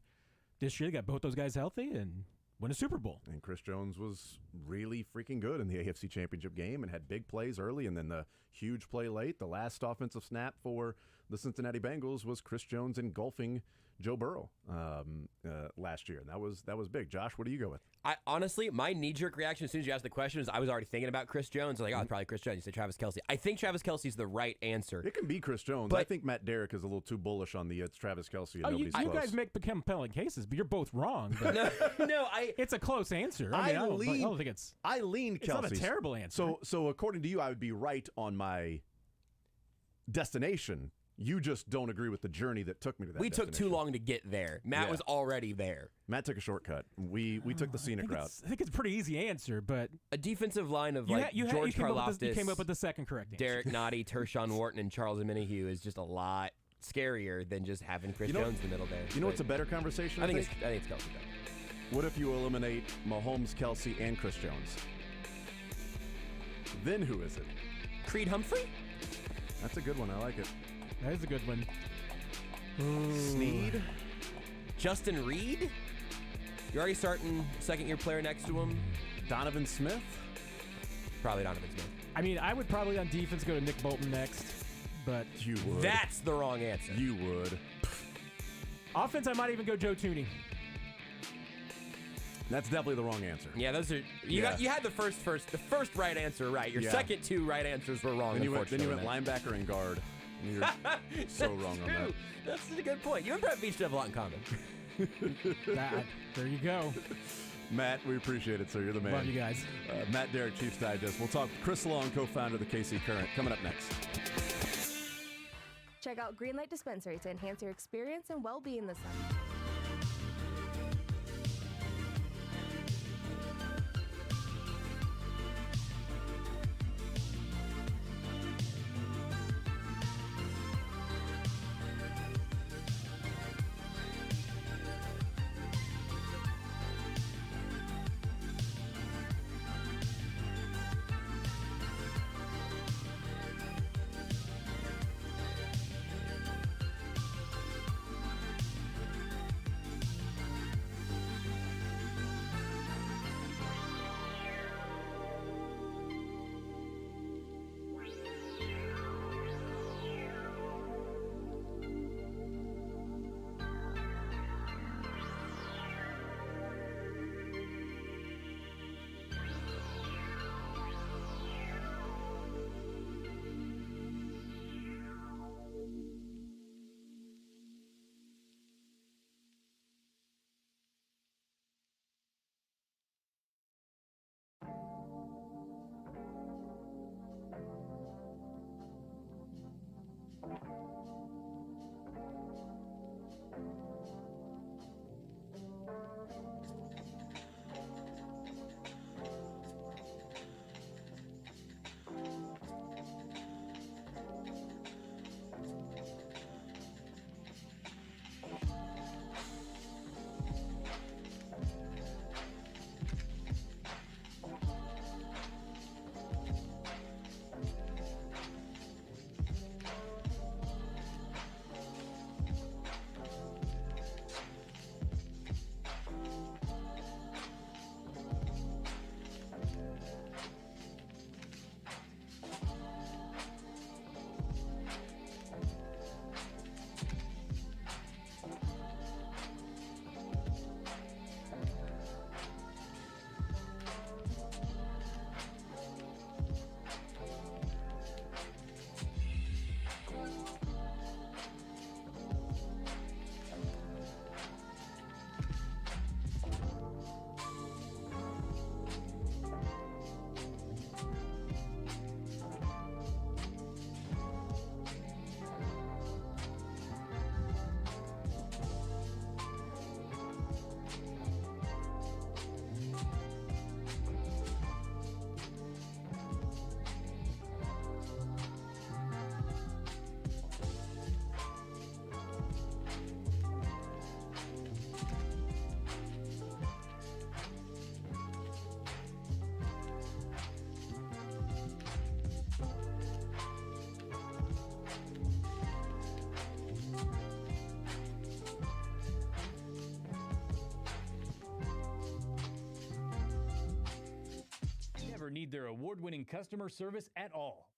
This year, they got both those guys healthy and win a Super Bowl. And Chris Jones was really freaking good in the AFC Championship game and had big plays early and then the huge play late. The last offensive snap for the Cincinnati Bengals was Chris Jones engulfing Joe Burrow last year. And that was big. Josh, what do you go with? I honestly, my knee-jerk reaction as soon as you asked the question is I was already thinking about Chris Jones. I was like, oh, it's probably Chris Jones. You said Travis Kelce. I think Travis Kelce's the right answer. It can be Chris Jones. But I think Matt Derrick is a little too bullish on the it's Travis Kelce and nobody's close. You guys make compelling cases, but you're both wrong. It's a close answer. I don't think it's. I lean Kelce. It's not a terrible answer. So according to you, I would be right on my destination. You just don't agree with the journey that took me to that We took too long to get there. Matt was already there. Matt took a shortcut. We took the scenic route. I think it's a pretty easy answer, but a defensive line of George Karlaftis. You came up with the second correct answer. Derek Nottie, Tershawn Wharton, and Charles Omenihu is just a lot scarier than just having Chris Jones in the middle there. You know what's a better conversation? I think it's Kelce though. What if you eliminate Mahomes, Kelce, and Chris Jones? Then who is it? Creed Humphrey? That's a good one. I like it. That is a good one. Snead? Justin Reed? You're already starting second-year player next to him? Donovan Smith? Probably Donovan Smith. I mean, I would probably on defense go to Nick Bolton next, but you would. That's the wrong answer. You would. Offense, I might even go Joe Tooney. That's definitely the wrong answer. Yeah, those are you had the first right answer right. Your second two right ansers were wrong. Then you went linebacker and guard. You're so wrong on that. That's a good point. You and Brett Veach have a lot in common. There you go. Matt, we appreciate it, sir. You're the man. Love you guys. Matt Derrick, Chiefs Digest. We'll talk with Chris Long, co-founder of the KC Current, coming up next. Check out Greenlight Dispensary to enhance your experience and well-being this summer. need their award-winning customer service at all.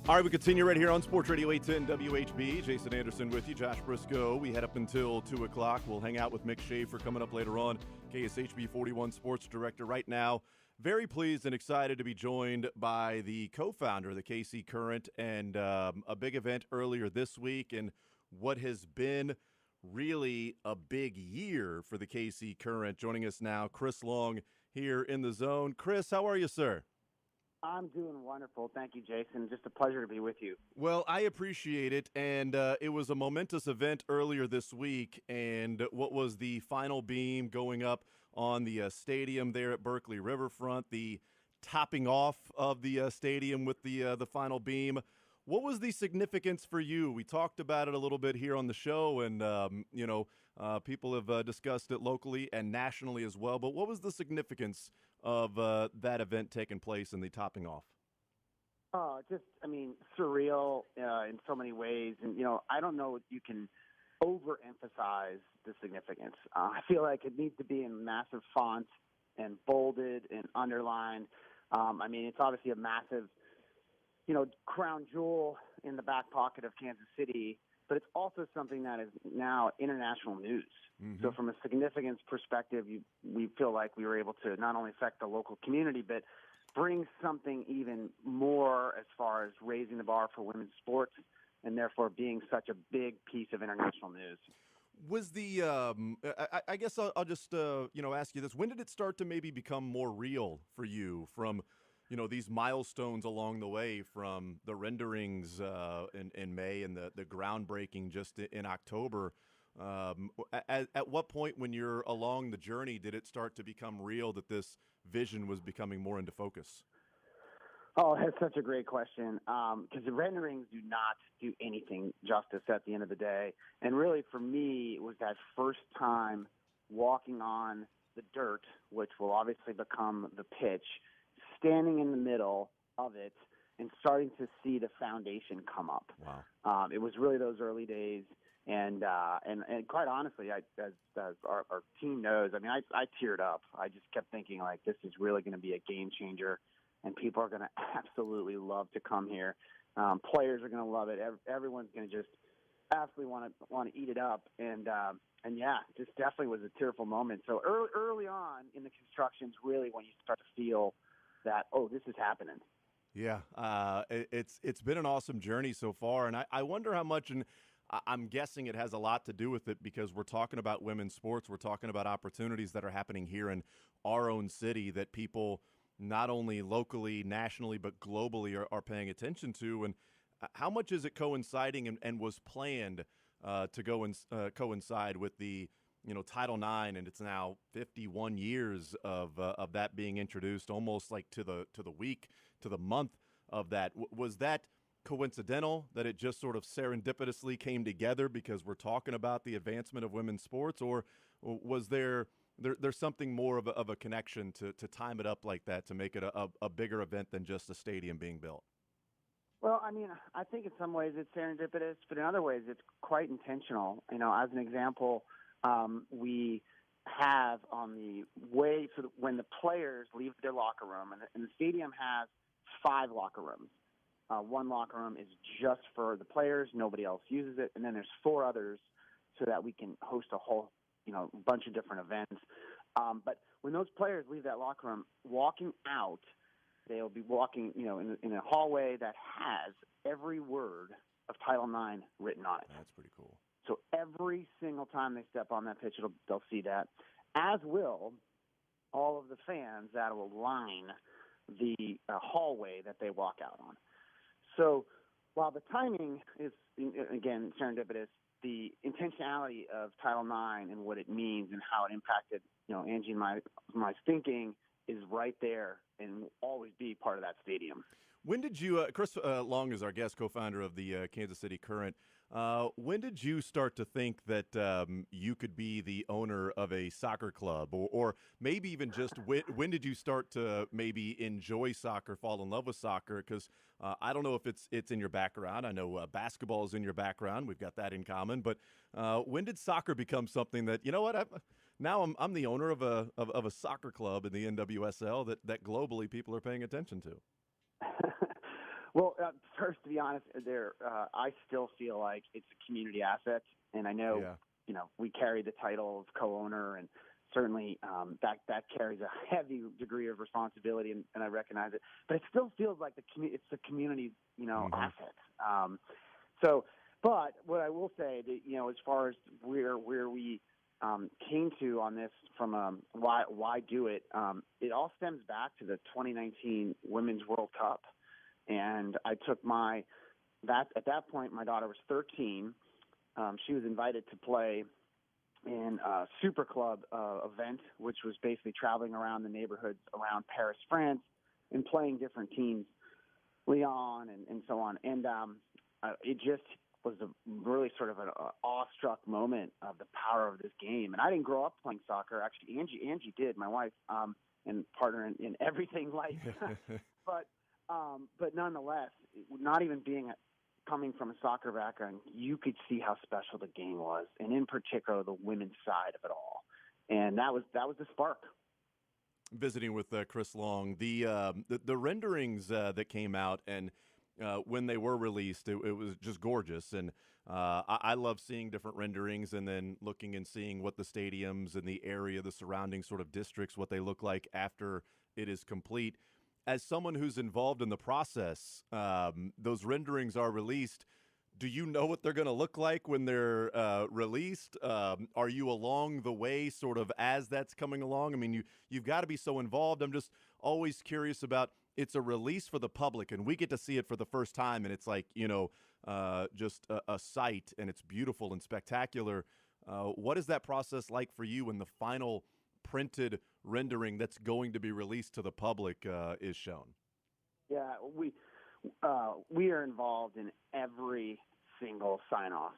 All right, we continue right here on Sports Radio 810 WHB. Jason Anderson with you, Josh Brisco. We head up until 2 o'clock. We'll hang out with Mick Schaefer coming up later on, KSHB 41 Sports Director. Right now, very pleased and excited to be joined by the co-founder of the KC Current and a big event earlier this week and what has been really a big year for the KC Current. Joining us now, Chris Long here in the zone. Chris, how are you, sir? I'm doing wonderful. Thank you, Jason. Just a pleasure to be with you. Well, I appreciate it, and it was a momentous event earlier this week, and what was the final beam going up on the stadium there at Berkeley Riverfront, the topping off of the stadium with the final beam. What was the significance for you? We talked about it a little bit here on the show, and people have discussed it locally and nationally as well, but what was the significance of that event taking place and the topping off? Surreal in so many ways. And, I don't know if you can overemphasize the significance. I feel like it needs to be in massive font and bolded and underlined. It's obviously a massive, crown jewel in the back pocket of Kansas City, but it's also something that is now international news. Mm-hmm. So from a significance perspective, we feel like we were able to not only affect the local community, but bring something even more as far as raising the bar for women's sports and therefore being such a big piece of international news. Was the I guess I'll just ask you this: when did it start to maybe become more real for you from these milestones along the way, from the renderings in May and the groundbreaking just in October? At what point when you're along the journey did it start to become real that this vision was becoming more into focus? Oh, that's such a great question, because the renderings do not do anything justice at the end of the day. And really, for me, it was that first time walking on the dirt, which will obviously become the pitch, standing in the middle of it and starting to see the foundation come up. Wow. It was really those early days. And quite honestly, as our team knows, I teared up. I just kept thinking, like, this is really going to be a game changer, and people are going to absolutely love to come here. Players are going to love it. Everyone's going to just absolutely want to eat it up. And yeah, this definitely was a tearful moment. So early on in the construction's really when you start to feel that, oh, this is happening. Yeah, it's been an awesome journey so far, and I wonder how much, and I'm guessing it has a lot to do with it because we're talking about women's sports. We're talking about opportunities that are happening here in our own city that people not only locally, nationally, but globally are paying attention to. And how much is it coinciding and was planned to go and coincide with the Title IX, and it's now 51 years of that being introduced, almost like to the week, to the month of that. Was that coincidental that it just sort of serendipitously came together because we're talking about the advancement of women's sports, or was there's something more of a connection to time it up like that to make it a bigger event than just a stadium being built? Well, I think in some ways it's serendipitous, but in other ways it's quite intentional. As an example, we have on the way when the players leave their locker room, and the stadium has 5 locker rooms. One locker room is just for the players. Nobody else uses it. And then there's 4 others so that we can host a whole, bunch of different events. But when those players leave that locker room, walking out, they'll be walking, in a hallway that has every word of Title IX written on it. That's pretty cool. So every single time they step on that pitch, they'll see that, as will all of the fans that will line the hallway that they walk out on. So while the timing is, again, serendipitous, the intentionality of Title IX and what it means and how it impacted, Angie and my thinking is right there and will always be part of that stadium. When did you, Chris Long is our guest, co-founder of the Kansas City Current. When did you start to think that you could be the owner of a soccer club, or maybe even just when did you start to maybe enjoy soccer, fall in love with soccer? Because I don't know if it's in your background. I know basketball is in your background. We've got that in common. But when did soccer become something that, you know what, I'm the owner of a soccer club in the NWSL that globally people are paying attention to? Well, first, to be honest, I still feel like it's a community asset, and I know, we carry the title of co-owner, and certainly that carries a heavy degree of responsibility, and I recognize it. But it still feels like it's the community, asset. But what I will say, that, as far as where we came to on this from why do it, it all stems back to the 2019 Women's World Cup. And I took at that point, my daughter was 13. She was invited to play in a super club event, which was basically traveling around the neighborhoods around Paris, France, and playing different teams, Lyon and so on. And it just was a really sort of an awestruck moment of the power of this game. And I didn't grow up playing soccer. Actually, Angie did, my wife, and partner in everything life. But nonetheless, not even coming from a soccer background, you could see how special the game was, and in particular the women's side of it all. And that was the spark. Visiting with Chris Long, the renderings that came out, and when they were released, it was just gorgeous. And I love seeing different renderings, and then looking and seeing what the stadiums and the area, the surrounding sort of districts, what they look like after it is complete. As someone who's involved in the process, those renderings are released. Do you know what they're going to look like when they're released? Are you along the way sort of as that's coming along? I mean, you've got to be so involved. I'm just always curious about, it's a release for the public, and we get to see it for the first time, and it's like, just a sight, and it's beautiful and spectacular. What is that process like for you when the final printed rendering that's going to be released to the public is shown? Yeah, we are involved in every single sign-off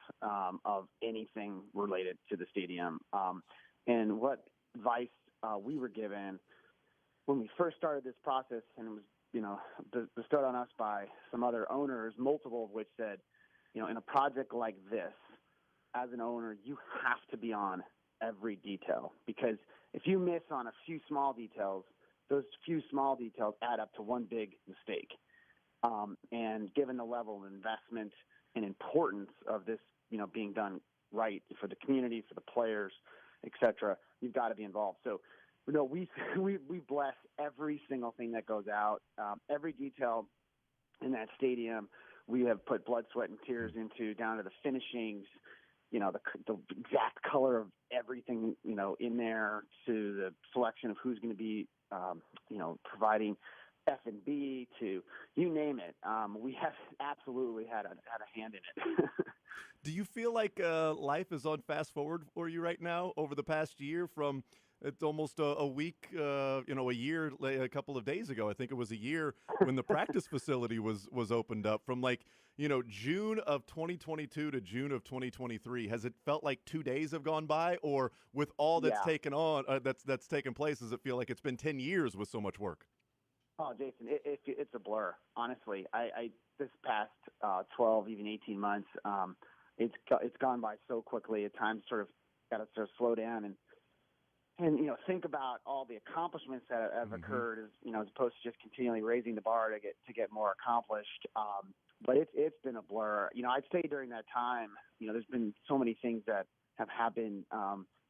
of anything related to the stadium. And what advice we were given when we first started this process, and it was bestowed on us by some other owners, multiple of which said, in a project like this, as an owner, you have to be on every detail, because if you miss on a few small details, those few small details add up to one big mistake. And given the level of investment and importance of this, being done right for the community, for the players, et cetera, you've got to be involved. So, we bless every single thing that goes out, every detail in that stadium. We have put blood, sweat, and tears into, down to the finishings, the exact color of everything, in there, to the selection of who's going to be, providing F&B, to you name it. We have absolutely had a hand in it. Do you feel like life is on fast forward for you right now over the past year? From it's almost a week, a year, a couple of days ago, I think it was a year, when the practice facility was opened up. From June of 2022 to June of 2023, has it felt like 2 days have gone by, or with all that's that's taken place, does it feel like it's been 10 years with so much work? Oh, Jason, it's a blur. Honestly, I this past 12, even 18 months, it's gone by so quickly. At times, got to sort of slow down and think about all the accomplishments that have occurred, as opposed to just continually raising the bar to get more accomplished. But it's been a blur. I'd say during that time, there's been so many things that have happened,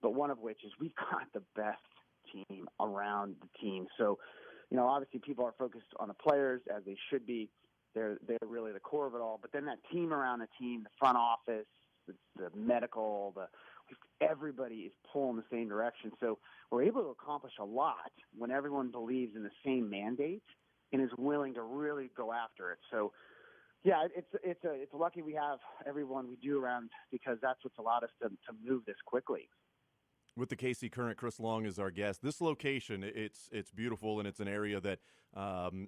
but one of which is we've got the best team around the team. So, obviously people are focused on the players, as they should be. They're really the core of it all. But then that team around the team, the front office, the medical, everybody is pulling the same direction. So we're able to accomplish a lot when everyone believes in the same mandate and is willing to really go after it. So, yeah, it's lucky we have everyone we do around, because that's what's allowed us to move this quickly. With the KC Current, Chris Long is our guest. This location, it's beautiful, and it's an area that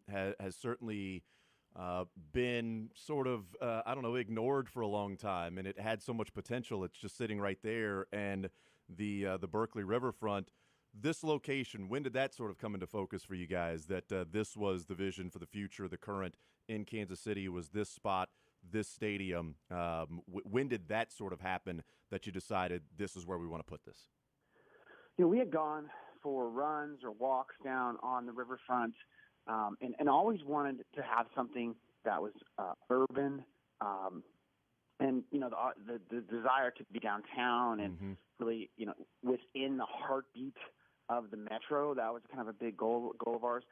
has certainly been sort of, I don't know, ignored for a long time, and it had so much potential. It's just sitting right there, and the Berkeley Riverfront. This location, when did that sort of come into focus for you guys, that this was the vision for the future, the current in Kansas City was this spot, this stadium? When did that sort of happen that you decided this is where we want to put this? We had gone for runs or walks down on the riverfront and always wanted to have something that was urban and, the desire to be downtown and really, within the heartbeat of the metro. That was kind of a big goal of ours.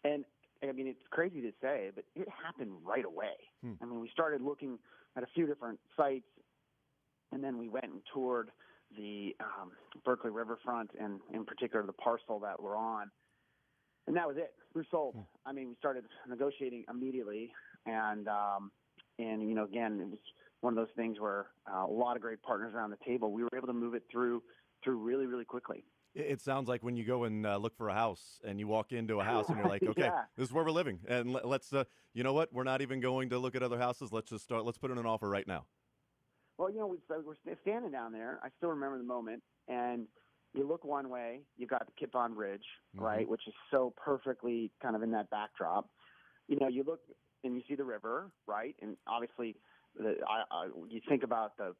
And I mean, it's crazy to say, but it happened right away. I mean, we started looking at a few different sites, and then we went and toured the Berkeley Riverfront, and in particular the parcel that we're on. And that was it. We were sold. I mean, we started negotiating immediately, and again, it was one of those things where a lot of great partners around the table. We were able to move it through really, really quickly. It sounds like when you go and look for a house and you walk into a house and you're like, okay, this is where we're living. And let's, you know what? We're not even going to look at other houses. Let's just start. Let's put in an offer right now. Well, we're standing down there. I still remember the moment. And you look one way, you've got the Kip Von Bridge, right, which is so perfectly kind of in that backdrop. You look and you see the river, right? And obviously, you think about the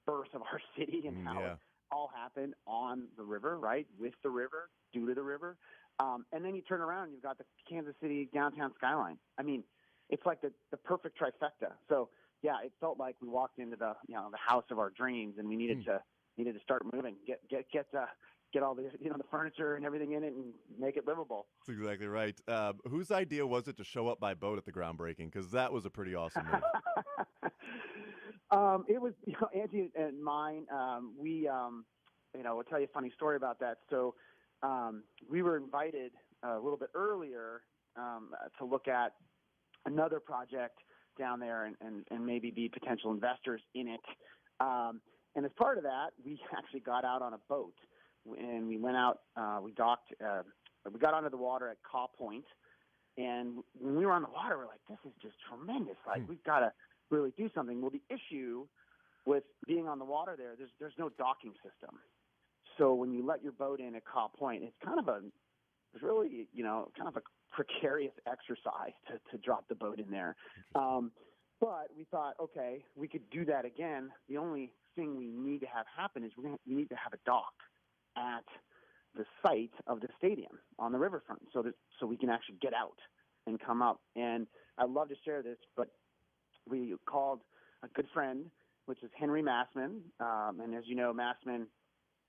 birth of our city and how it all happened on the river, right, with the river, due to the river. And then you turn around and you've got the Kansas City downtown skyline. I mean, it's like the perfect trifecta. So, yeah, it felt like we walked into the house of our dreams, and we needed to start moving, get all the the furniture and everything in it and make it livable. That's exactly right. Whose idea was it to show up by boat at the groundbreaking? Because that was a pretty awesome move. It was Angie and mine. I'll tell you a funny story about that. So we were invited a little bit earlier to look at another project down there and maybe be potential investors in it. And as part of that, we actually got out on a boat and we went out. We docked. We got onto the water at Caw Point, and when we were on the water, we're like, "This is just tremendous! Like, we've got to really do something." Well, the issue with being on the water there's no docking system. So when you let your boat in at Caw Point, it's kind of a precarious exercise to drop the boat in there. But we thought, okay, we could do that again. The only thing we need to have happen is we need to have a dock at the site of the stadium on the riverfront so we can actually get out and come up. And I'd love to share this, but we called a good friend, which is Henry Massman. And as you know, Massman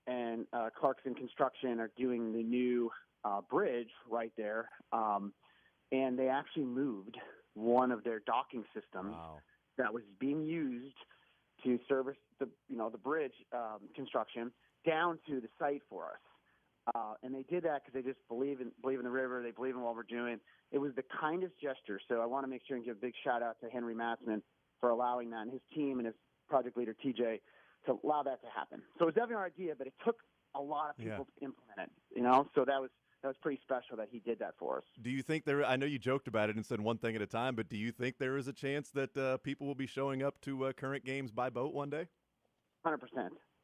and Clarkson Construction are doing the new bridge right there. And they actually moved one of their docking systems that was being used to service the bridge construction down to the site for us. And they did that because they just believe in the river. They believe in what we're doing. It was the kindest gesture. So I want to make sure and give a big shout out to Henry Massman for allowing that, and his team and his project leader, TJ, to allow that to happen. So it was definitely our idea, but it took a lot of people to implement it, so that was pretty special that he did that for us. Do you think I know you joked about it and said one thing at a time, but do you think there is a chance that people will be showing up to current games by boat one day? 100%.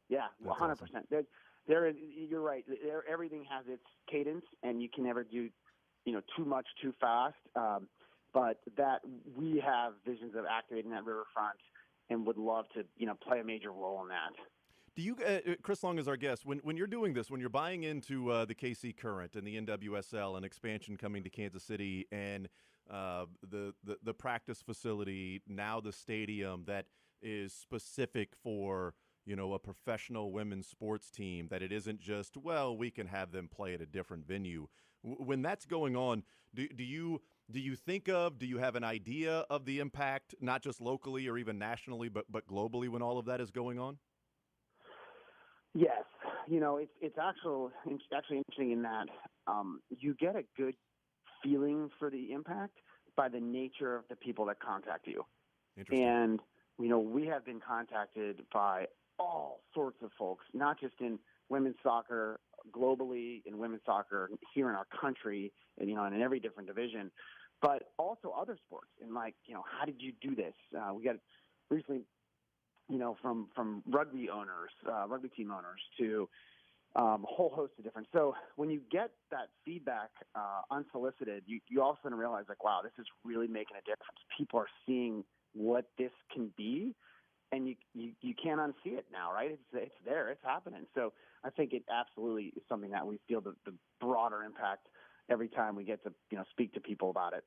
Yeah, 100%. Awesome. You're right. Everything has its cadence, and you can never do, too much too fast. But that we have visions of activating that riverfront and would love to, play a major role in that. Do you, Chris Long is our guest, when you're doing this, when you're buying into the KC Current and the NWSL and expansion coming to Kansas City and the practice facility, now the stadium that is specific for, a professional women's sports team, that it isn't just, we can have them play at a different venue. When that's going on, do you have an idea of the impact, not just locally or even nationally, but globally when all of that is going on? Yes. It's actually interesting in that you get a good feeling for the impact by the nature of the people that contact you. Interesting. And, we have been contacted by all sorts of folks, not just in women's soccer globally, in women's soccer here in our country, and, in every different division. but also other sports. And like, how did you do this? We got recently, from rugby owners, rugby team owners to a whole host of different. So when you get that feedback unsolicited, you all of a sudden realize, like, wow, this is really making a difference. People are seeing what this can be, and you can't unsee it now, right? It's there, it's happening. So I think it absolutely is something that we feel the broader impact every time we get to speak to people about it.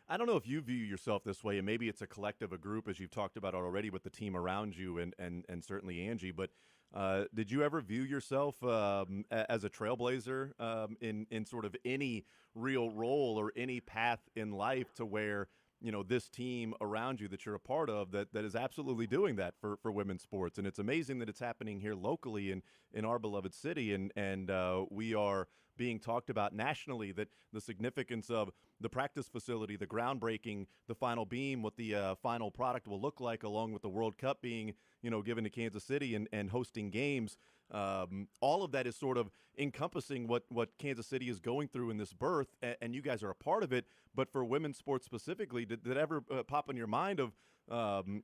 I don't know if you view yourself this way, and maybe it's a collective, a group, as you've talked about already with the team around you and certainly Angie, but did you ever view yourself as a trailblazer in sort of any real role or any path in life to where, this team around you that you're a part of that is absolutely doing that for women's sports? And it's amazing that it's happening here locally in our beloved city, and we are being talked about nationally, that the significance of the practice facility, the groundbreaking, the final beam, what the final product will look like, along with the World Cup being, given to Kansas City and hosting games. All of that is sort of encompassing what Kansas City is going through in this birth, and you guys are a part of it. But for women's sports specifically, did that ever pop in your mind of,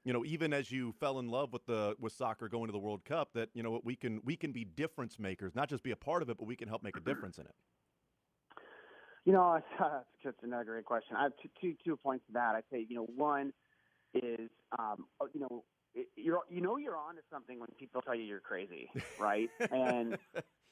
even as you fell in love with soccer going to the World Cup, that we can be difference makers, not just be a part of it, but we can help make a difference in it? It's just another great question. I have two points to that. I'd say, one is, you're on to something when people tell you you're crazy, right? And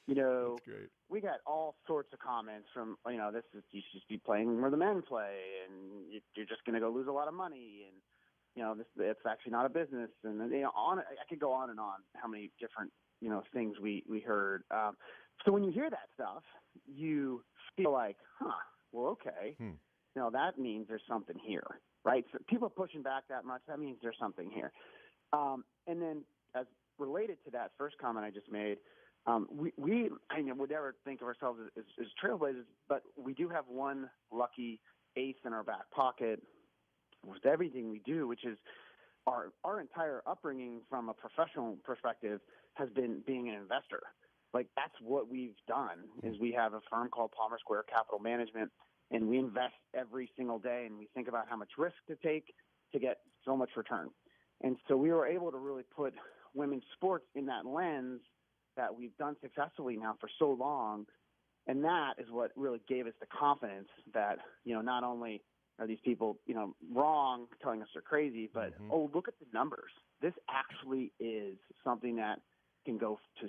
That's great. We got all sorts of comments from, this is, you should just be playing where the men play, and you're just going to go lose a lot of money, and it's actually not a business, and I could go on and on. How many different things we heard. So when you hear that stuff, you feel like, well, okay, that means there's something here, right? So people are pushing back that much. That means there's something here. And then, as related to that first comment I just made, we would never think of ourselves as trailblazers, but we do have one lucky ace in our back pocket with everything we do, which is our entire upbringing from a professional perspective has been being an investor. Like, that's what we've done, is we have a firm called Palmer Square Capital Management, and we invest every single day, and we think about how much risk to take to get so much return. And so we were able to really put women's sports in that lens that we've done successfully now for so long. And that is what really gave us the confidence that, not only are these people, wrong, telling us they're crazy, but, look at the numbers. This actually is something that can go to,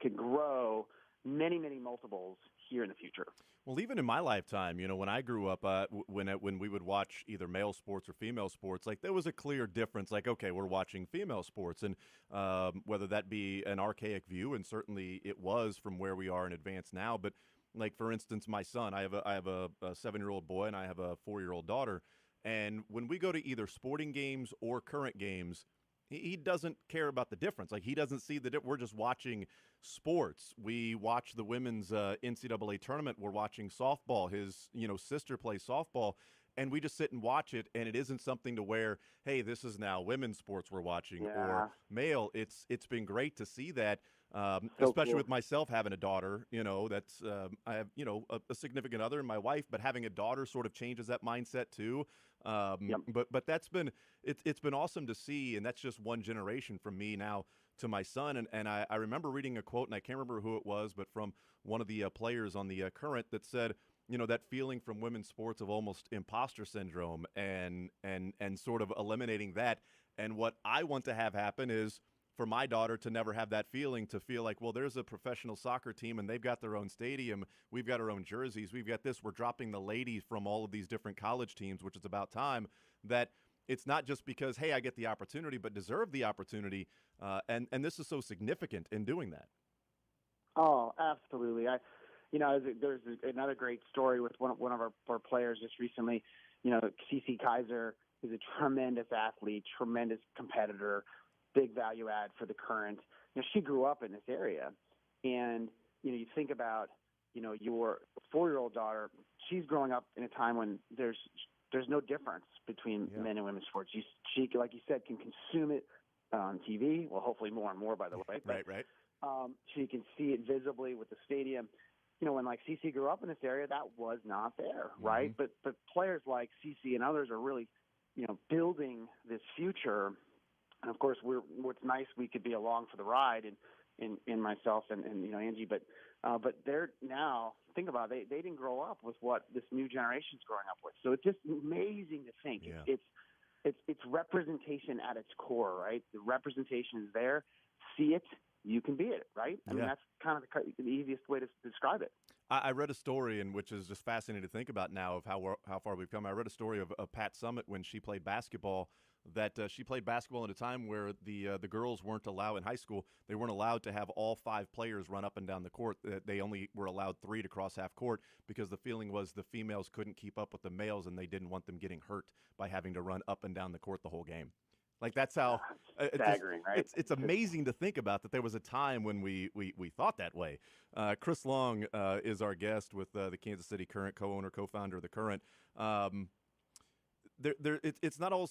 can grow many, many multiples here in the future. Well, even in my lifetime, when I grew up, when we would watch either male sports or female sports, like, there was a clear difference. Like, okay, we're watching female sports, and whether that be an archaic view, and certainly it was from where we are in advance now. But, like, for instance, my son, I have a 7-year-old boy, and I have a 4-year-old daughter, and when we go to either sporting games or current games, he doesn't care about the difference. Like, he doesn't see we're just watching sports. We watch the women's NCAA tournament. We're watching softball. His, sister plays softball, and we just sit and watch it. And it isn't something to where, hey, this is now women's sports we're watching or male. It's been great to see that, especially with myself having a daughter. That's I have a significant other in my wife, but having a daughter sort of changes that mindset too. But that's been it's been awesome to see, and that's just one generation from me now to my son. And I remember reading a quote, and I can't remember who it was, but from one of the players on the Current, that said, that feeling from women's sports of almost imposter syndrome and sort of eliminating that. And what I want to have happen is for my daughter to never have that feeling, to feel like, well, there's a professional soccer team and they've got their own stadium. We've got our own jerseys. We've got this. We're dropping the ladies from all of these different college teams, which is about time. That it's not just because, hey, I get the opportunity, but deserve the opportunity. And this is so significant in doing that. Oh, absolutely. There's another great story with one of our players just recently. CC Kaiser is a tremendous athlete, tremendous competitor, big value add for the Current. She grew up in this area, and you think about your 4-year-old daughter. She's growing up in a time when there's no difference between men and women's sports. She, like you said, can consume it on TV. Well, hopefully more and more, by the way. But, right. She can see it visibly with the stadium. when like CC grew up in this area, that was not there, right? But players like CC and others are really, building this future. And of course, what's nice, we could be along for the ride, in myself and Angie, but they're now, think about it, they didn't grow up with what this new generation's growing up with. So it's just amazing to think. Yeah. It's representation at its core, right? The representation is there. See it, you can be it, right? I mean, that's kind of the easiest way to describe it. I read a story, and which is just fascinating to think about now of how far we've come. I read a story of Pat Summitt when she played basketball. That she played basketball at a time where the girls weren't allowed in high school. They weren't allowed to have all 5 players run up and down the court. They only were allowed 3 to cross half court because the feeling was the females couldn't keep up with the males, and they didn't want them getting hurt by having to run up and down the court the whole game. Like that's how staggering, right? It's amazing to think about that there was a time when we thought that way. Chris Long is our guest with the Kansas City Current, co-founder of the Current. It's not all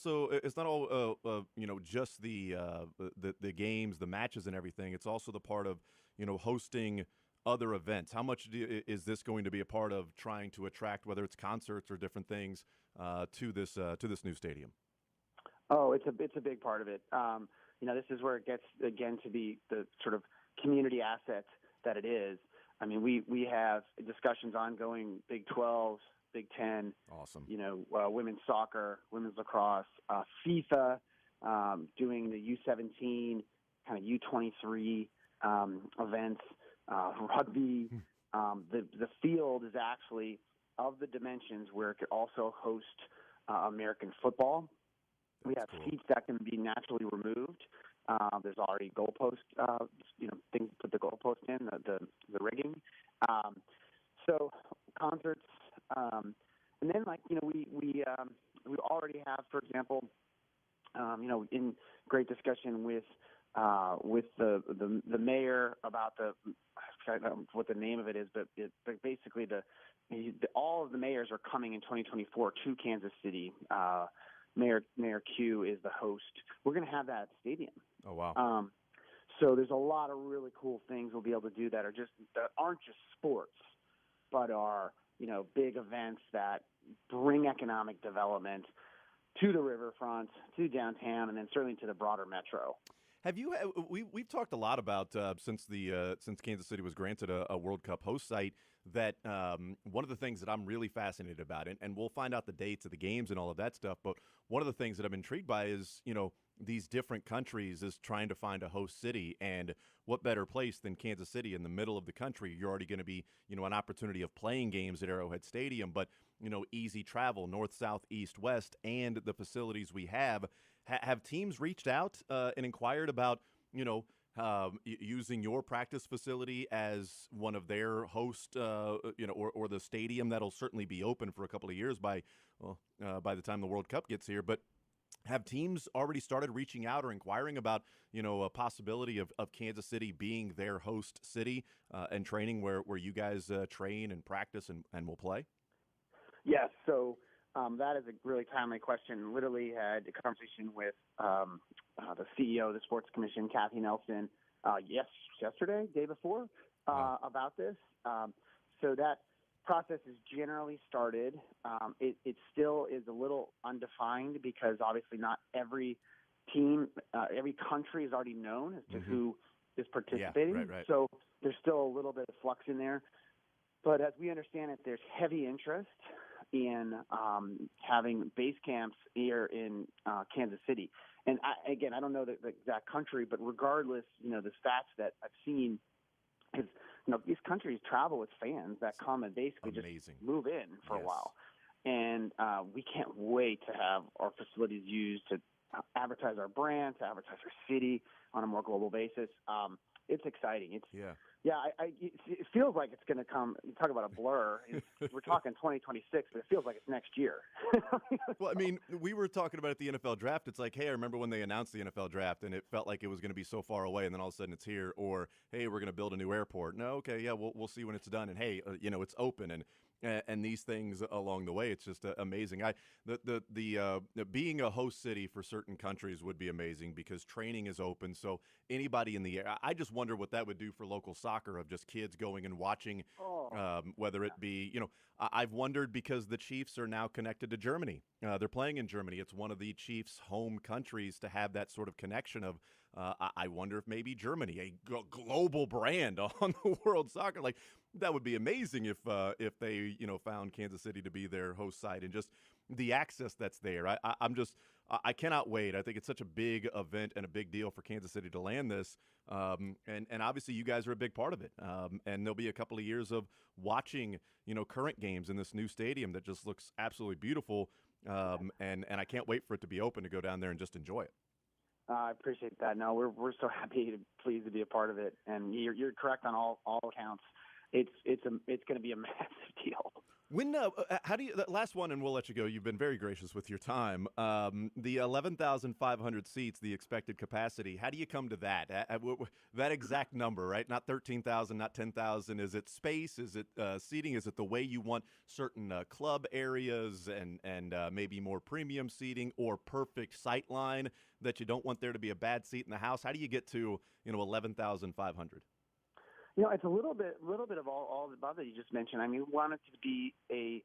just the games, the matches, and everything. It's also the part of hosting other events. How much is this going to be a part of trying to attract, whether it's concerts or different things, to this new stadium? Oh, it's a big part of it. This is where it gets again to be the sort of community asset that it is. I mean, we have discussions ongoing, Big 12, Big 10, awesome. Women's soccer, women's lacrosse, FIFA, doing the U17, kind of U23 events, rugby. The field is actually of the dimensions where it could also host American football. We have seats that can be naturally removed. There's already goalpost, things to put the goalpost in, the rigging. So concerts, and then we already have, for example, in great discussion with the mayor about I don't know what the name of it is, but basically all of the mayors are coming in 2024 to Kansas City. Mayor Q is the host. We're going to have that at the stadium. Oh, wow. So there's a lot of really cool things we'll be able to do that aren't just sports, but are, big events that bring economic development to the riverfront, to downtown, and then certainly to the broader metro. Have you? We've talked a lot about since Kansas City was granted a World Cup host site that one of the things that I'm really fascinated about, and we'll find out the dates of the games and all of that stuff. But one of the things that I'm intrigued by is these different countries is trying to find a host city, and what better place than Kansas City in the middle of the country? You're already going to be an opportunity of playing games at Arrowhead Stadium, but easy travel north, south, east, west, and the facilities we have. Have teams reached out and inquired about, using your practice facility as one of their host, or the stadium that'll certainly be open for a couple of years by the time the World Cup gets here. But have teams already started reaching out or inquiring about, a possibility of Kansas City being their host city and training where you guys train and practice and will play? Yes. So that is a really timely question. Literally had a conversation with the CEO of the Sports Commission, Kathy Nelson, yesterday, day before, about this. So that process is generally started. It still is a little undefined because obviously not every team, every country is already known as to who is participating. Yeah, right. So there's still a little bit of flux in there. But as we understand it, there's heavy interest in having base camps here in Kansas City. And I don't know the exact country, but regardless, the stats that I've seen is, these countries travel with fans that come and basically just move in for a while. And we can't wait to have our facilities used to advertise our brand, to advertise our city on a more global basis. It's exciting. It feels like it's going to come. You talk about a blur. We're talking 2026, but it feels like it's next year. Well, I mean, we were talking about at the NFL draft. It's like, hey, I remember when they announced the NFL draft, and it felt like it was going to be so far away, and then all of a sudden it's here. Or, hey, we're going to build a new airport. No, okay, yeah, we'll see when it's done. And hey, it's open, and these things along the way. It's just amazing. The being a host city for certain countries would be amazing because training is open. So anybody in the air. I just wonder what that would do for local soccer. soccer of just kids going and watching, whether it be, I've wondered because the Chiefs are now connected to Germany. They're playing in Germany. It's one of the Chiefs' home countries to have that sort of connection of, I wonder if maybe Germany, a global brand on the world soccer, like that would be amazing if they, found Kansas City to be their host site and just the access that's there. I cannot wait. I think it's such a big event and a big deal for Kansas City to land this. And obviously you guys are a big part of it. And there'll be a couple of years of watching, current games in this new stadium that just looks absolutely beautiful. And I can't wait for it to be open to go down there and just enjoy it. I appreciate that. No, we're so happy and pleased to be a part of it. And you're correct on all accounts. It's going to be a massive deal. When how do you last one, and we'll let you go. You've been very gracious with your time. The 11,500 seats, the expected capacity. How do you come to that? That exact number, right? Not 13,000, not 10,000. Is it space? Is it seating? Is it the way you want certain club areas and maybe more premium seating or perfect sight line that you don't want there to be a bad seat in the house? How do you get to 11,500? It's a little bit of all the above that you just mentioned. I mean, we want it to be a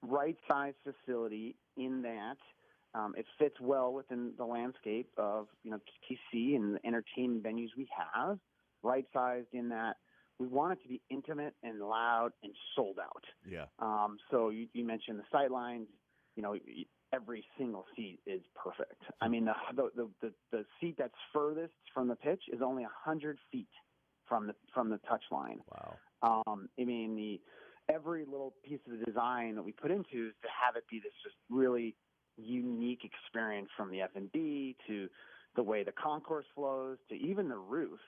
right-sized facility in that it fits well within the landscape of, KC and the entertainment venues we have, right-sized in that we want it to be intimate and loud and sold out. Yeah. So you mentioned the sight lines. Every single seat is perfect. I mean, the seat that's furthest from the pitch is only 100 feet from the touch line. Wow. Every little piece of the design that we put into is to have it be this just really unique experience, from the F&B to the way the concourse flows to even the roof.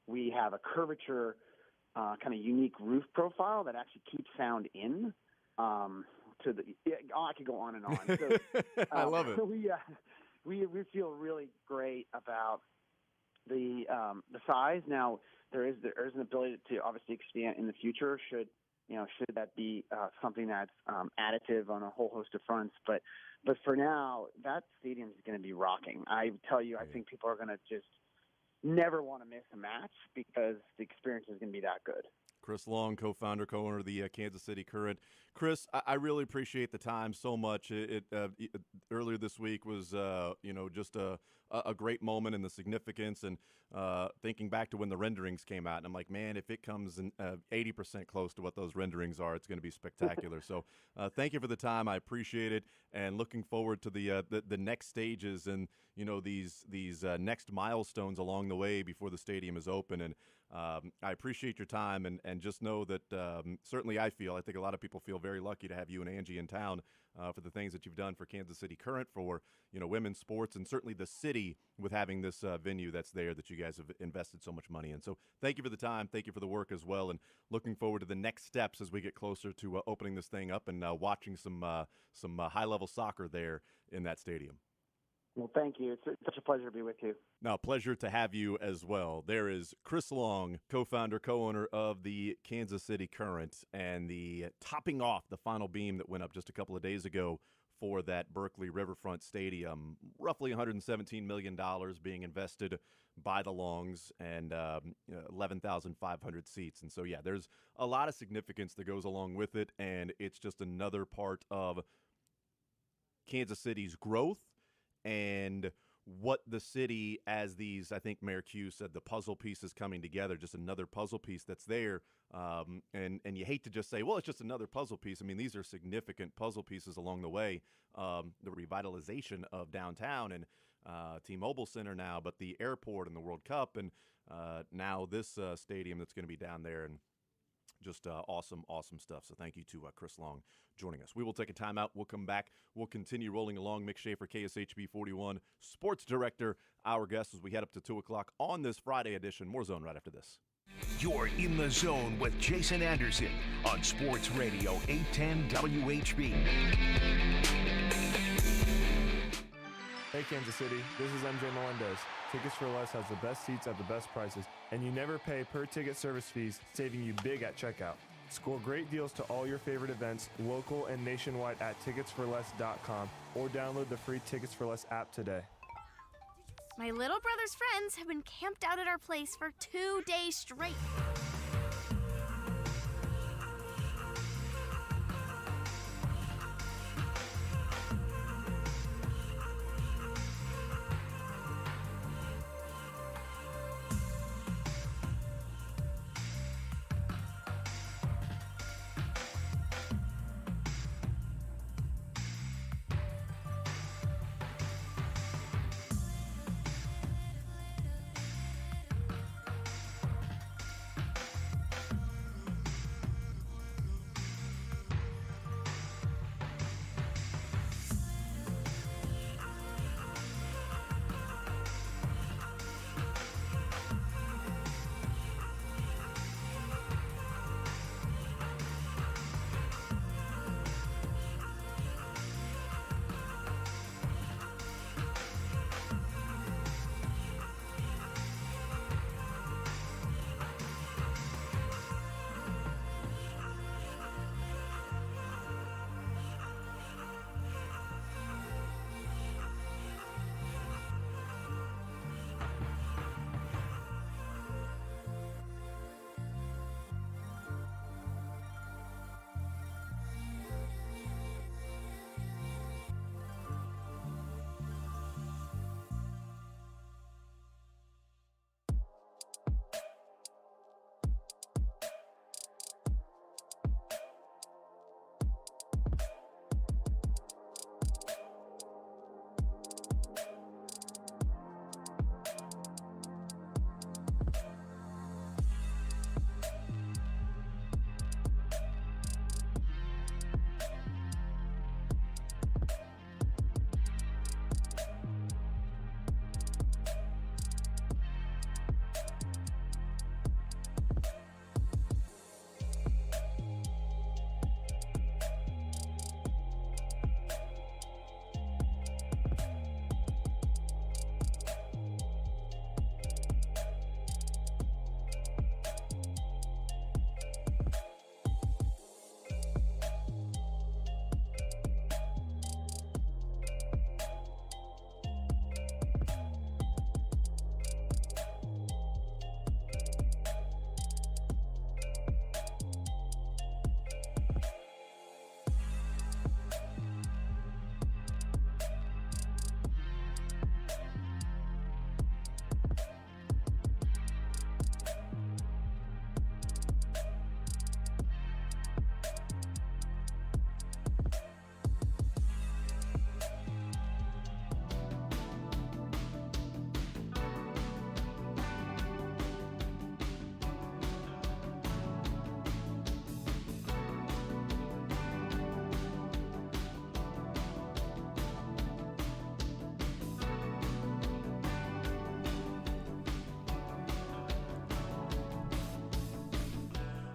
We have a curvature, kind of unique roof profile that actually keeps sound in. I could go on and on. So, I love it. We feel really great about the size. Now there is an ability to obviously expand in the future should that be something that's additive on a whole host of fronts. But for now, that stadium is going to be rocking. I tell you, I think people are going to just never want to miss a match because the experience is going to be that good. Chris Long, co-founder, co-owner of the Kansas City Current. Chris, I really appreciate the time so much. Earlier this week was, just a great moment and the significance, and thinking back to when the renderings came out, and I'm like, man, if it comes in 80% close to what those renderings are, it's going to be spectacular. So thank you for the time. I appreciate it, and looking forward to the next stages and these next milestones along the way before the stadium is open. And I appreciate your time, and just know that certainly I think a lot of people feel very lucky to have you and Angie in town for the things that you've done for Kansas City Current, for women's sports, and certainly the city with having this venue that's there that you guys have invested so much money in. So thank you for the time, thank you for the work as well, and looking forward to the next steps as we get closer to opening this thing up and watching some high-level soccer there in that stadium. Well, thank you. It's such a pleasure to be with you. No, pleasure to have you as well. There is Chris Long, co-founder, co-owner of the Kansas City Current, and the topping off the final beam that went up just a couple of days ago for that Berkeley Riverfront Stadium. Roughly $117 million being invested by the Longs, and 11,500 seats. And so, yeah, there's a lot of significance that goes along with it, and it's just another part of Kansas City's growth and what the city, as these, I think Mayor Q said, the puzzle pieces coming together, just another puzzle piece that's there. And you hate to just say, well, it's just another puzzle piece. I mean, these are significant puzzle pieces along the way. The revitalization of downtown and T-Mobile Center now, but the airport and the World Cup, and now this stadium that's going to be down there, and just awesome stuff. So thank you to Chris Long joining us. We will take a timeout. We'll come back. We'll continue rolling along. Mick Schaefer, KSHB 41, sports director, our guest as we head up to 2 o'clock on this Friday edition. More Zone right after this. You're in the zone with Jason Anderson on Sports Radio 810 WHB. Hey Kansas City, this is MJ Melendez. Tickets for Less has the best seats at the best prices, and you never pay per ticket service fees, saving you big at checkout. Score great deals to all your favorite events, local and nationwide, at ticketsforless.com, or download the free Tickets for Less app today. My little brother's friends have been camped out at our place for 2 days straight.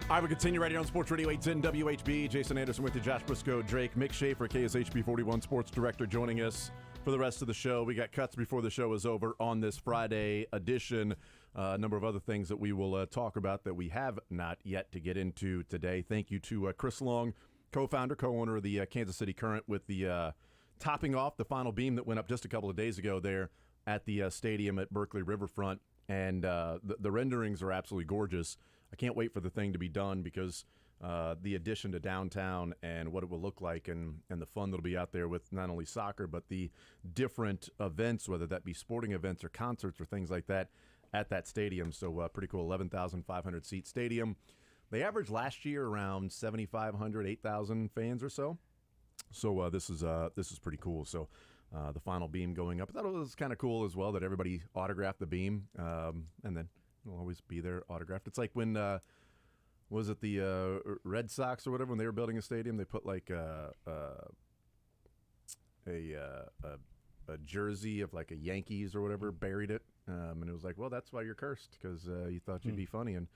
All right, we continue right here on Sports Radio 810 WHB. Jason Anderson with you, Josh Brisco, Drake, Mick Schaefer, KSHB 41 Sports Director, joining us for the rest of the show. We got cuts before the show is over on this Friday edition. A number of other things that we will talk about that we have not yet to get into today. Thank you to Chris Long, co-founder, co-owner of the Kansas City Current, with the topping off the final beam that went up just a couple of days ago there at the stadium at Berkeley Riverfront. And the renderings are absolutely gorgeous. I can't wait for the thing to be done because the addition to downtown and what it will look like and the fun that'll be out there with not only soccer but the different events, whether that be sporting events or concerts or things like that at that stadium. So pretty cool, 11,500 seat stadium. They averaged last year around 7,500, 8,000 fans or so. So this is pretty cool. So the final beam going up. I thought it was kind of cool as well that everybody autographed the beam, and then it'll always be there autographed. It's like when was it the Red Sox or whatever, when they were building a stadium, they put like a jersey of like a Yankees or whatever, buried it, and it was like, well, that's why you're cursed, because you thought you'd be funny and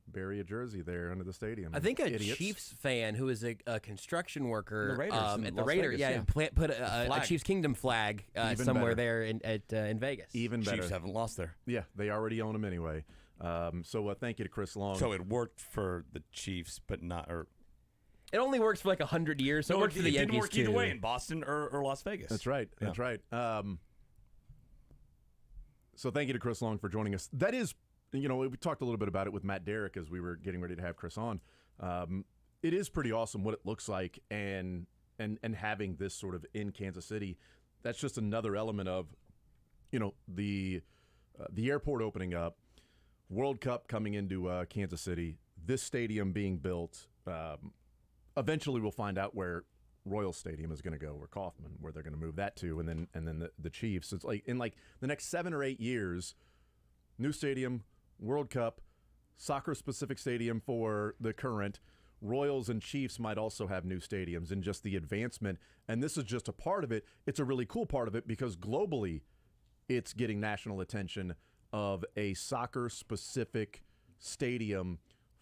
bury a jersey there under the stadium. I think a Idiots. Chiefs fan who is a construction worker The Raiders in at the Las Raiders, Vegas, put a Chiefs Kingdom flag somewhere there in Vegas. Even better. Chiefs haven't lost there. Yeah, they already own them anyway. So thank you to Chris Long. So it worked for the Chiefs, but not. Or it only works for like 100 years. So it worked for the Yankees didn't work too. either way in Boston or Las Vegas. That's right. Yeah. That's right. So thank you to Chris Long for joining us. That is, we talked a little bit about it with Matt Derrick as we were getting ready to have Chris on. It is pretty awesome what it looks like, and having this sort of in Kansas City. That's just another element of, the airport opening up, World Cup coming into Kansas City, this stadium being built. Eventually, we'll find out where Royal Stadium is going to go, or Kauffman, where they're going to move that to, and then the Chiefs. It's like in the next 7 or 8 years, new stadium, World Cup, soccer-specific stadium for the current. Royals and Chiefs might also have new stadiums, and just the advancement. And this is just a part of it. It's a really cool part of it because globally, it's getting national attention of a soccer-specific stadium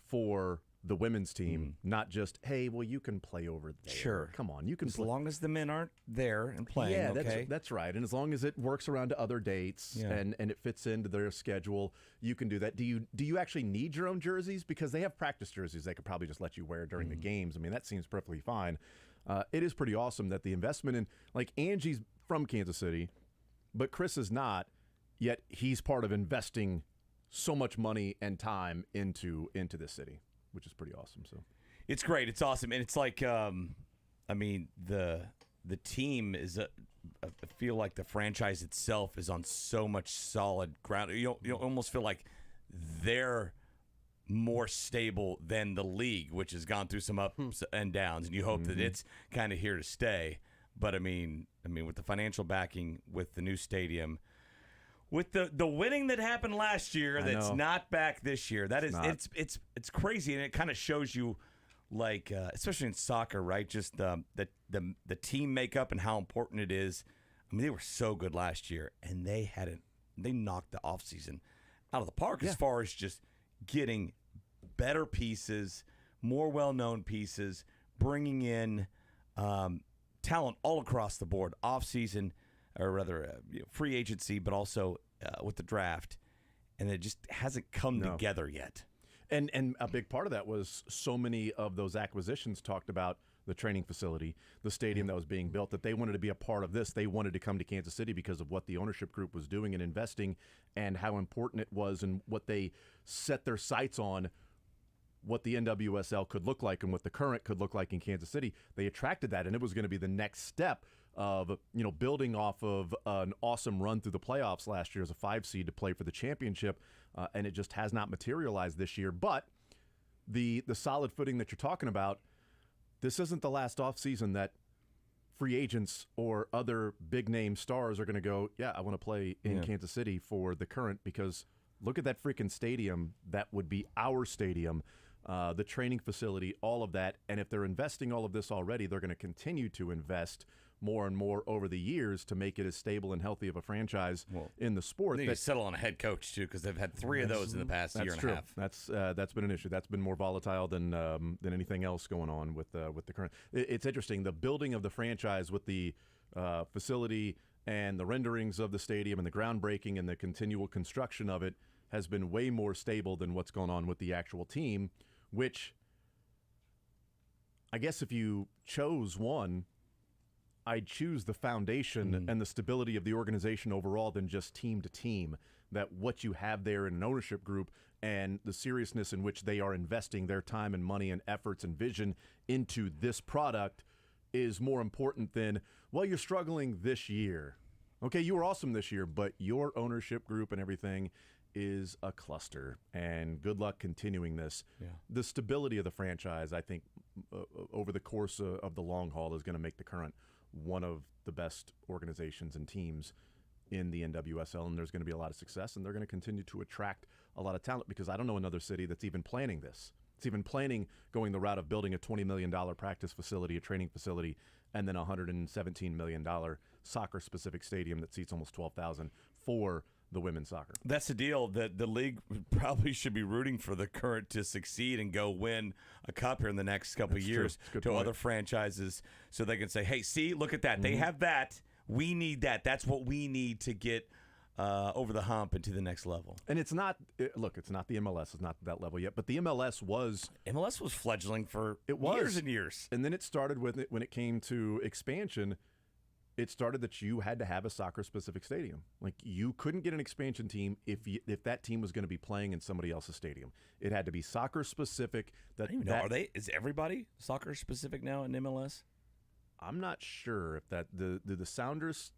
for the women's team, not just, hey, well, you can play over there. Sure. Come on, you can as long as the men aren't there and playing. Yeah, okay? that's right. And as long as it works around to other dates and it fits into their schedule, you can do that. Do you actually need your own jerseys? Because they have practice jerseys they could probably just let you wear during the games. I mean, that seems perfectly fine. It is pretty awesome that the investment in, like, Angie's from Kansas City, but Chris is not, yet he's part of investing so much money and time into this city, which is pretty awesome. So it's great. It's awesome. And it's like, I mean, the team is, I feel like the franchise itself is on so much solid ground. You almost feel like they're more stable than the league, which has gone through some ups and downs. And you hope that it's kind of here to stay. But I mean, with the financial backing, with the new stadium, with the winning that happened last year, that's not back this year. That is, it's crazy, and it kind of shows you, like, especially in soccer, right? Just the team makeup and how important it is. I mean, they were so good last year, and they knocked the offseason out of the park as far as just getting better pieces, more well-known pieces, bringing in talent all across the board, offseason, or rather free agency, but also with the draft, and it just hasn't come together yet. And a big part of that was so many of those acquisitions talked about the training facility, the stadium that was being built, that they wanted to be a part of this. They wanted to come to Kansas City because of what the ownership group was doing and investing, and how important it was, and what they set their sights on, what the NWSL could look like and what the current could look like in Kansas City. They attracted that, and it was going to be the next step of, building off of an awesome run through the playoffs last year as a 5 seed to play for the championship, and it just has not materialized this year. But the solid footing that you're talking about, this isn't the last offseason that free agents or other big-name stars are going to go, I want to play in Kansas City for the current, because look at that freaking stadium. That would be our stadium. The training facility, all of that. And if they're investing all of this already, they're going to continue to invest more and more over the years to make it as stable and healthy of a franchise in the sport. They need to settle on a head coach, too, because they've had 3 of those in the past year and a half. That's been an issue. That's been more volatile than anything else going on with the current. It's interesting. The building of the franchise with the facility and the renderings of the stadium and the groundbreaking and the continual construction of it has been way more stable than what's going on with the actual team, which I guess if you chose one, I'd choose the foundation and the stability of the organization overall than just team to team. That what you have there in an ownership group and the seriousness in which they are investing their time and money and efforts and vision into this product is more important than, well, you're struggling this year. Okay, you were awesome this year, but your ownership group and everything is a cluster, and good luck continuing this. The stability of the franchise, I think, over the course of the long haul is going to make the current one of the best organizations and teams in the NWSL, and there's going to be a lot of success, and they're going to continue to attract a lot of talent, because I don't know another city that's even planning this. It's even planning going the route of building a $20 million practice facility, a training facility, and then a $117 million soccer-specific stadium that seats almost 12,000 for the women's soccer. That's the deal. That the league probably should be rooting for the current to succeed and go win a cup here in the next couple of years to other franchises, so they can say, hey, see, look at that. They have that. We need that. That's what we need to get over the hump and to the next level. And it's not, it's not the MLS. It's not that level yet, but the MLS was fledgling for years and years. And then it started with it when it came to expansion. it started that you had to have a soccer-specific stadium. Like, you couldn't get an expansion team if that team was going to be playing in somebody else's stadium. It had to be soccer-specific. Is everybody soccer-specific now in MLS? I'm not sure if that do the Sounders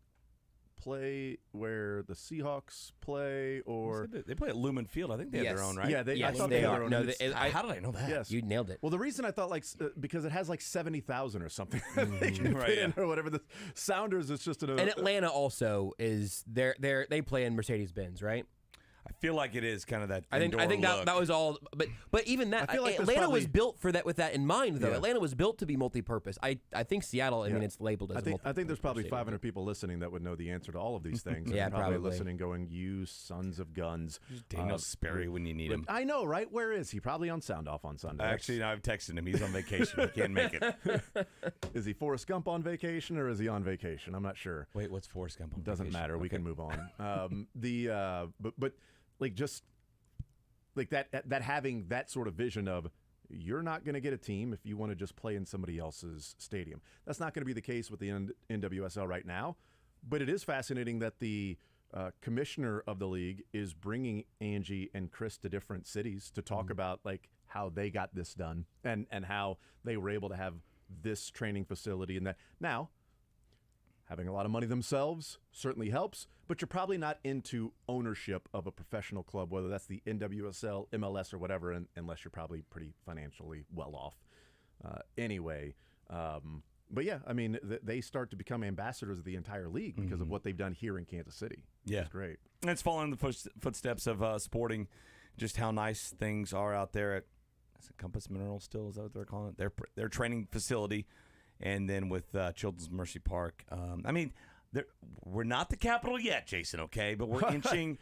play where the Seahawks play, or they play at Lumen Field. I think they have their own, right? Yeah, I thought they had are. their own. No, how did I know that? Yes, you nailed it. Well, the reason I thought because it has like 70,000 or something they can fit in or whatever. The Sounders, it's just and Atlanta also is they play in Mercedes-Benz, right? I feel like it is kind of that. I think that was all, but even that, I feel like Atlanta was built for that with that in mind, though. Yeah. Atlanta was built to be multi-purpose. I think Seattle. I mean, it's labeled as. I think there's probably 500 people listening that would know the answer to all of these things. Yeah, and probably probably listening, going, "You sons of guns!" Daniel Sperry when you need him. I know, right? Where is he? Probably on Sound Off on Sunday. Actually, no, I've texted him. He's on vacation. He can't make it. Is he Forrest Gump on vacation, or is he on vacation? I'm not sure. Wait, what's Forrest Gump on Doesn't vacation? matter. We can move on. But like just. Like that having that sort of vision of you're not going to get a team if you want to just play in somebody else's stadium. That's not going to be the case with the NWSL right now, but it is fascinating that the commissioner of the league is bringing Angie and Chris to different cities to talk about like how they got this done and how they were able to have this training facility and that. Now, having a lot of money themselves certainly helps, but you're probably not into ownership of a professional club, whether that's the NWSL, MLS, or whatever, unless you're probably pretty financially well off. But yeah, I mean, they start to become ambassadors of the entire league because of what they've done here in Kansas City. Yeah. It's great. And it's following the footsteps of Sporting, just how nice things are out there at Compass Mineral still, is that what they're calling it? Their training facility. And then with Children's Mercy Park, I mean, we're not the capital yet, Jason. Okay, but we're inching.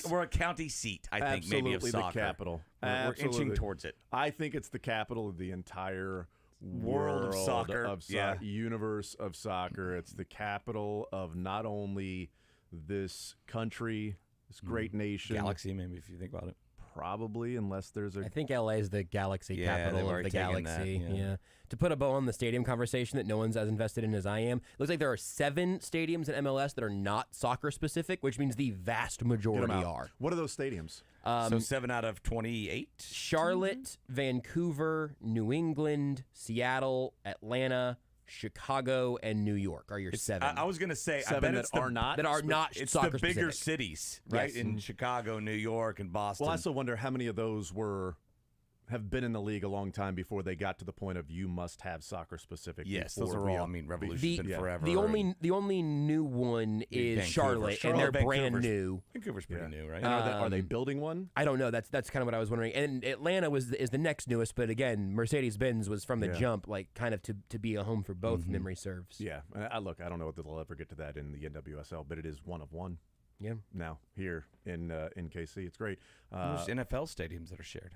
We're a county seat, I think, maybe of soccer. The capital. We're inching towards it. I think it's the capital of the entire world of soccer, universe of soccer. It's the capital of not only this country, this great nation, galaxy. Maybe if you think about it. Probably, unless there's I think LA is the galaxy capital of the galaxy. That, yeah. To put a bow on the stadium conversation that no one's as invested in as I am, looks like there are 7 stadiums in MLS that are not soccer specific, which means the vast majority are. What are those stadiums? So 7 out of 28? Charlotte, Vancouver, New England, Seattle, Atlanta, Chicago, and New York are your 7. I was going to say, 7 I bet that it's are not. That are not It's soccer the bigger specific. cities, right? Yes. In Chicago, New York, and Boston. Well, I also wonder how many of those have been in the league a long time before they got to the point of you must have soccer specific. Yes, those are all. I mean, Revolution's been forever. The only new one is Vancouver. Charlotte, and they're brand new. Vancouver's pretty new, right? And are they building one? I don't know. That's kind of what I was wondering. And Atlanta is the next newest, but again, Mercedes-Benz was from the jump, like kind of to be a home for both. Memory serves. Yeah. I don't know if they'll ever get to that in the NWSL, but it is one of one. Yeah. Now here in KC, it's great. There's NFL stadiums that are shared.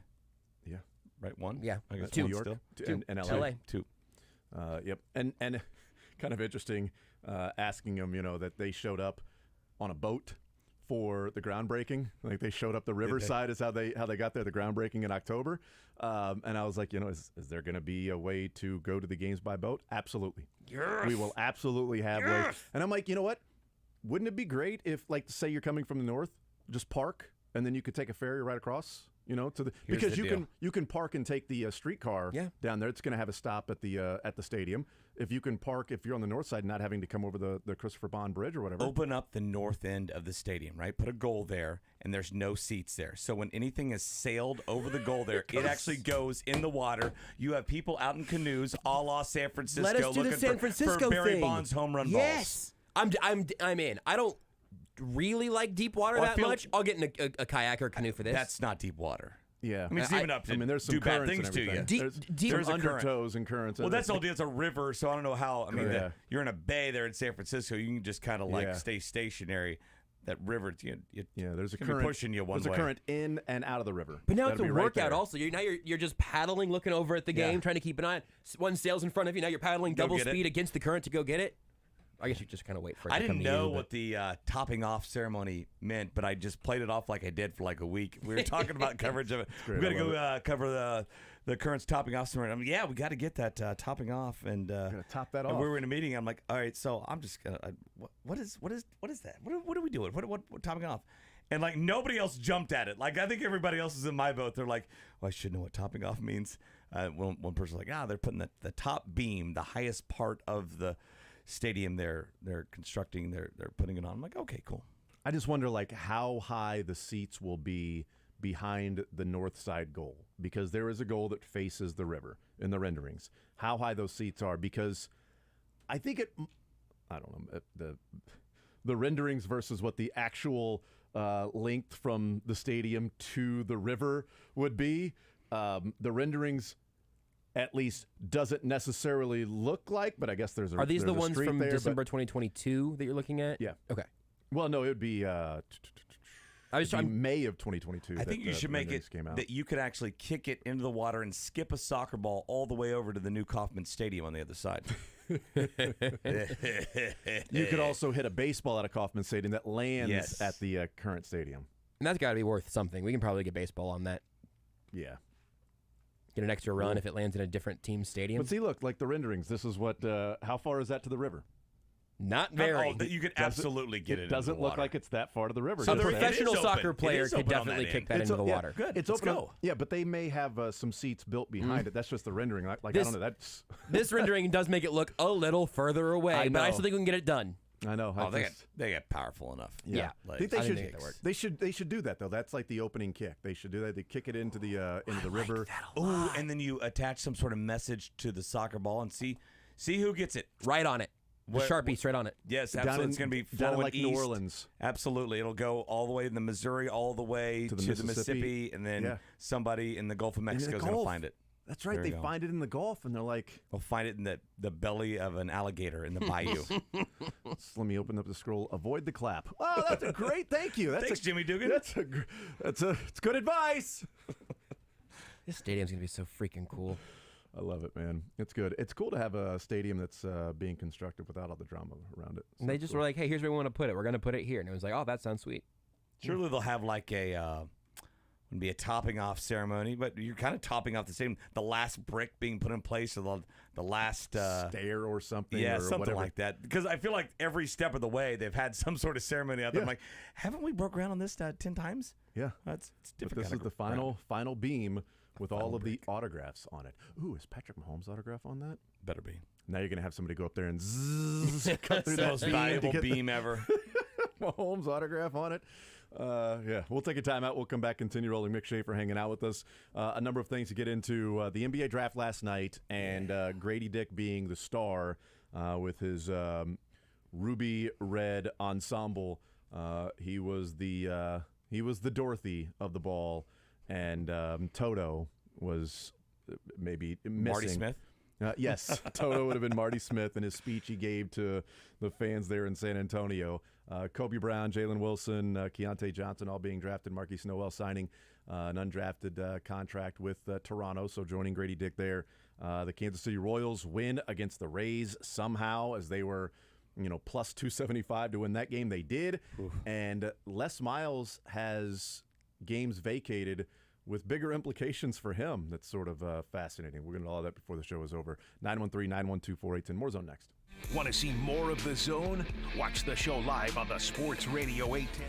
Yeah. Right, 1? Yeah. I guess 2. New York still. and LA. 2. Yep. And kind of interesting asking them, that they showed up on a boat for the groundbreaking. Like they showed up the riverside is how they got there, the groundbreaking in October. And I was like, is there going to be a way to go to the games by boat? Absolutely. Yes. We will absolutely have ways. And I'm like, you know what? Wouldn't it be great if, like, say you're coming from the north, just park, and then you could take a ferry right across? Because you can park and take the streetcar down there. It's going to have a stop at the stadium. If you can park, if you're on the north side, not having to come over the Christopher Bond Bridge or whatever. Open up the north end of the stadium, right? Put a goal there, and there's no seats there. So when anything is sailed over the goal there, it actually goes in the water. You have people out in canoes, a la San Francisco, Let us do looking the San Francisco for Barry thing. Bonds home run Yes. balls. I'm in. I don't really like deep water that much. I'll get in a kayak or canoe for this. That's not deep water. Yeah, I mean, it's even up to there's some do bad currents things and to you. everything. There's undertows and currents. Well, that's all. It's a river, so I don't know how. I mean, Yeah. you're in a bay there in San Francisco. You can just kind of stay stationary. That river, there's a can current be pushing you one way. There's a current in and out of the river. But now That'll it's a be right workout. there. Also, you're just paddling, looking over at the game, trying to keep an eye. One sails in front of you. Now you're paddling double get it. speed against the current to go get it. I guess you just kind of wait for it I to come didn't to you, know but- what the topping off ceremony meant, but I just played it off like I did for like a week. We were talking about coverage of it. great. We I got to love go cover the Currents topping off ceremony. I mean, yeah, we got to get that topping off, and Gotta top that and off. we were in a meeting. I'm like, all right, so I'm just gonna what is that? What are we doing? What topping off? And like nobody else jumped at it. Like I think everybody else is in my boat. They're like, well, I should know what topping off means. One person's like, they're putting the top beam, the highest part of the stadium they're constructing, they're putting it on. I'm like, okay, cool. I just wonder like how high the seats will be behind the north side goal, because there is a goal that faces the river in the renderings. How high those seats are, because I think I don't know, the renderings versus what the actual length from the stadium to the river would be. The renderings at least doesn't necessarily look like, but I guess there's a Are these there's the a ones street from there, December 2022 that you're looking at? Yeah. Okay. Well, no, it would be May of 2022. I think you should make it that you could actually kick it into the water and skip a soccer ball all the way over to the new Kauffman Stadium on the other side. You could also hit a baseball at a Kauffman Stadium that lands Yes. at the current stadium. And that's got to be worth something. We can probably get baseball on that. Yeah. Get an extra run Cool. if it lands in a different team stadium. But see, look, like the renderings, this is what, how far is that to the river? Not very. You could absolutely get it into doesn't the look water. like it's that far to the river. So does the it? professional soccer player could definitely kick that into the water. Good. It's Let's open. go. Yeah, but they may have some seats built behind it. That's just the rendering. Like I This- don't know. That's This rendering does make it look a little further away, I but I know. still think we can get it done. I know. Oh, they get powerful enough. Yeah. I think they I think should. they get that work. They should do that though. That's like the opening kick. They should do that. They kick it into the river. Ooh, and then you attach some sort of message to the soccer ball and see who gets it. Right on it. The Where- Sharpie straight on it. Yes, Down absolutely. in- It's going to be down in, flowing like, east. New Orleans. Absolutely. It'll go all the way to the Missouri, all the way To to the the Mississippi. Mississippi, and then Yeah. somebody in the Gulf of Mexico is going to Gulf. find it. That's right. There They you go. find it in the Gulf, and they're like, They'll find it in the belly of an alligator in the bayou. let me open up the scroll. Avoid the clap. Oh, that's a great. Thank you. That's Thanks, Jimmy Dugan. It's good advice. This stadium's going to be so freaking cool. I love it, man. It's good. It's cool to have a stadium that's being constructed without all the drama around it. And they just were like, hey, here's where we want to put it. We're going to put it here. And it was like, oh, that sounds sweet. Surely they'll have like would be a topping off ceremony, but you're kind of topping off the same, the last brick being put in place, or the last stair or something. Yeah, or something whatever. like that. Because I feel like every step of the way they've had some sort of ceremony out there. I'm like, haven't we broke ground on this 10 times? Yeah, it's But different. this is the final beam with all of the autographs on it. Ooh, is Patrick Mahomes' autograph on that? Better be. Now you're gonna have somebody go up there and zzz, cut through the that most beam to valuable get beam ever. Mahomes' autograph on it. Yeah, we'll take a timeout. We'll come back, continue rolling. Mick Schaefer hanging out with us. A number of things to get into. The NBA draft last night, and Grady Dick being the star with his ruby red ensemble. He was the Dorothy of the ball, and Toto was maybe missing. Marty Smith? Yes, Toto would have been Marty Smith in his speech he gave to the fans there in San Antonio. Kobe Brown, Jalen Wilson, Keontae Johnson all being drafted. Marquise Noel signing an undrafted contract with Toronto, so joining Grady Dick there. The Kansas City Royals win against the Rays somehow, as they were plus 275 to win that game. They did. Oof. And Les Miles has games vacated with bigger implications for him. That's sort of fascinating. We're going to do all that before the show is over. 913-912-4810. More Zone next. Want to see more of The Zone? Watch the show live on the Sports Radio 810.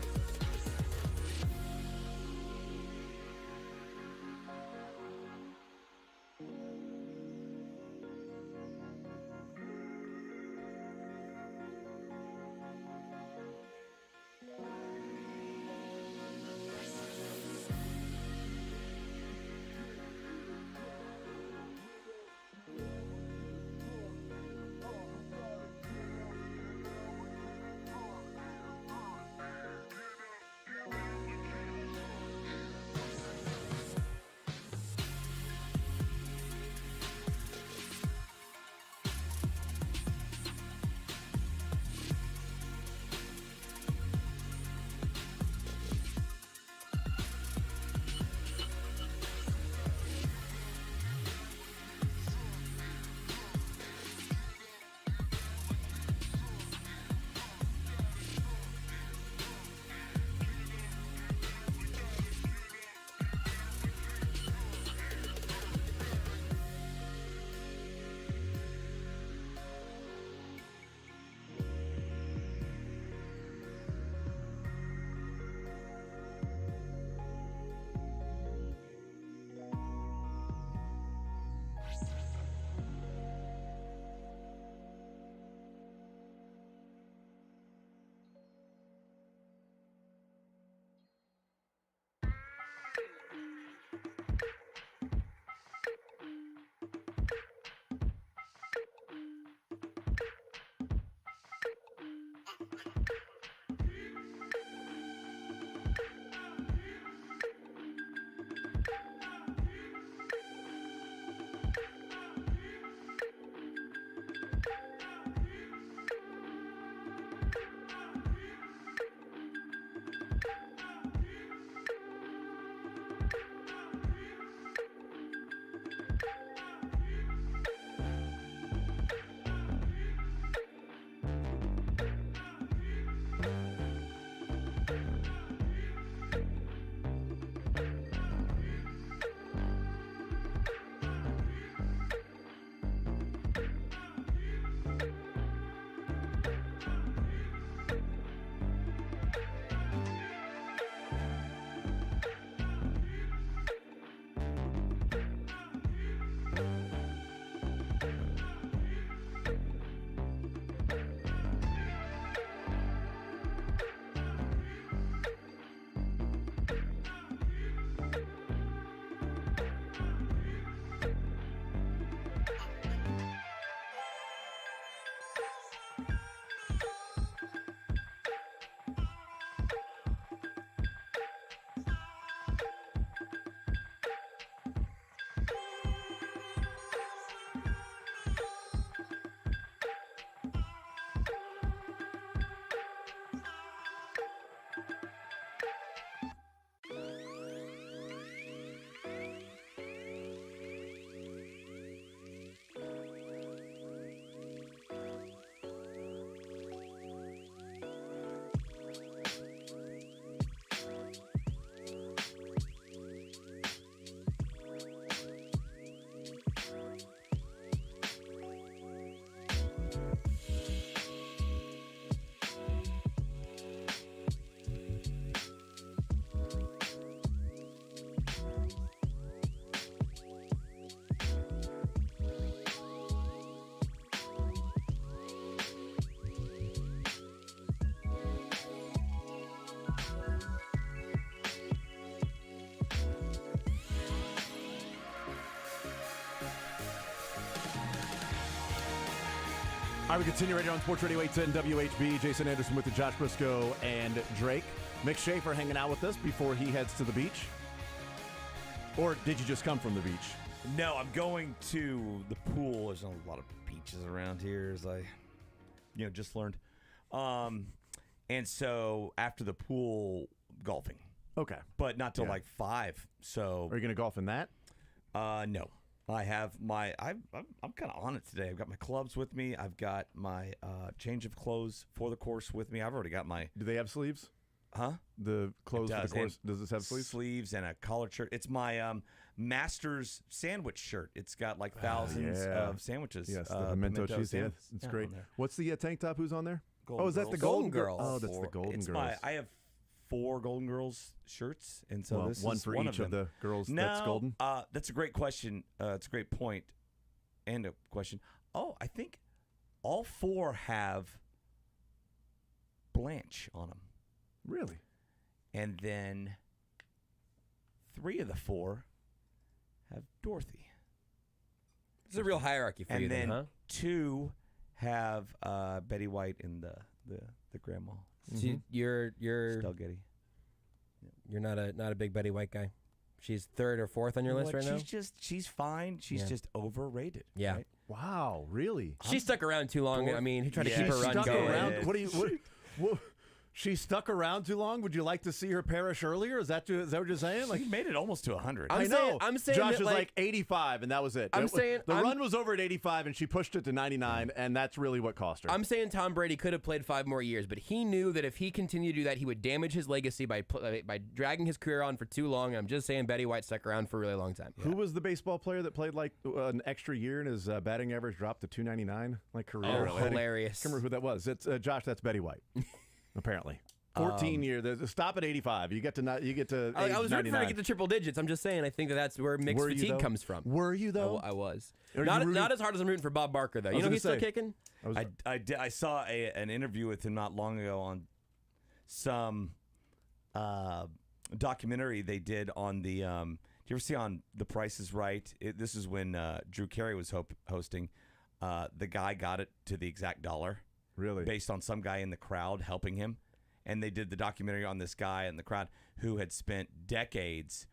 right, we continue right here on Sports Radio 810 WHB. Jason Anderson with the Josh Brisco and Drake. Mick Schaefer hanging out with us before he heads to the beach. Or did you just come from the beach? No, I'm going to the pool. There's a lot of beaches around here, as I, just learned. And so after the pool, golfing. Okay. But not till like 5. So are you going to golf in that? No. I have my. I'm kind of on it today. I've got my clubs with me. I've got my change of clothes for the course with me. I've already got my. Do they have sleeves? Huh? The clothes for the course. Does this have sleeves? Sleeves and a collared shirt. It's my Masters sandwich shirt. It's got like thousands of sandwiches. Yes, the pimento cheese. Yeah, it's great. What's the tank top? Who's on there? Is that the Golden Girls? Oh, that's the Golden Girls. I have 4 Golden Girls shirts, and so this one is for one each of them. of the girls. No, that's golden. That's a great question. It's a great point, and a question. Oh, I think all 4 have Blanche on them. Really? And then 3 of the 4 have Dorothy. It's a real hierarchy for you, and then huh? 2 have Betty White and the grandma. So you're Stell Getty. You're not a big Betty White guy. She's 3rd or 4th on your list right now. She's fine. She's just overrated. Yeah. Right? Wow, really? She stuck around too long. I mean, he tried to keep her She run stuck going. around. What? She stuck around too long. Would you like to see her perish earlier? Is that what you're saying? She made it almost to 100. I know. I'm saying Josh that, is like 85, and that was it. The run was over at 85, and she pushed it to 99, and that's really what cost her. I'm saying Tom Brady could have played 5 more years, but he knew that if he continued to do that, he would damage his legacy by dragging his career on for too long. I'm just saying Betty White stuck around for a really long time. Who was the baseball player that played like an extra year and his batting average dropped to 299? Like career. Oh, hilarious. I can't remember who that was. It's Josh. That's Betty White. Apparently. 14 years. Stop at 85. You get to I was rooting for her to 99. get to triple digits. I'm just saying. I think that's where mixed Were you, fatigue though? comes from. Were you though? I was. Are you Not rooting- as hard as I'm rooting for Bob Barker though. I You was know gonna he's still say. kicking. I saw an interview with him not long ago on some documentary they did on the. Do you ever see on The Price is Right? This is when Drew Carey was hosting. The guy got it to the exact dollar. Really? Based on some guy in the crowd helping him. And they did the documentary on this guy in the crowd who had spent decades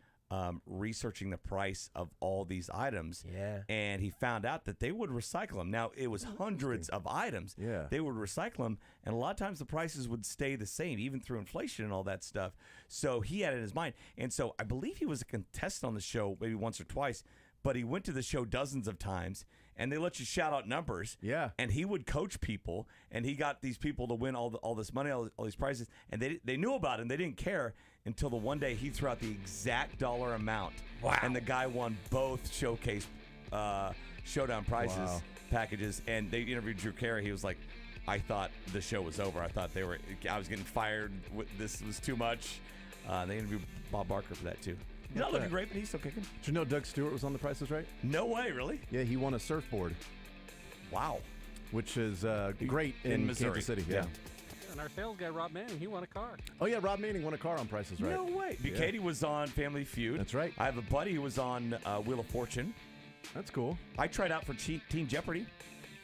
researching the price of all these items. Yeah. And he found out that they would recycle them. Now, it was hundreds of items. Yeah. They would recycle them. And a lot of times the prices would stay the same, even through inflation and all that stuff. So he had it in his mind. And so I believe he was a contestant on the show maybe once or twice. But he went to the show dozens of times, and they let you shout out numbers. Yeah. And he would coach people, and he got these people to win all this money, all these prizes, and they knew about it, and they didn't care until the one day he threw out the exact dollar amount. Wow. And the guy won both showcase showdown prizes packages, and they interviewed Drew Carey. He was like, I thought the show was over. I thought I was getting fired. This was too much. They interviewed Bob Barker for that, too. He's not looking great, but he's still kicking. Did you know Doug Stewart was on The Price is Right? No way, really? Yeah, he won a surfboard. Wow. Which is great in Missouri. Kansas City. Yeah. And our sales guy, Rob Manning, he won a car. Oh, yeah, Rob Manning won a car on Price is Right. No way. Yeah. Katie was on Family Feud. That's right. I have a buddy who was on Wheel of Fortune. That's cool. I tried out for Teen Jeopardy.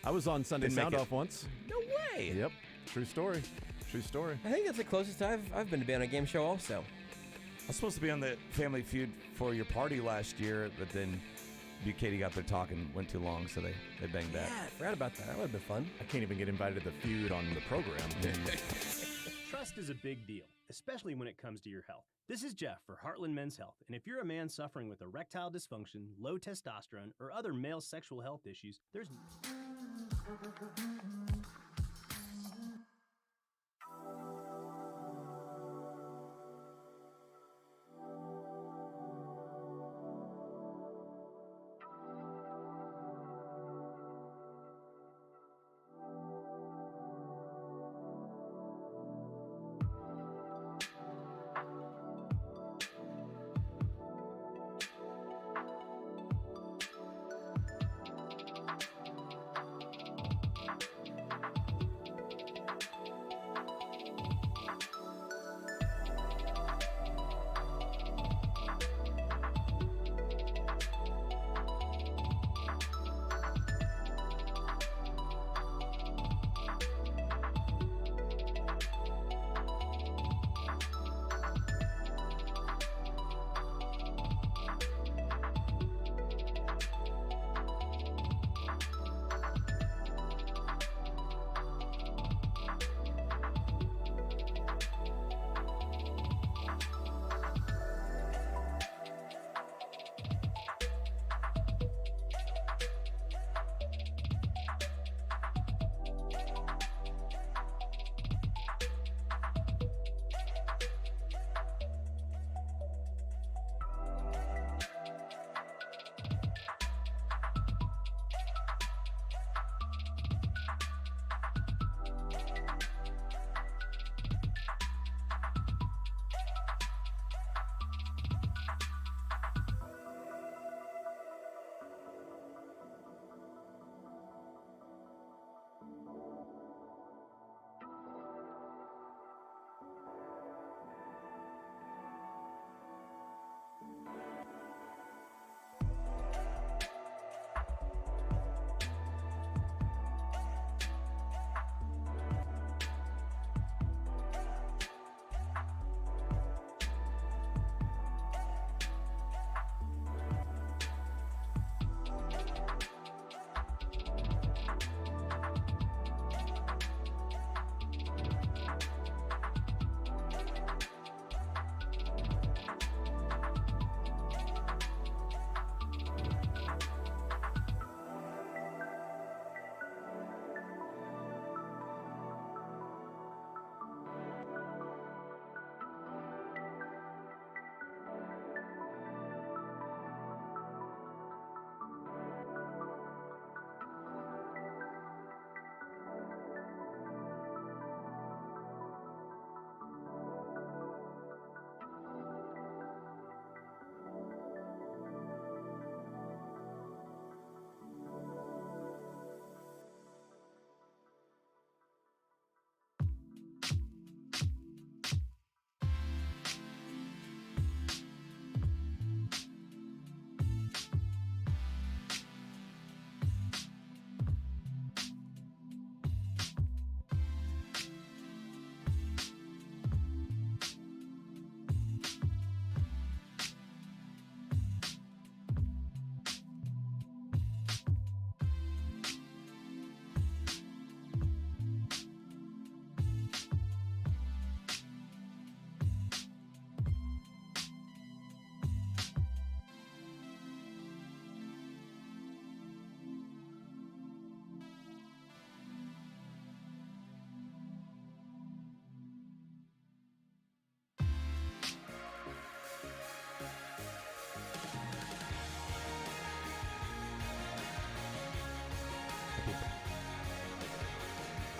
I was on Sunday Didn't make Sound it. Off once. No way. Yep. True story. True story. I think that's the closest I've been to being on a game show also. I was supposed to be on the Family Feud for your party last year, but then Katie got there talking, went too long, so they banged that. Yeah, I forgot about that. That would have been fun. I can't even get invited to the feud on the program. Trust is a big deal, especially when it comes to your health. This is Jeff for Heartland Men's Health, and if you're a man suffering with erectile dysfunction, low testosterone, or other male sexual health issues, there's...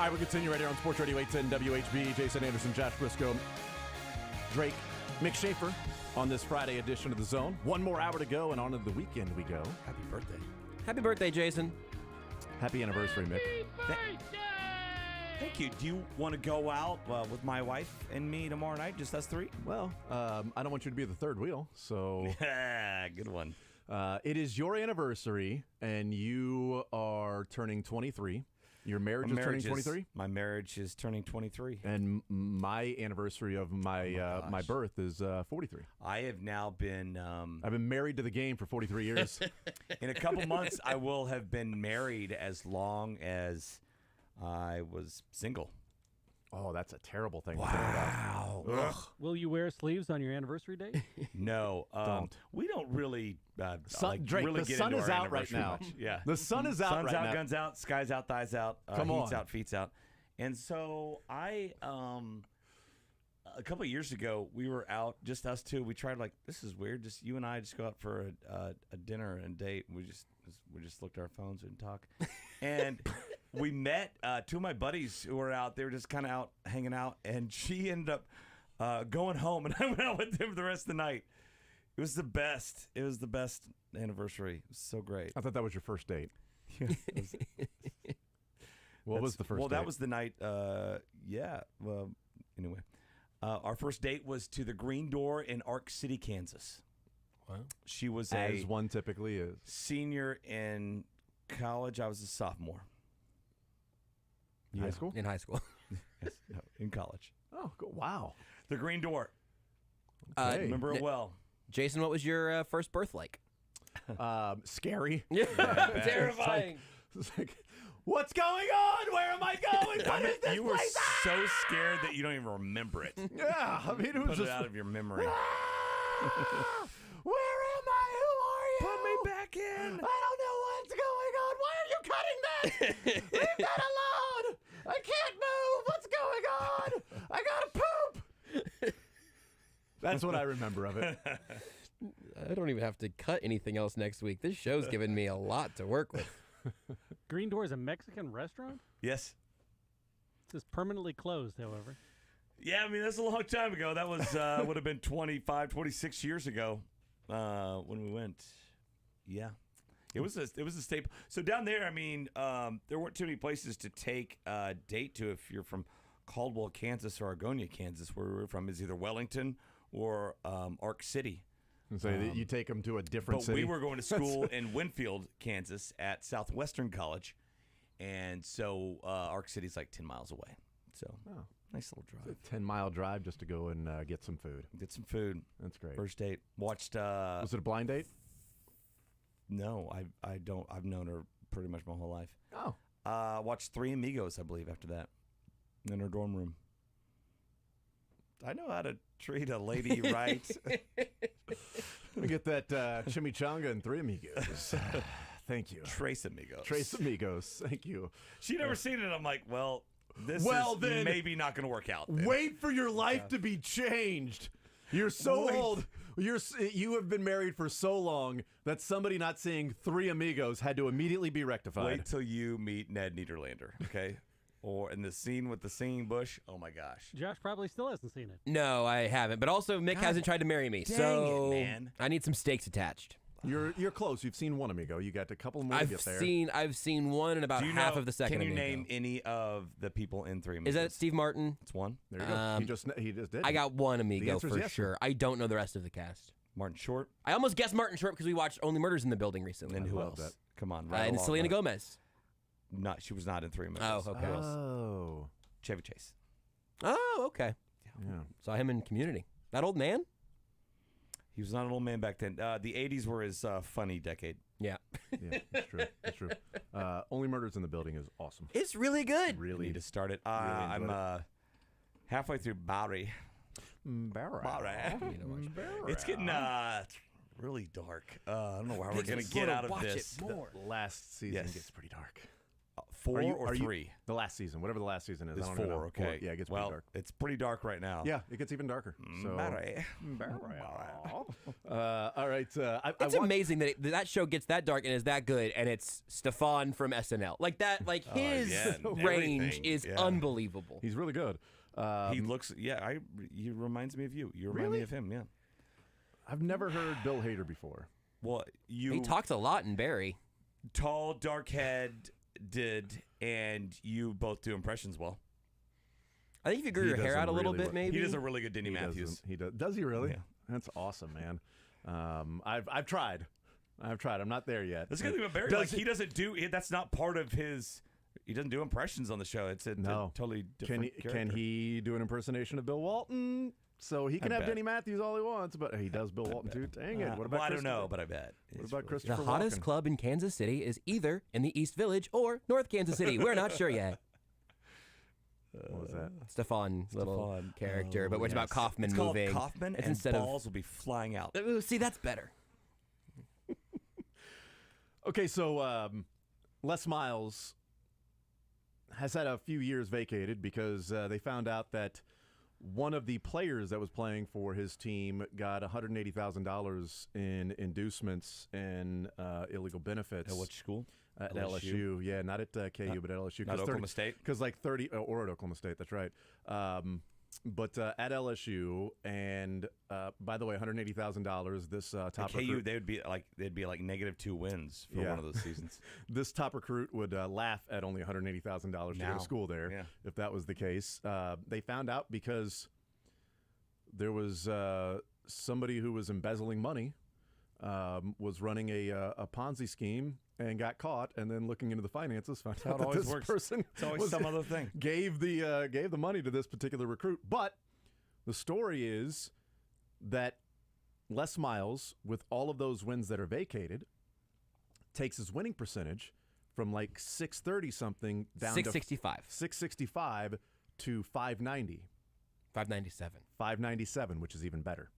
All right, we continue right here on Sports Radio 810 WHB. Jason Anderson, Josh Brisco, Drake, Mick Schaefer on this Friday edition of The Zone. One more hour to go, and on to the weekend we go. Happy birthday. Happy birthday, Jason. Happy anniversary, Mick. Thank you. Do you want to go out with my wife and me tomorrow night, just us three? Well, I don't want you to be the third wheel, so... Good one. It is your anniversary, and you are turning 23. Your marriage is turning 23? My marriage is turning 23. And my anniversary of my my birth is 43. I have now been... I've been married to the game for 43 years. In a couple months, I will have been married as long as I was single. Oh, that's a terrible thing to think about. Wow. Will you wear sleeves on your anniversary date? No. Don't. We don't really, Drake, really the get sun into is our out right anniversary now. much. Yeah. The sun is out Sun's right out, now. guns out, sky's out, thighs out, Come heat's on. out, feet's out. And so I, a couple of years ago, we were out, just us two. We tried this is weird. Just you and I just go out for a dinner and date. We just looked at our phones and talk. And we met two of my buddies who were out. They were just kind of out hanging out. And she ended up going home, and I went out with them the rest of the night. It was the best. It was the best anniversary. It was so great. I thought that was your first date. Yeah, What was the first date? That was the night, yeah. Well, anyway. Our first date was to the Green Door in Ark City, Kansas. Wow. She was As one typically is. senior in college. I was a sophomore. High school? In high school. Yes, no, in college. Oh, wow. The Green Door. Okay. Remember it well. Jason, what was your first birth like? Scary. Yeah, terrifying. It's like, what's going on? Where am I going? What is this You were place? so scared that you don't even remember it. Yeah, I mean, it was Put just it out of your memory. Where am I? Who are you? Put me back in. I don't know what's going on. Why are you cutting that? Leave that alone. I can't move. What's going on? I gotta poop. That's what I remember of it. I don't even have to cut anything else next week. This show's given me a lot to work with. Green Door is a Mexican restaurant? Yes. It says permanently closed, however. Yeah, I mean, that's a long time ago. That was would have been 25, 26 years ago when we went. Yeah. It was a staple. So down there, I mean, there weren't too many places to take a date to if you're from Caldwell, Kansas, or Argonia, Kansas, where we were from. Is either Wellington or Ark City. And so you take them to a different But city. we were going to school in Winfield, Kansas, at Southwestern College, and so Ark City's like 10 miles away. So nice little drive. It's a 10-mile drive just to go and get some food. Get some food. That's great. First date. Watched. Was it a blind date? No, I don't. I've known her pretty much my whole life. Oh. Watched Three Amigos, I believe, after that, in her dorm room. I know how to treat a lady right. We get that chimichanga and Three Amigos. Thank you. Tres Amigos. Tres Amigos. Thank you. She never seen it. I'm like, well, this Well, is then, maybe not going to work out. then. Wait for your life to be changed. You're so Wait. old. You have been married for so long that somebody not seeing Three Amigos had to immediately be rectified. Wait till you meet Ned Niederlander, okay? Or in the scene with the singing bush. Oh my gosh. Josh probably still hasn't seen it. No, I haven't. But also, Mick hasn't tried to marry me, dang so it, man. I need some stakes attached. You're close. You've seen one Amigo. You got a couple more to get there. I've seen one and about Do you half know- of the second. Can you Amigo. name any of the people in Three Amigos? Is that Steve Martin? It's one. There you go. He just did. I got one The Amigo answer is for yes. sure. I don't know the rest of the cast. Martin Short. I almost guessed Martin Short because we watched Only Murders in the Building recently. And who love else? that. Come on. And along, Selena right? Gomez. Not. She was not in Three Amigos. Oh, okay. Who else? Oh. Chevy Chase. Oh, okay. Yeah. Saw him in Community. That old man? He was not an old man back then. The 80s were his funny decade. Yeah. Yeah, that's true. That's true. Only Murders in the Building is awesome. It's really good. Really. Need to start it. Really I'm enjoyed halfway through Barry. Barry. It's getting really dark. I don't know how we're going to get out of this. The last season Yes. gets pretty dark. 4 or 3? The last season, whatever the last season is. It's I don't even 4, know. okay. Yeah, it gets well, pretty dark. It's pretty dark right now. Yeah, it gets even darker. So, Barry. all right. It's amazing that that show gets that dark and is that good, and it's Stefan from SNL. Like that, like his range is unbelievable. He's really good. He looks, he reminds me of you. You remind me of him, yeah. I've never heard Bill Hader before. Well, he talks a lot in Barry. Tall, dark head, and you both do impressions well. I think if you grew your hair out a little bit, maybe. He does a really good Denny Matthews. He does. Does he really? Yeah. That's awesome, man. I've tried. I'm not there yet. That's the good thing about Barry. He doesn't do. That's not part of his. He doesn't do impressions on the show. It's a totally different character. Can he do an impersonation of Bill Walton? So he can have Denny Matthews all he wants, but he does Bill Walton too. Dang it! What about? I don't know, but I bet. What about Christopher? The hottest club in Kansas City is either in the East Village or North Kansas City. We're not sure yet. What was that? Stefan little character, but it's about Kaufman it's moving. Called Kaufman, it's and instead balls will be flying out. See, that's better. Okay, so Les Miles has had a few years vacated because they found out that one of the players that was playing for his team got $180,000 in inducements and illegal benefits. At what school? At LSU. Yeah, not at KU, but at LSU. Not Oklahoma State? Because like 30, or at Oklahoma State, that's right. But at LSU, and by the way, $180,000. This top KU, recruit, they'd be like -2 wins for one of those seasons. This top recruit would laugh at only $180,000 to go to school there, if that was the case. They found out because there was somebody who was embezzling money, was running a Ponzi scheme and got caught, and then looking into the finances, found out that this person It's always some other thing. gave the money to this particular recruit. But the story is that Les Miles, with all of those wins that are vacated, takes his winning percentage from like 630 something down 665. to 665 to 590. 597, which is even better.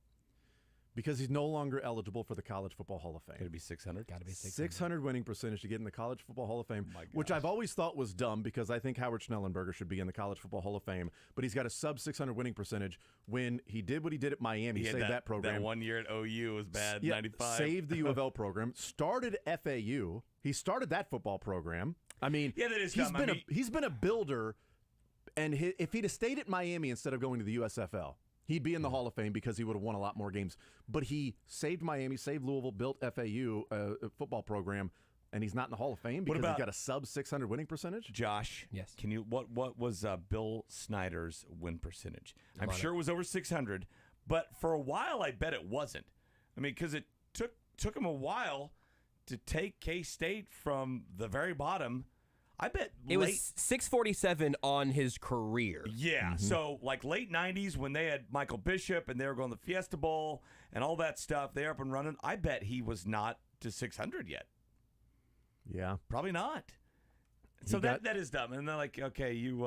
Because he's no longer eligible for the College Football Hall of Fame. Got to be 600? Got to be 600 winning percentage to get in the College Football Hall of Fame, which I've always thought was dumb because I think Howard Schnellenberger should be in the College Football Hall of Fame, but he's got a sub 600 winning percentage when he did what he did at Miami, saved that program. That 1 year at OU was bad, 95. Saved the U of L program, started FAU. He started that football program. I mean, that is he's dumb. He's been a builder, and if he'd have stayed at Miami instead of going to the USFL, he'd be in the Hall of Fame because he would have won a lot more games. But he saved Miami, saved Louisville, built FAU, football program, and he's not in the Hall of Fame because he's got a sub 600 winning percentage. Josh, yes. Can you what was Bill Snyder's win percentage? I'm sure it was over 600, but for a while I bet it wasn't. I mean, because it took him a while to take K-State from the very bottom. I bet it was 647 on his career. Yeah, so like late 90s when they had Michael Bishop and they were going to the Fiesta Bowl and all that stuff, they're up and running. I bet he was not to 600 yet. Yeah. Probably not. So that is dumb. And they're like, okay, you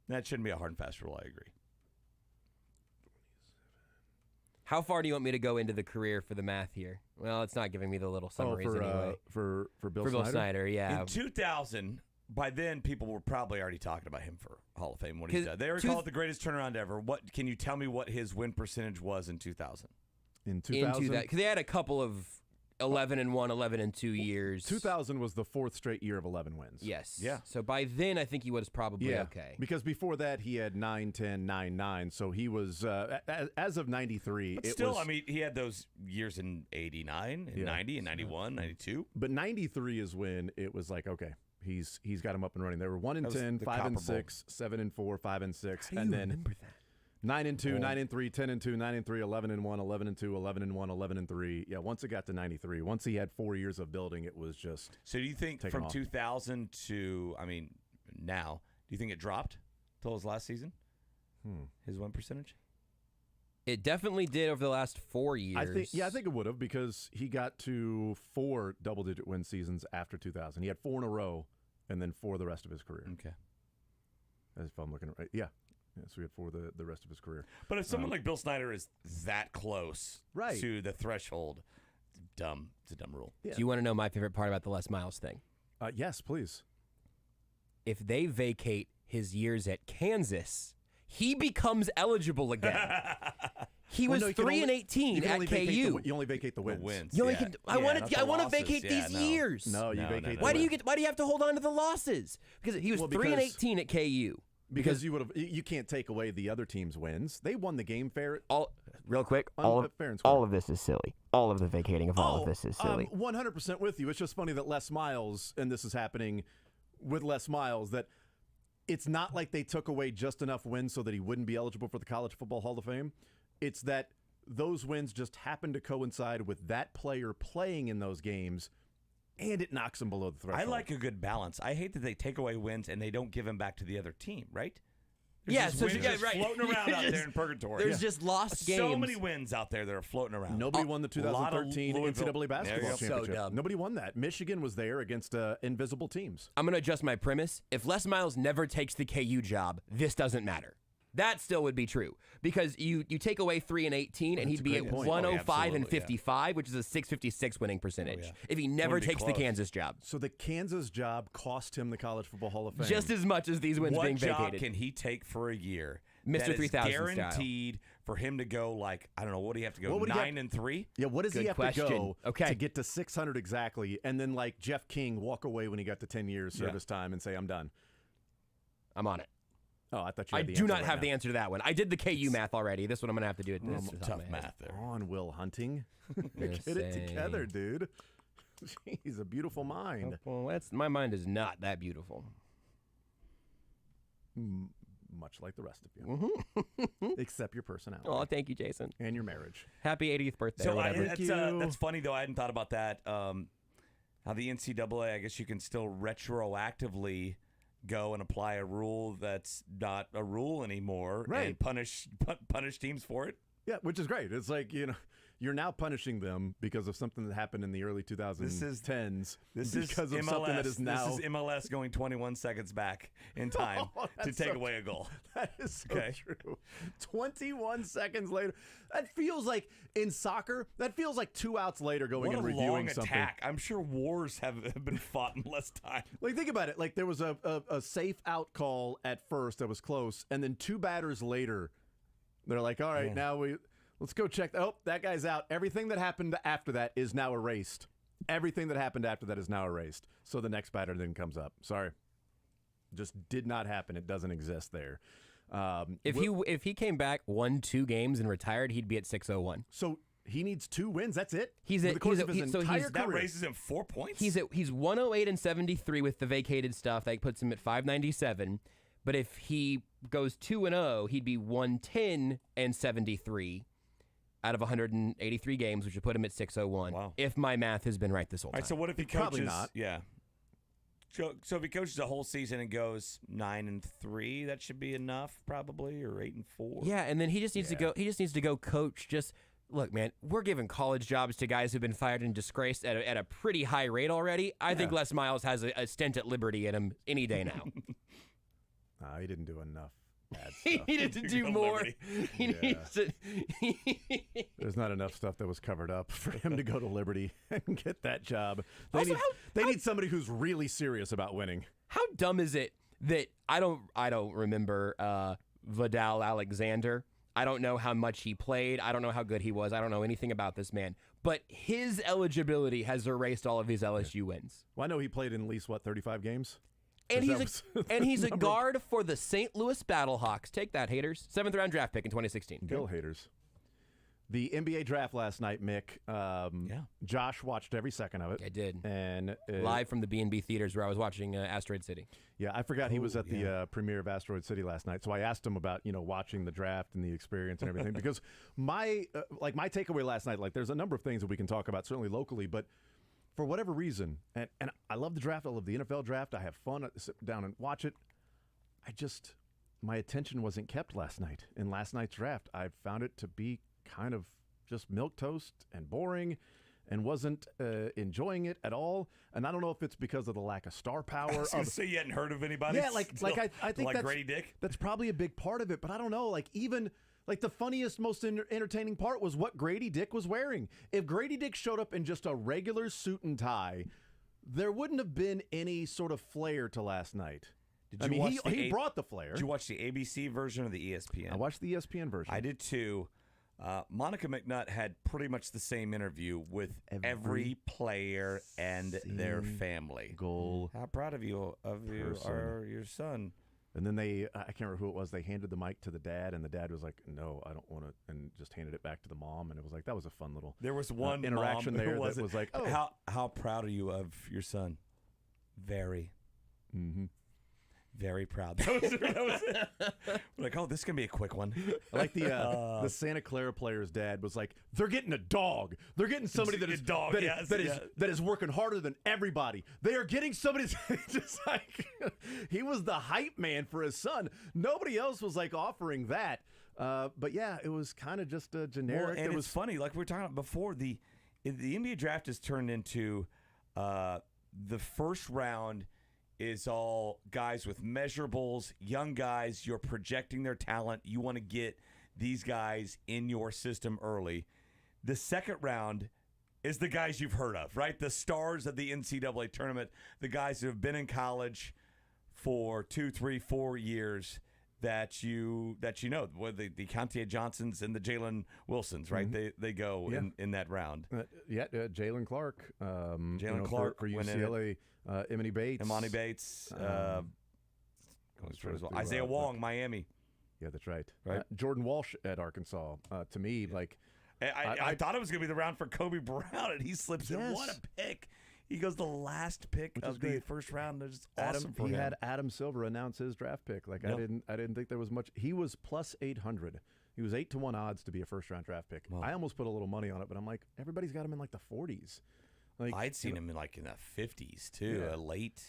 that shouldn't be a hard and fast rule. I agree. How far do you want me to go into the career for the math here? Well, it's not giving me the little summaries anyway. For Bill Snyder? Bill Snyder, yeah. In 2000, by then people were probably already talking about him for Hall of Fame. What he's done, they already call it the greatest turnaround ever. What can you tell me what his win percentage was in 2000? In 2000, because they had a couple of 11-1, 11-2 years. 2000 was the fourth straight year of 11 wins. Yes. Yeah. So by then, I think he was probably okay. Because before that, he had 9-10, 9-9. So he was, as of 93. But still, I mean, he had those years in 89, and 90, and 91, 92. But 93 is when it was like, okay, he's got him up and running. They were 1-10, 5-6, 7-4, 5-6. How do you remember that? 9-2, 9-3, 10-2, 9-3, 11-1, 11-2, 11-1, 11-3. Yeah, once it got to 93, once he had 4 years of building, it was just. So do you think from 2000 to, I mean, now, do you think it dropped till his last season? His win percentage? It definitely did over the last 4 years. I think it would have because he got to 4 double-digit win seasons after 2000. He had 4 in a row, and then 4 the rest of his career. Okay. As if I'm looking at right, yeah. Yeah, so he had 4 the rest of his career. But if someone like Bill Snyder is that close to the threshold, it's dumb. It's a dumb rule. Yeah. Do you want to know my favorite part about the Les Miles thing? Yes, please. If they vacate his years at Kansas, he becomes eligible again. He was 3-18 at KU. You only vacate the wins. You only I want to vacate these years. No, you vacate. Why do you have to hold on to the losses? Because he was 3-18 at KU. Because you can't take away the other team's wins. They won the game fair. Real quick, fair and square. all of this is silly. All of the vacating of all of this is silly. 100% with you. It's just funny that Les Miles, and this is happening with Les Miles, that it's not like they took away just enough wins so that he wouldn't be eligible for the College Football Hall of Fame. It's that those wins just happen to coincide with that player playing in those games, and it knocks him below the threshold. I like a good balance. I hate that they take away wins and they don't give them back to the other team, right? There's wins floating around out there in purgatory. There's just lost games. So many wins out there that are floating around. Nobody won the 2013 NCAA basketball championship. So dumb. Nobody won that. Michigan was there against invisible teams. I'm going to adjust my premise. If Les Miles never takes the KU job, this doesn't matter. That still would be true because you take away 3-18 and he'd be at 105 and 55, which is a 656 winning percentage. If he never takes the Kansas job, so the Kansas job cost him the College Football Hall of Fame just as much as these wins being vacated. What job can he take for a year? Mr. 3000 guaranteed for him to go I don't know. What do you have to go 9-3? Yeah, what does he have to go to get to 600 exactly, and then like Jeff King walk away when he got to 10 years service time and say I'm done? I'm on it. Oh, I thought you had the do answer not have the answer to that one. I did the KU math already. This one I'm going to have to do it. This is tough math there. On Will Hunting. Get it together, dude. He's a beautiful mind. Well, my mind is not that beautiful. Much like the rest of you. Except your personality. Oh, thank you, Jason. And your marriage. Happy 80th birthday. So that's funny, though. I hadn't thought about that. How the NCAA, I guess you can still retroactively go and apply a rule that's not a rule anymore and punish teams for it. Yeah, which is great. It's like, you're now punishing them because of something that happened in the early 2010s. This is because of MLS, something that is now. This is MLS going 21 seconds back in time to take away a goal. That is so true. 21 seconds later. That feels like, in soccer, that feels like 2 outs later going and reviewing long something. Attack. I'm sure wars have been fought in less time. Like, think about it. Like, there was a safe out call at first that was close, and then 2 batters later, they're like, all right, now let's go check. Oh, that guy's out. Everything that happened after that is now erased. Everything that happened after that is now erased. So the next batter then comes up. Sorry. Just did not happen. It doesn't exist there. If he came back, won 2 games and retired, he'd be at 601. So he needs 2 wins. That's it. That raises him 4 points. He's 108 and 73 with the vacated stuff. That puts him at 597. But if he goes 2-0, he'd be 110 and 73 out of 183 games, which would put him at 601. Wow. If my math has been right this whole time. All right, so what if he coaches? Probably not. Yeah. So if he coaches a whole season and goes 9-3, that should be enough, probably, or 8-4. Yeah, and then he just needs to go. He just needs to go coach. Look, man, we're giving college jobs to guys who've been fired and disgraced at a pretty high rate already. I think Les Miles has a stint at Liberty in him any day now. He didn't do enough bad stuff. He needed to do more. He needs to. There's not enough stuff that was covered up for him to go to Liberty and get that job. They need somebody who's really serious about winning. How dumb is it that I don't remember Vidal Alexander? I don't know how much he played. I don't know how good he was. I don't know anything about this man. But his eligibility has erased all of his LSU wins. Well, I know he played in at least 35 games. And he's a guard for the St. Louis Battlehawks. Take that, haters. 7th round draft pick in 2016. Go haters. The NBA draft last night, Mick. Josh watched every second of it. I did. And live from the B&B theaters where I was watching Asteroid City. Yeah, I forgot he was at the premiere of Asteroid City last night. So I asked him about watching the draft and the experience and everything because my takeaway last night, there's a number of things that we can talk about certainly locally, but for whatever reason, and I love the draft, I love the NFL draft, I have fun, I sit down and watch it. My attention wasn't kept last night. In last night's draft, I found it to be kind of just milquetoast and boring and wasn't enjoying it at all. And I don't know if it's because of the lack of star power. I was going to say you hadn't heard of anybody. Yeah, I think that's Grady Dick. That's probably a big part of it, but I don't know. The funniest, most entertaining part was what Grady Dick was wearing. If Grady Dick showed up in just a regular suit and tie, there wouldn't have been any sort of flair to last night. Did you watch he brought the flair. Did you watch the ABC version or the ESPN? I watched the ESPN version. I did too. Monica McNutt had pretty much the same interview with every player and their family. Goal. How proud of you are your son. And then I can't remember who it was, they handed the mic to the dad, and the dad was like, no, I don't want to, and just handed it back to the mom, and it was like, that was a fun little There was one interaction mom there who that was like, oh. How proud are you of your son? Very. Mm-hmm. Very proud. That was it. We're like, oh, this is going to be a quick one. I like the Santa Clara player's dad was like, they're getting a dog. They're getting somebody that is working harder than everybody. They are getting somebody just like he was the hype man for his son. Nobody else was like offering that. But yeah, it was kind of just a generic. Well, and it's funny, like we were talking about before, the NBA draft has turned into the first round is all guys with measurables, young guys. You're projecting their talent. You want to get these guys in your system early. The second round is the guys you've heard of, right? The stars of the NCAA tournament, the guys who have been in college for 2, 3, 4 years that you know, the Keontae Johnsons and the Jalen Wilsons, right? Mm-hmm. They go in that round. Jalen Clark. Jalen Clark for UCLA. Emoni Bates. Isaiah Wong, Miami. Yeah, that's right. Jordan Walsh at Arkansas. To me, like I thought it was going to be the round for Kobe Brown, and he slips in. What a pick! He goes the last pick of the first round. That's just awesome for him. He had Adam Silver announce his draft pick. Like I didn't think there was much. He was plus 800. He was 8-1 odds to be a first round draft pick. Wow. I almost put a little money on it, but I'm like, everybody's got him in like the 40s. Like I'd seen him in like in the 50s too, late,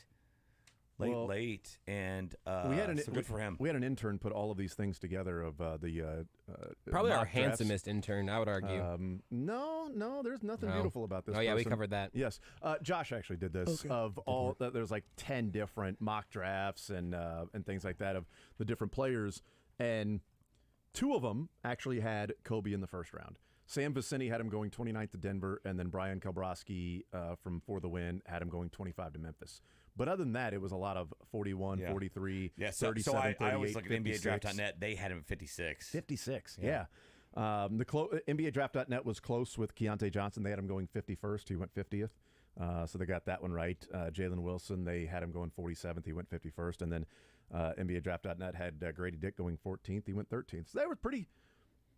and so good for him. We had an intern put all of these things together of the probably our drafts. handsomest intern, I would argue. No, there's nothing beautiful about this. Oh yeah, person. we covered that. Yes, Josh actually did this of all. There's like 10 different mock drafts and things like that of the different players, and 2 of them actually had Kobe in the first round. Sam Vicini had him going 29th to Denver, and then Brian Kalbrowski from For the Win had him going 25 to Memphis. But other than that, it was a lot of 41, 43, 37, so 38, I always look at 56. NBADraft.net. They had him at 56. 56, yeah. NBADraft.net was close with Keontae Johnson. They had him going 51st. He went 50th. So they got that one right. Jalen Wilson, they had him going 47th. He went 51st. And then NBADraft.net had Grady Dick going 14th. He went 13th. So they were pretty...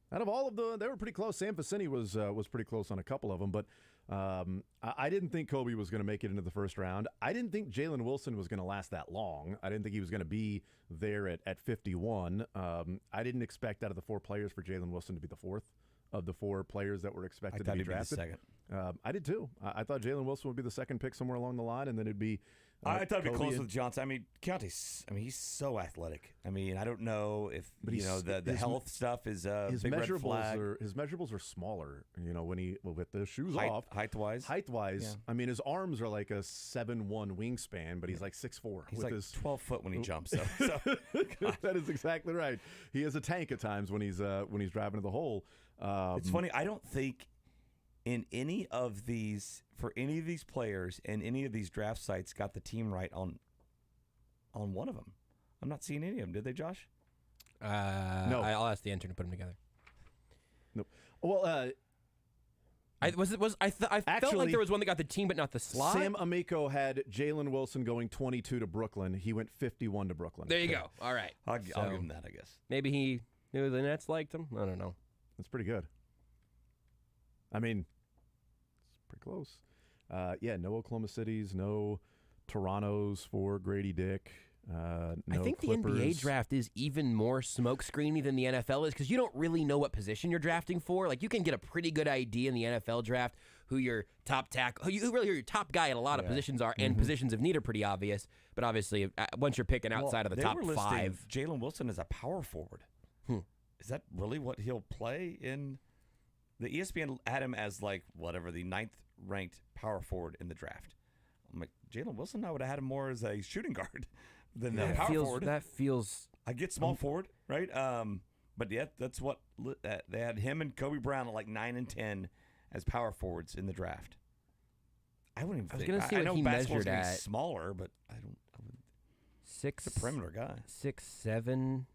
Out of all of they were pretty close. Sam Vicini was pretty close on a couple of them, but I didn't think Kobe was going to make it into the first round. I didn't think Jalen Wilson was going to last that long. I didn't think he was going to be there at 51. I didn't expect out of the 4 players for Jalen Wilson to be the 4th of the 4 players that were expected to be drafted. Be the second. I did too. I thought Jalen Wilson would be the second pick somewhere along the line, and then it'd be. I thought it'd be close with Johnson. I mean, Keontae's. I mean, he's so athletic. I mean, I don't know if the health stuff is a his big red measurables flag. His measurables are smaller. when with the shoes off, height wise. Yeah. I mean, his arms are like a 7'1" wingspan, but he's like 6'4". He's with like his 12 foot when he jumps. So. That is exactly right. He is a tank at times when he's driving to the hole. It's funny. I don't think in any of these players and any of these draft sites got the team right on one of them. I'm not seeing any of them. Did they, Josh? No. I'll ask the intern to put them together. Nope. Well, I felt like there was one that got the team but not the slot. Sam Amico had Jalen Wilson going 22 to Brooklyn. He went 51 to Brooklyn. There you go. All right. I'll give him that, I guess. Maybe he knew the Nets liked him. I don't know. That's pretty good. I mean, it's pretty close. No Oklahoma Cities, no Torontos for Grady Dick. No I think Clippers. The NBA draft is even more smokescreeny than the NFL is because you don't really know what position you're drafting for. Like you can get a pretty good idea in the NFL draft who your top tackle, who really your top guy at a lot of positions are, and positions of need are pretty obvious. But obviously, once you're picking outside of the top 5, Jalen Wilson is a power forward. Is that really what he'll play in? The ESPN had him as like whatever the 9th ranked power forward in the draft. I'm like Jalen Wilson. I would have had him more as a shooting guard than the power forward. That feels. I get small forward, right? But yeah, that's what they had him and Kobe Brown at like 9 and 10 as power forwards in the draft. I wouldn't even I was think. gonna see I what know he basketball's measured gonna be at. smaller, but I don't. He's a perimeter guy. 6'7".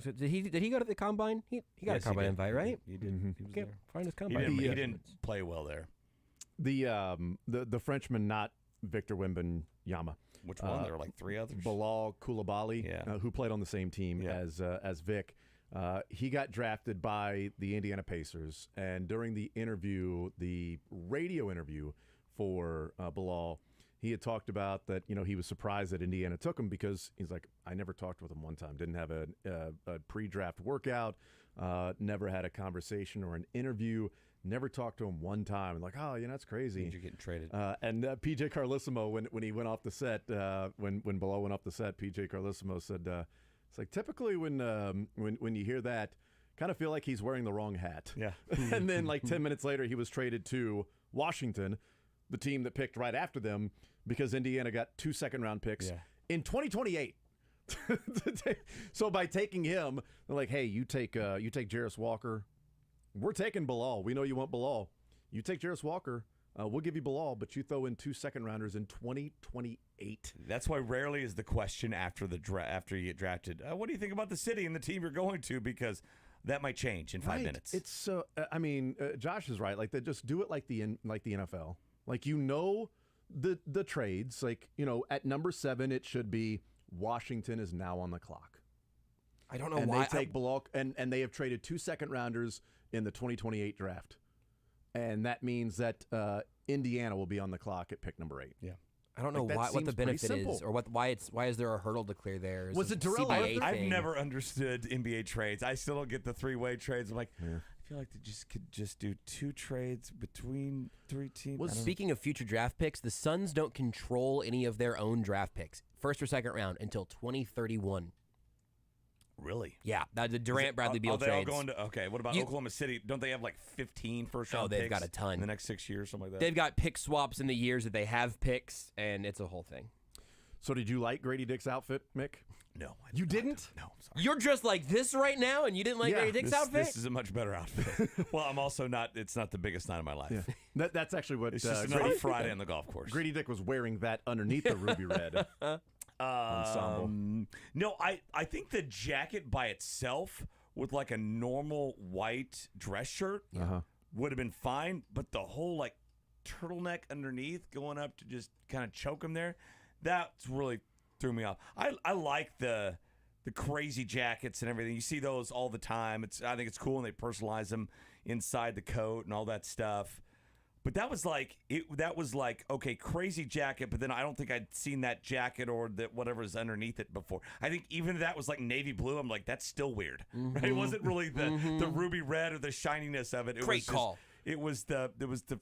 So did he go to the combine? He got a combine invite, right? He did. Mm-hmm. He was Okay, there. find his combine. He didn't play well there. The Frenchman, not Victor Wembanyama. Which one? There were like three others. Bilal Coulibaly, who played on the same team as Vic. He got drafted by the Indiana Pacers, and during the interview, the radio interview for Bilal, he had talked about that, he was surprised that Indiana took him because he's like, I never talked with him one time, didn't have a pre-draft workout, never had a conversation or an interview, never talked to him one time. And like, oh, that's crazy. You're getting traded. And PJ Carlissimo, when he went off the set, when Bilal went off the set, PJ Carlissimo said, it's like typically when you hear that, kind of feel like he's wearing the wrong hat. Yeah. And then like 10 minutes later, he was traded to Washington, the team that picked right after them, because Indiana got 2 second-round picks in 2028. So by taking him, they're like, hey, you take Jarris Walker. We're taking Bilal. We know you want Bilal. You take Jarris Walker. We'll give you Bilal, but you throw in 2 second-rounders in 2028. That's why rarely is the question after after you get drafted, what do you think about the city and the team you're going to? Because that might change in 5 minutes. It's so. Josh is right. Like they just do it like the NFL. Like the trades. Like at number 7, it should be Washington is now on the clock. I don't know and why. They take Bilal, and they have traded 2 second-rounders in the 2028 draft. And that means that Indiana will be on the clock at pick number 8. Yeah, I don't know what the benefit is, or why is there a hurdle to clear there? Was it Darrell CBA I've thing? never understood NBA trades. I still don't get the 3-way trades. I'm like, I feel like they could just do 2 trades between 3 teams. Well, speaking of future draft picks, the Suns don't control any of their own draft picks, first or second round, until 2031. Really? Yeah, the Durant Bradley Beal they trades. all going to? Okay, what about Oklahoma City? Don't they have like 15 first-round picks? They've got a ton in the next 6 years, something like that. They've got pick swaps in the years that they have picks, and it's a whole thing. So did you like Grady Dick's outfit, Mick? No. You didn't? No, I'm sorry. You're dressed like this right now, and you didn't like Grady Dick's outfit? This is a much better outfit. Well, I'm also not. It's not the biggest night of my life. Yeah. That's actually what. It's just another Friday on the golf course. Grady Dick was wearing that underneath the ruby red. Ensemble. No, I think the jacket by itself with like a normal white dress shirt would have been fine, but the whole like turtleneck underneath going up to just kind of choke him there, that's really threw me off. I like the crazy jackets and everything. You see those all the time. I think it's cool, and they personalize them inside the coat and all that stuff. But that was like okay, crazy jacket. But then I don't think I'd seen that jacket or that whatever's underneath it before. I think even that was like navy blue. I'm like, that's still weird. Right? It wasn't really the ruby red or the shininess of it. Great call. It was the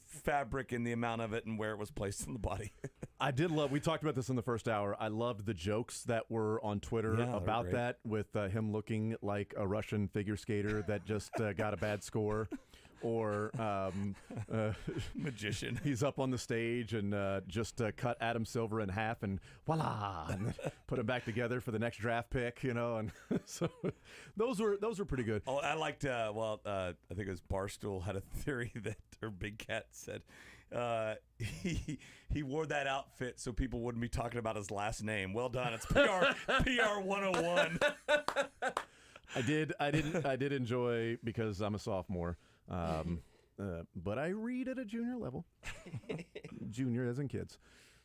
fabric and the amount of it and where it was placed on the body. I did love. We talked about this in the first hour. I loved the jokes that were on Twitter about that, with him looking like a Russian figure skater that just got a bad score. Or magician. He's up on the stage and just cut Adam Silver in half and voila, and then put him back together for the next draft pick. And so those were pretty good. Oh, I liked. I think it was Barstool had a theory that, or Big Cat said, he wore that outfit so people wouldn't be talking about his last name. Well done. It's PR 101. I did enjoy, because I'm a sophomore. But I read at a junior level. Junior as in kids.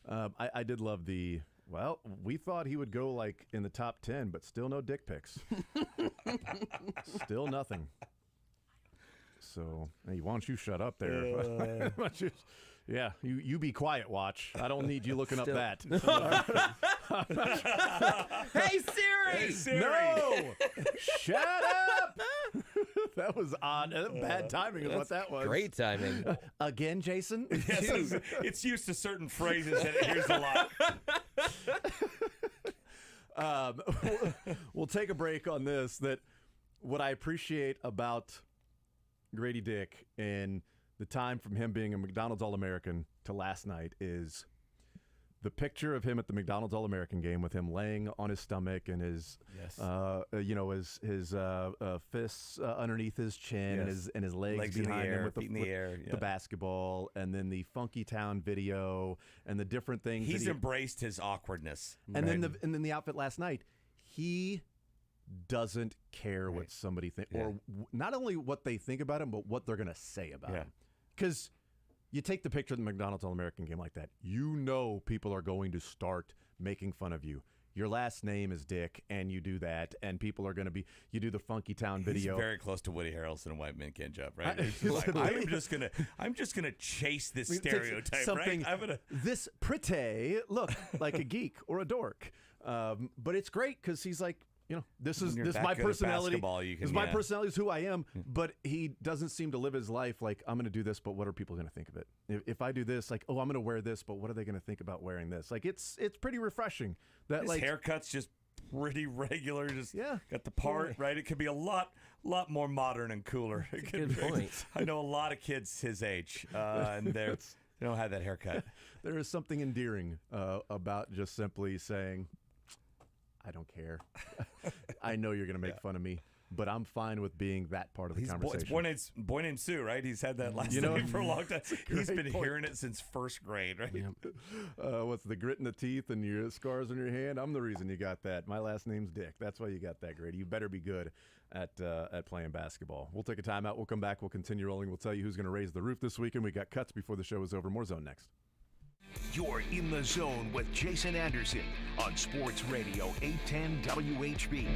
I did love we thought he would go like in the top 10, but still no dick pics. Still nothing. So, hey, why don't you shut up there? Yeah, you be quiet, Watch. I don't need you looking up that. Hey, Siri! No! Shut up! That was odd. Bad timing is what that was. Great timing. Again, Jason? Yes, it's used to certain phrases that it hears a lot. We'll take a break on this. That what I appreciate about Grady Dick and the time from him being a McDonald's All-American to last night is the picture of him at the McDonald's All-American game with him laying on his stomach and his, his fists underneath his chin and his legs behind him with the basketball, and then the Funky Town video and the different things. He's embraced his awkwardness, and then the outfit last night. He doesn't care what somebody thinks, or not only what they think about him, but what they're going to say about him. Because you take the picture of the McDonald's All-American game like that, people are going to start making fun of you. Your last name is Dick, and you do that, and people are going to be. You do the Funky Town video. He's very close to Woody Harrelson and White Men Can't Jump, right? I'm just gonna chase this stereotype, something, right? I'm gonna this pretty look like a geek or a dork, but it's great because he's like. This is my personality. My personality is who I am. But he doesn't seem to live his life like I'm going to do this, but what are people going to think of it? If I do this, like, I'm going to wear this, but what are they going to think about wearing this? Like, it's pretty refreshing. That his haircut's just pretty regular. Just got the part right. It could be a lot more modern and cooler. Good point. I know a lot of kids his age, and they don't have that haircut. There is something endearing about just simply saying, I don't care. I know you're going to make fun of me, but I'm fine with being that part of the conversation. It's boy named Sue, right? He's had that last name for a long time. He's been hearing it since first grade, right? What's the grit in the teeth and your scars on your hand? I'm the reason you got that. My last name's Dick. That's why you got that, Grady. You better be good at playing basketball. We'll take a timeout. We'll come back. We'll continue rolling. We'll tell you who's going to raise the roof this weekend. We got cuts before the show is over. More Zone next. You're in the zone with Jason Anderson on Sports Radio 810 WHB.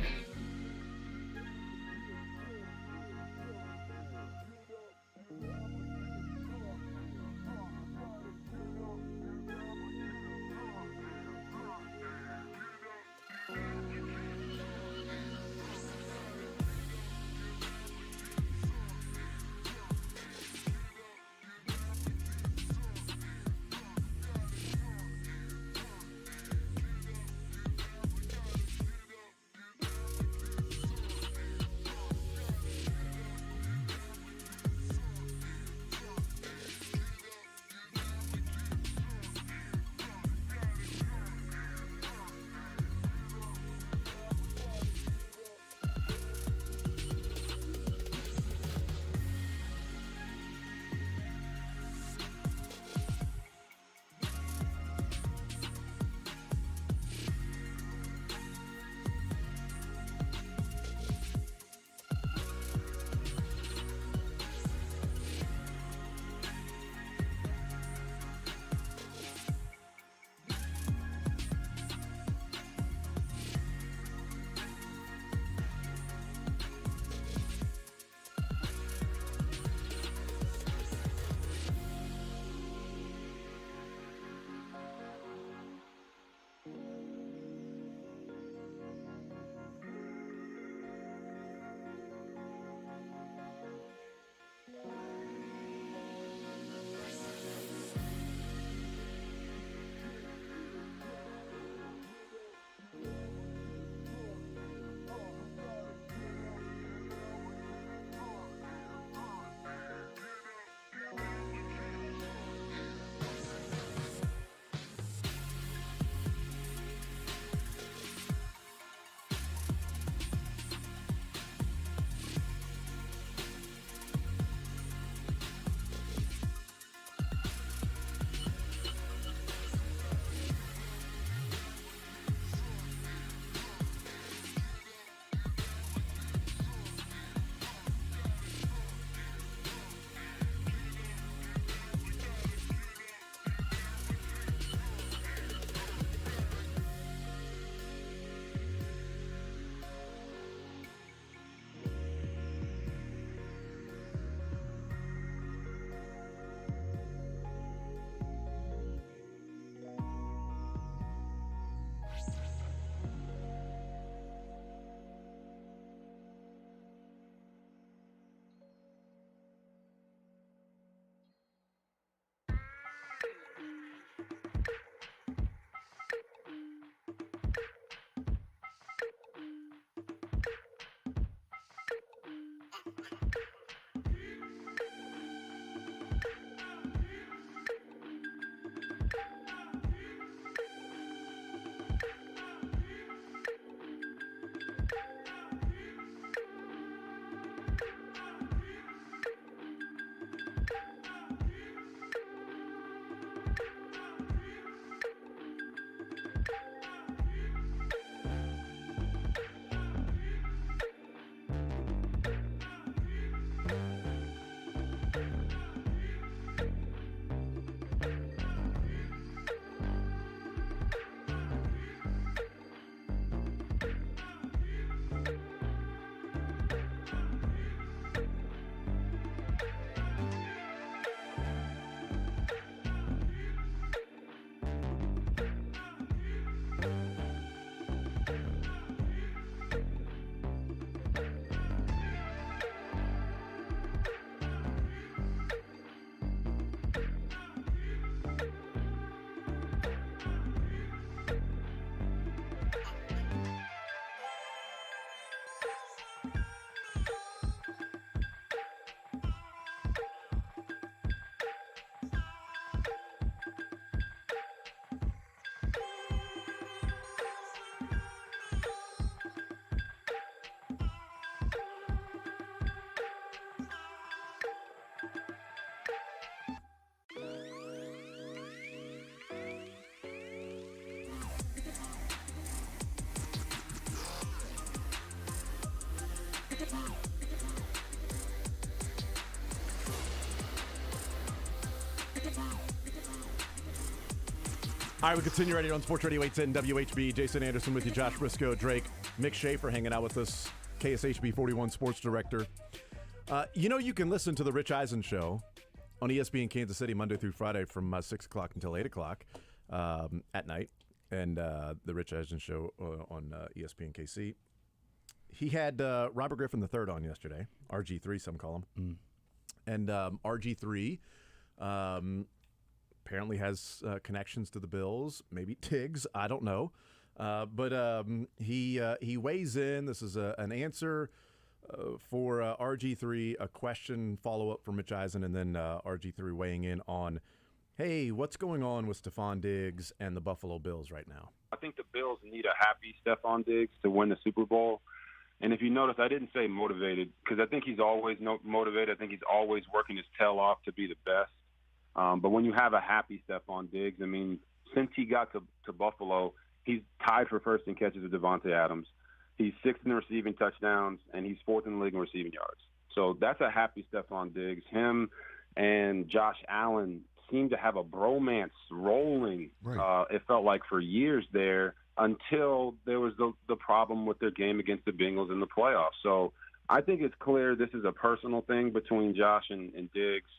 All right, we continue right here on Sports Radio 810 WHB. Jason Anderson with you, Josh Brisco, Drake, Mick Schaefer hanging out with us, KSHB 41 Sports Director. You can listen to The Rich Eisen Show on ESPN Kansas City Monday through Friday from 6 o'clock until 8 o'clock at night, and The Rich Eisen Show on ESPN KC. He had Robert Griffin III on yesterday, RG3, some call him. And RG3 apparently has connections to the Bills, maybe Tiggs, I don't know. But he weighs in. This is an answer for RG3, a question follow-up from Rich Eisen, and then RG3 weighing in on, hey, what's going on with Stephon Diggs and the Buffalo Bills right now? I think the Bills need a happy Stephon Diggs to win the Super Bowl. And if you notice, I didn't say motivated because I think he's always motivated. I think he's always working his tail off to be the best. But when you have a happy Stephon Diggs, I mean, since he got to Buffalo, he's tied for first in catches with Devontae Adams. He's sixth in receiving touchdowns, and he's fourth in the league in receiving yards. So that's a happy Stephon Diggs. Him and Josh Allen seem to have a bromance rolling, it felt like, for years there until there was the problem with their game against the Bengals in the playoffs. So I think it's clear this is a personal thing between Josh and Diggs.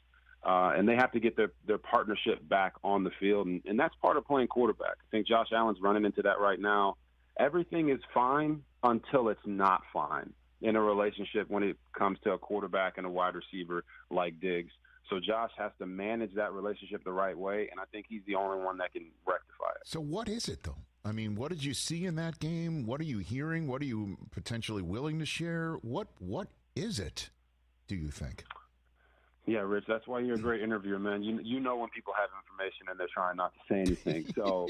And they have to get their partnership back on the field, and that's part of playing quarterback. I think Josh Allen's running into that right now. Everything is fine until it's not fine in a relationship when it comes to a quarterback and a wide receiver like Diggs. So Josh has to manage that relationship the right way, and I think he's the only one that can rectify it. So what is it, though? I mean, what did you see in that game? What are you hearing? What are you potentially willing to share? What is it, do you think? Yeah, Rich, that's why you're a great interviewer, man. You know when people have information and they're trying not to say anything. So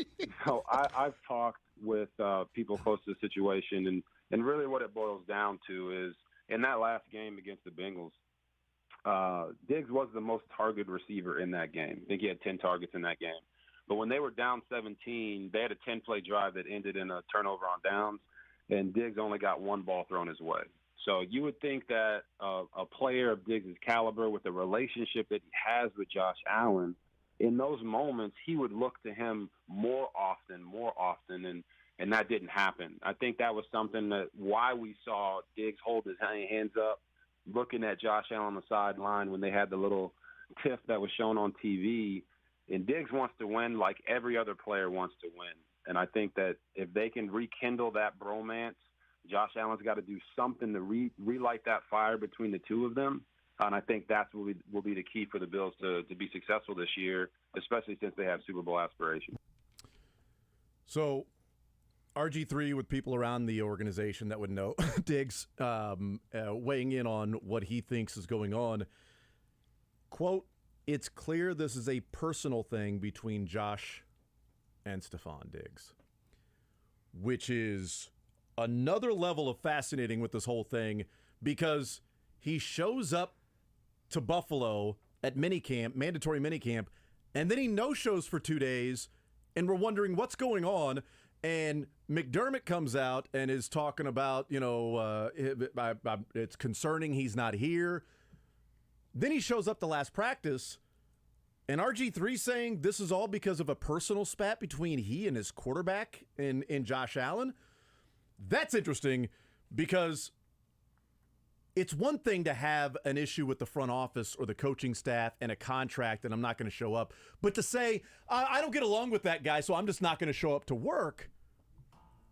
I've talked with people close to the situation, and really what it boils down to is in that last game against the Bengals, Diggs was the most targeted receiver in that game. I think he had 10 targets in that game. But when they were down 17, they had a 10-play drive that ended in a turnover on downs, and Diggs only got one ball thrown his way. So you would think that a player of Diggs' caliber with the relationship that he has with Josh Allen, in those moments he would look to him more often, and that didn't happen. I think that was something that why we saw Diggs hold his hands up, looking at Josh Allen on the sideline when they had the little tiff that was shown on TV. And Diggs wants to win like every other player wants to win. And I think that if they can rekindle that bromance, Josh Allen's got to do something to relight that fire between the two of them. And I think that will be the key for the Bills to be successful this year, especially since they have Super Bowl aspirations. So RG3, with people around the organization that would know, Diggs weighing in on what he thinks is going on. Quote, it's clear this is a personal thing between Josh and Stephon Diggs, which is another level of fascinating with this whole thing, because he shows up to Buffalo at minicamp, mandatory minicamp, and then he no-shows for 2 days, and we're wondering what's going on. And McDermott comes out and is talking about, it's concerning he's not here. Then he shows up to last practice, and RG3 saying this is all because of a personal spat between he and his quarterback in Josh Allen. That's interesting, because it's one thing to have an issue with the front office or the coaching staff and a contract and I'm not going to show up. But to say, I don't get along with that guy, so I'm just not going to show up to work,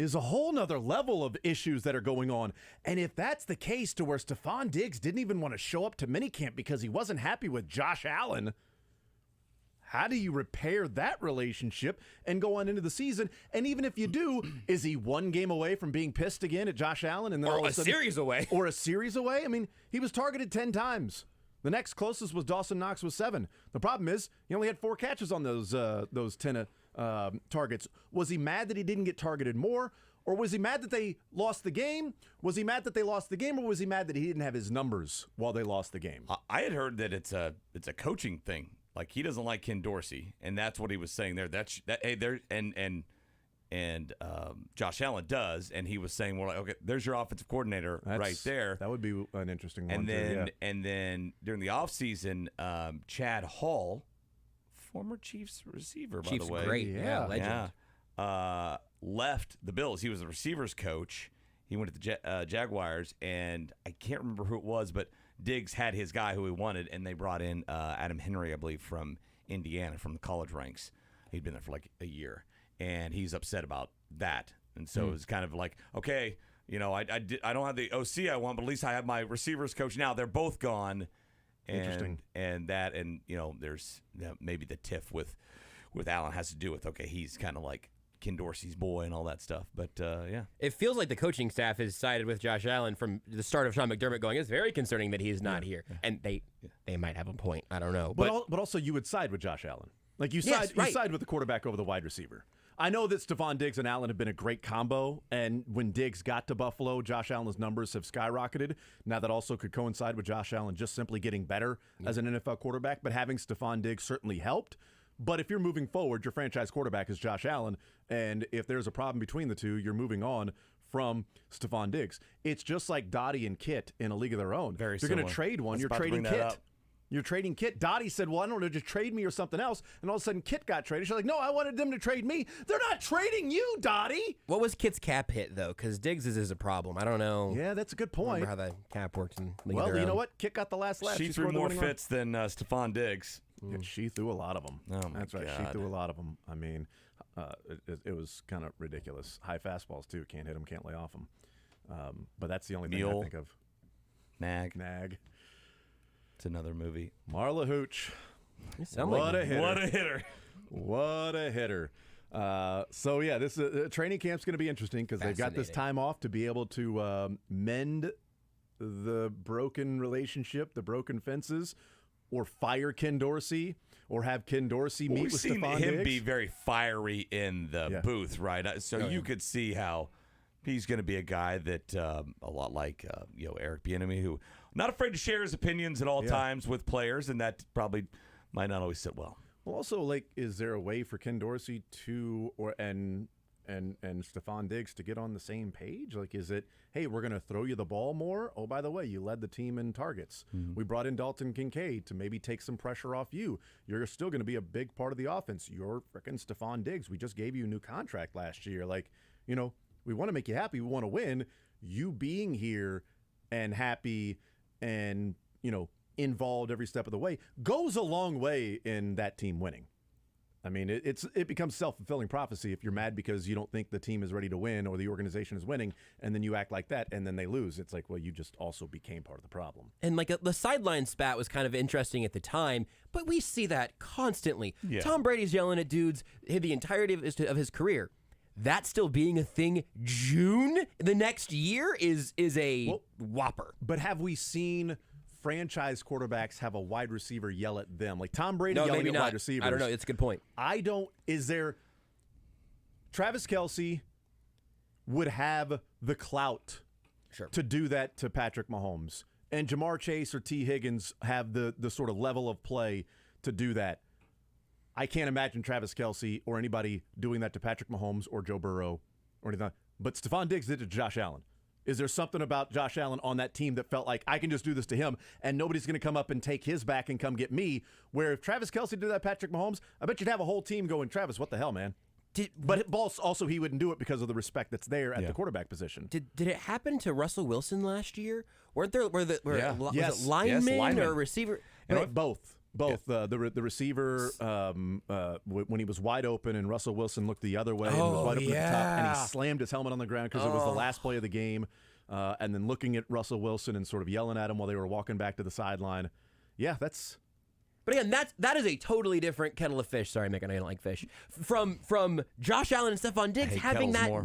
is a whole nother level of issues that are going on. And if that's the case to where Stephon Diggs didn't even want to show up to minicamp because he wasn't happy with Josh Allen, how do you repair that relationship and go on into the season? And even if you do, is he one game away from being pissed again at Josh Allen? And then or a series away. Or a series away? I mean, he was targeted 10 times. The next closest was Dawson Knox with 7. The problem is he only had 4 catches on those 10 targets. Was he mad that he didn't get targeted more? Or was he mad that they lost the game? Was he mad that they lost the game? Or was he mad that he didn't have his numbers while they lost the game? I had heard that it's a coaching thing. Like, he doesn't like Ken Dorsey, and that's what he was saying there. And Josh Allen does, and he was saying, "Well, okay, there's your offensive coordinator right there." That would be an interesting one. And then during the offseason, Chad Hall, former Chiefs receiver, by Chiefs the way, great, yeah, legend. left the Bills. He was the receivers coach. He went to the Jaguars, and I can't remember who it was, but Diggs had his guy who he wanted, and they brought in Adam Henry, I believe, from Indiana, from the college ranks. He'd been there for like a year, and he's upset about that. And so it was kind of like, okay, I don't have the OC I want, but at least I have my receivers coach now. They're both gone. Interesting. And there's maybe the tiff with Allen has to do with, okay, he's kind of like Ken Dorsey's boy and all that stuff. But, yeah. It feels like the coaching staff has sided with Josh Allen from the start of Sean McDermott going, it's very concerning that he's not here. And they might have a point. I don't know. But also you would side with Josh Allen. Like you side with the quarterback over the wide receiver. I know that Stephon Diggs and Allen have been a great combo, and when Diggs got to Buffalo, Josh Allen's numbers have skyrocketed. Now that also could coincide with Josh Allen just simply getting better as an NFL quarterback, but having Stephon Diggs certainly helped. But if you're moving forward, your franchise quarterback is Josh Allen, and if there's a problem between the two, you're moving on from Stephon Diggs. It's just like Dottie and Kit in a league of their own. Very You're going similar. to trade one, I was you're about to trading bring that Kit. up. You're trading Kit. Dottie said, well, I don't know, just trade me or something else. And all of a sudden, Kit got traded. She's like, no, I wanted them to trade me. They're not trading you, Dottie. What was Kit's cap hit, though? Because Diggs is a problem. I don't know. Yeah, that's a good point. Remember how the cap works in League of Well, Their you know Own. what? Kit got the last laugh. She threw more fits than Stephon Diggs. Yeah, she threw a lot of them. Oh, my That's right. God. She threw a lot of them. I mean, it was kind of ridiculous. High fastballs, too. Can't hit them, can't lay off them. But that's the only thing I think of. Nag. It's another movie. Marla Hooch. What a hitter. What a hitter. So, yeah, this training camp's going to be interesting because they've got this time off to be able to mend the broken relationship, the broken fences, or fire Ken Dorsey, or have Ken Dorsey meet We've with seen Stephon him Diggs. be very fiery in the booth, right? So you could see how he's going to be a guy that a lot like Eric Bieniemy, who not afraid to share his opinions at all times with players, and that probably might not always sit well. Well, also, is there a way for Ken Dorsey and Stephon Diggs to get on the same page? Is it, hey, we're going to throw you the ball more? Oh, by the way, you led the team in targets. Mm-hmm. We brought in Dalton Kincaid to maybe take some pressure off you. You're still going to be a big part of the offense. You're freaking Stephon Diggs. We just gave you a new contract last year. We want to make you happy. We want to win. You being here and happy and, involved every step of the way goes a long way in that team winning. I mean, it becomes self-fulfilling prophecy if you're mad because you don't think the team is ready to win or the organization is winning, and then you act like that, and then they lose. It's like, well, you just also became part of the problem. And the sideline spat was kind of interesting at the time, but we see that constantly. Yeah. Tom Brady's yelling at dudes the entirety of his career. That still being a thing June the next year is a whopper. But have we seen franchise quarterbacks have a wide receiver yell at them? Like Tom Brady yelling at wide receivers. I don't know. It's a good point. Is there... Travis Kelce would have the clout to do that to Patrick Mahomes. And Jamar Chase or T. Higgins have the sort of level of play to do that. I can't imagine Travis Kelce or anybody doing that to Patrick Mahomes or Joe Burrow or anything. But Stephon Diggs did it to Josh Allen. Is there something about Josh Allen on that team that felt like I can just do this to him and nobody's going to come up and take his back and come get me? Where if Travis Kelce did that to Patrick Mahomes, I bet you'd have a whole team going, Travis, what the hell, man? But also he wouldn't do it because of the respect that's there at the quarterback position. Did it happen to Russell Wilson last year? Was it Yes. lineman or receiver? Both. The receiver when he was wide open and Russell Wilson looked the other way and was wide open at the top and he slammed his helmet on the ground because it was the last play of the game, and then looking at Russell Wilson and sort of yelling at him while they were walking back to the sideline. Yeah, that's. But again, that is a totally different kettle of fish. Sorry, Mick, I know you don't like fish. From Josh Allen and Stephon Diggs having that more.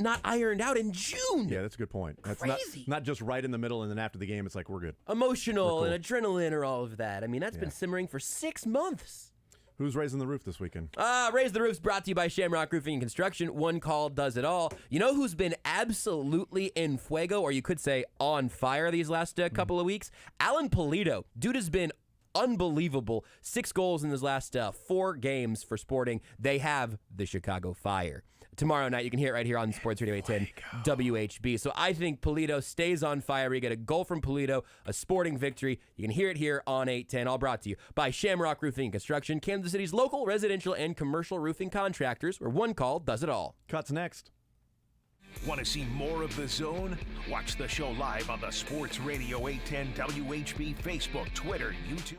not ironed out in June. Yeah, that's a good point. That's crazy. Not just right in the middle and then after the game, it's like we're good. Emotional and adrenaline or all of that. I mean, that's been simmering for 6 months. Who's raising the roof this weekend? Raise the Roof's brought to you by Shamrock Roofing and Construction. One call does it all. You know who's been absolutely in fuego, or you could say on fire these last couple of weeks? Alan Polito. Dude has been unbelievable. 6 goals in his last 4 games for Sporting. They have the Chicago Fire. tomorrow night. You can hear it right here on Sports Radio 810 WHB. So I think Pulido stays on fire. We get a goal from Pulido, a sporting victory. You can hear it here on 810. All brought to you by Shamrock Roofing and Construction, Kansas City's local residential and commercial roofing contractors, where one call does it all. Cuts next. Want to see more of The Zone? Watch the show live on the Sports Radio 810 WHB Facebook, Twitter, YouTube.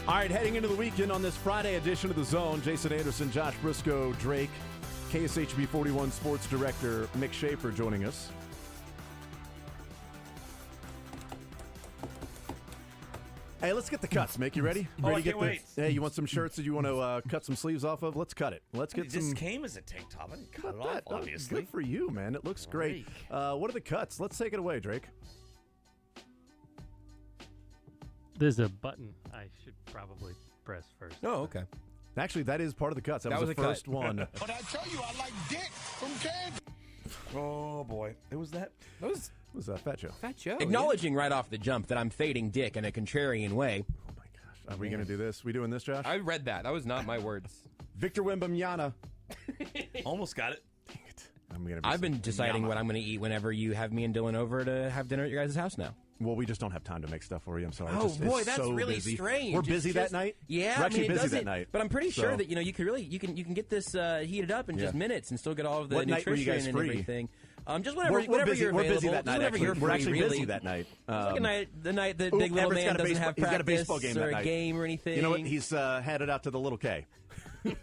All right, heading into the weekend on this Friday edition of The Zone, Jason Anderson, Josh Brisco, Drake, KSHB 41 Sports Director Mick Schaefer joining us. Hey, let's get the cuts, Mick. You ready? Oh, Ready I to can't wait. Hey, you want some shirts that you want to cut some sleeves off of? Let's cut it. Let's get This some. came as a tank top. I didn't cut it Cut off, that. obviously. Good for you, man. It looks great. What are the cuts? Let's take it away, Drake. There's a button I should probably press first. Oh, okay. Actually, that is part of the cuts. That was the a cut. first one. But I tell you, I like dick from Kansas. Oh boy, it was that. That was Fat Joe. Fat Joe. Acknowledging right off the jump that I'm fading Dick in a contrarian way. Oh my gosh. Are we going to do this? We doing this, Josh? I read that. That was not my words. Victor Wembanyama. Almost got it. Dang it. I've been deciding what I'm going to eat whenever you have me and Dylan over to have dinner at your guys' house now. Well, we just don't have time to make stuff for you. I'm sorry. Oh, it's that's so really busy. strange. We're busy It's that just- night. Yeah, We're I actually mean, it busy doesn't- that night. But I'm pretty So- sure that you can get this heated up in just minutes and still get all of the What night were you nutrition guys and free? everything. Just whenever, We're whenever busy. you're We're available. busy that night. Just whenever Actually, you're we're free, actually really. busy that night. It's like the night that big little Everett's man got a doesn't have he's got a practice baseball game or that a night. game or anything. You know what? He's headed out to the Little K. I'm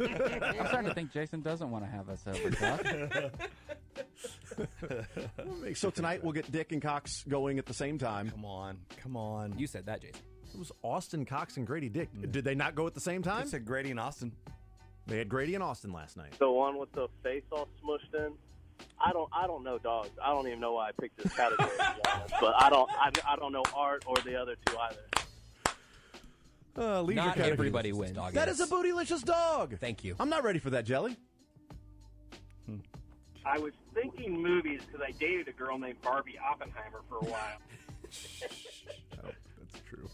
starting to think Jason doesn't want to have us over, Chuck. So tonight we'll get Dick and Cox going at the same time. Come on. You said that, Jason. It was Austin, Cox, and Grady Dick. Did they not go at the same time? It said Grady and Austin. They had Grady and Austin last night. The one with the face all smushed in. I don't know dogs. I don't even know why I picked this category, to be honest. But I don't know Art or the other two either. Leisure Not category. everybody wins. That is a bootylicious dog. Thank you. I'm not ready for that, Jelly. I was thinking movies because I dated a girl named Barbie Oppenheimer for a while. That's true.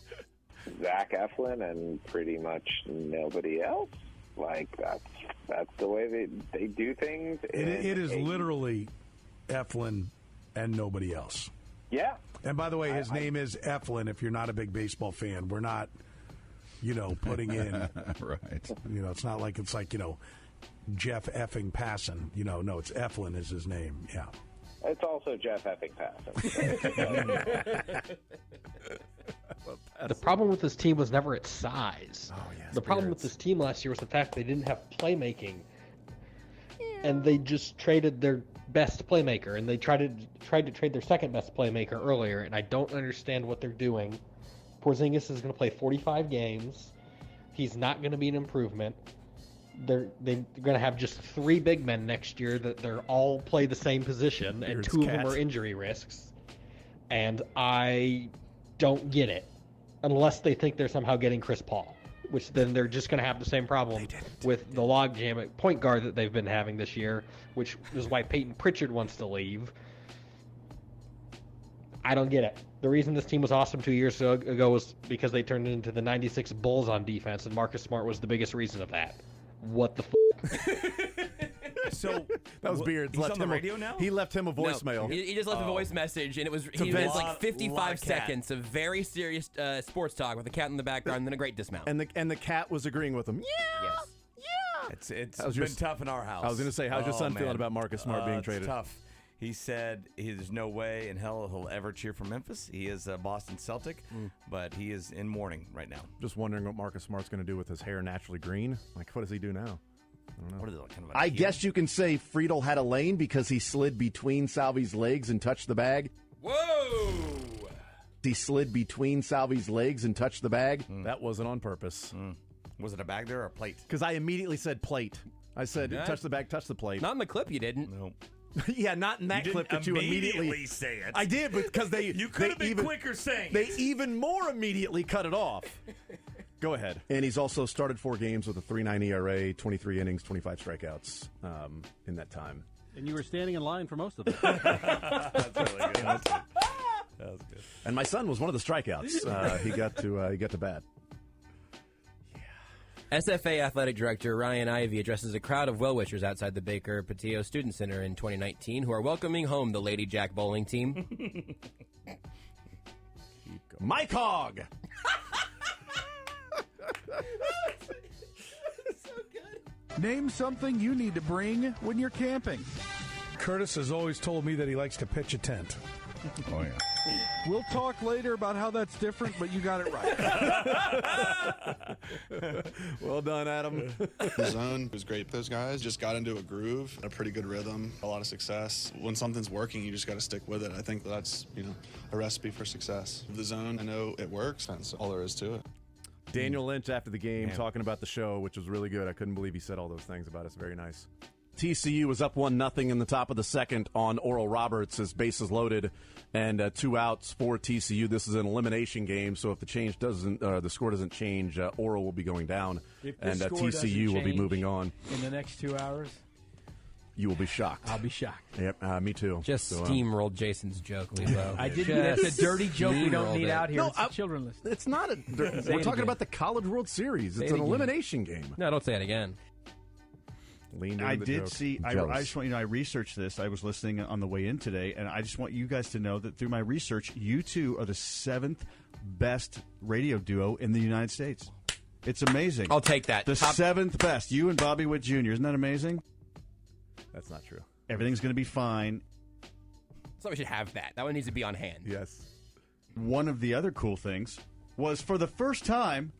Zach Eflin and pretty much nobody else. Like that's the way they do things. It is literally Eflin and nobody else. Yeah. And by the way, his name is Eflin. If you're not a big baseball fan, we're not, putting in right. It's not like Jeff effing Passan. No, it's Eflin is his name. Yeah. It's also Jeff effing Passan. The problem with this team was never its size. Oh, yeah, the problem with this team last year was the fact they didn't have playmaking. And they just traded their best playmaker, and they tried to trade their second best playmaker earlier, and I don't understand what they're doing. Porzingis is going to play 45 games. He's not going to be an improvement. They're going to have just 3 big men next year that they're all play the same position, and 2 of them are injury risks. And I don't get it, unless they think they're somehow getting Chris Paul, which then they're just going to have the same problem with the logjam at point guard that they've been having this year, which is why Peyton Pritchard wants to leave. I don't get it. The reason this team was awesome 2 years ago was because they turned into the 96 Bulls on defense, and Marcus Smart was the biggest reason of that. What the So that was Beards. He's on the radio now? He left him a voicemail. No, he just left a voice message, and it was like 55 seconds of very serious sports talk with a cat in the background, and then a great dismount. And the cat was agreeing with him. Yeah. Yes. It's How's been your- tough in our house. I was gonna say, how's your son feeling about Marcus Smart being it's traded? Tough. He said there's no way in hell he'll ever cheer for Memphis. He is a Boston Celtic, but he is in mourning right now. Just wondering what Marcus Smart's going to do with his hair naturally green. Like, what does he do now? I don't know. What is it, kind of a I heel? guess you can say Friedel had a lane because he slid between Salvi's legs and touched the bag. Whoa! He slid between Salvi's legs and touched the bag. That wasn't on purpose. Was it a bag there or a plate? Because I immediately said plate. I said Yeah. touch the bag, touch the plate. Not in the clip, you didn't. No. Yeah, not in that You clip didn't that you immediately say it. I did, because they You could have they been even- quicker saying They it. even more immediately cut it off. Go ahead. And he's also started 4 games with a 3.9 ERA, 23 innings, 25 strikeouts in that time. And you were standing in line for most of them. That's really good. That was good. And my son was one of the strikeouts. He got to bat. SFA Athletic Director Ryan Ivey addresses a crowd of well-wishers outside the Baker Patillo Student Center in 2019 who are welcoming home the Lady Jack bowling team. Mike Hogg! Name something you need to bring when you're camping. Curtis has always told me that he likes to pitch a tent. Oh, yeah. We'll talk later about how that's different, but you got it right. Well done, Adam. The zone was great. Those guys just got into a groove, a pretty good rhythm, a lot of success. When something's working, you just got to stick with it. I think that's, a recipe for success. The zone, I know it works. That's all there is to it. Daniel Lynch after the game Man. talking about the show, which was really good. I couldn't believe he said all those things about us. Very nice. TCU was up 1-0 in the top of the second on Oral Roberts as bases loaded and 2 outs for TCU. This is an elimination game, so if the score doesn't change, Oral will be going down, and TCU will be moving on. In the next 2 hours? You will be shocked. I'll be shocked. Yep, me too. Just steamrolled Jason's joke, Lebo. I didn't. That's a dirty joke we don't need out here. No, it's a children list. It's not a. We're talking about the College World Series. It's an elimination game. No, don't say it again. I did see. I just want you to know. I researched this. I was listening on the way in today, and I just want you guys to know that through my research, you two are the 7th best radio duo in the United States. It's amazing. I'll take that. The 7th best. You and Bobby Witt Jr. Isn't that amazing? That's not true. Everything's going to be fine. So we should have that. That one needs to be on hand. Yes. One of the other cool things was for the first time,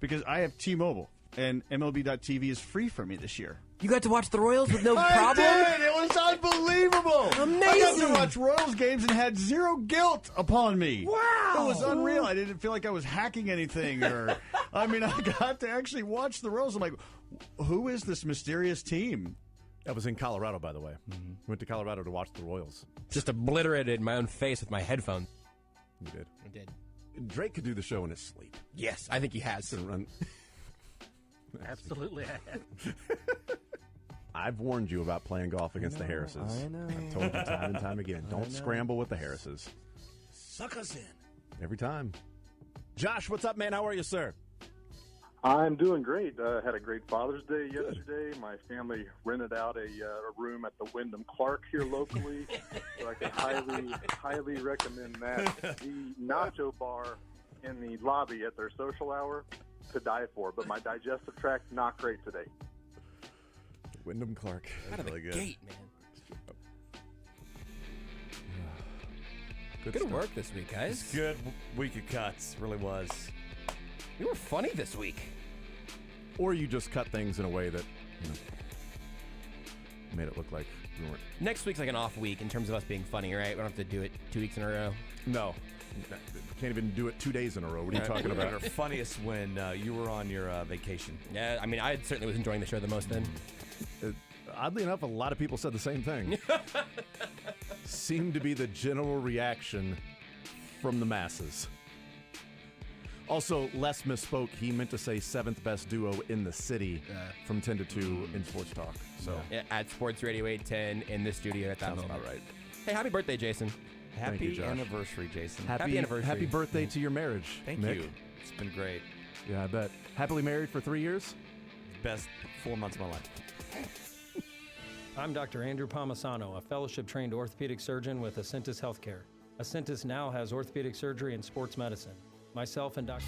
because I have T-Mobile, and MLB.TV is free for me this year. You got to watch the Royals with no problem? I did! It was unbelievable! Amazing! I got to watch Royals games and had zero guilt upon me. Wow! It was unreal. I didn't feel like I was hacking anything. I got to actually watch the Royals. I'm like, who is this mysterious team? That was in Colorado, by the way. Mm-hmm. Went to Colorado to watch the Royals. Just obliterated my own face with my headphones. You did. I did. Drake could do the show in his sleep. Yes, I think he has. Run. Absolutely, I have. I've warned you about playing golf against the Harrises. I know. I've told you time and time again. Don't scramble with the Harrises. Suck us in. Every time. Josh, what's up, man? How are you, sir? I'm doing great. Had a great Father's Day yesterday. My family rented out a room at the Wyndham Clark here locally, so I can highly recommend that. The nacho bar in the lobby at their social hour, to die for, but my digestive tract not great today. Wyndham Clark. Out of the really gate, man. Good work this week, guys. Good week of cuts. Really was. You were funny this week. Or you just cut things in a way that, made it look like we weren't. Next week's like an off week in terms of us being funny, right? We don't have to do it 2 weeks in a row. No. Can't even do it 2 days in a row. What are you talking about? Funniest when you were on your vacation. Yeah, I certainly was enjoying the show the most then. Oddly enough, a lot of people said the same thing. Seemed to be the general reaction from the masses. Also, Les misspoke. He meant to say 7th best duo in the city from 10 to 2 in Sports Talk. So at Sports Radio 810 in the studio at that sounds moment. about right. Hey, happy birthday, Jason. Happy anniversary, Jason. Happy anniversary. Happy birthday to your marriage. Thank Mick. you. It's been great. Yeah, I bet. Happily married for 3 years? Best 4 months of my life. I'm Dr. Andrew Palmisano, a fellowship-trained orthopedic surgeon with Acentus Healthcare. Acentus now has orthopedic surgery and sports medicine. Myself and Dr.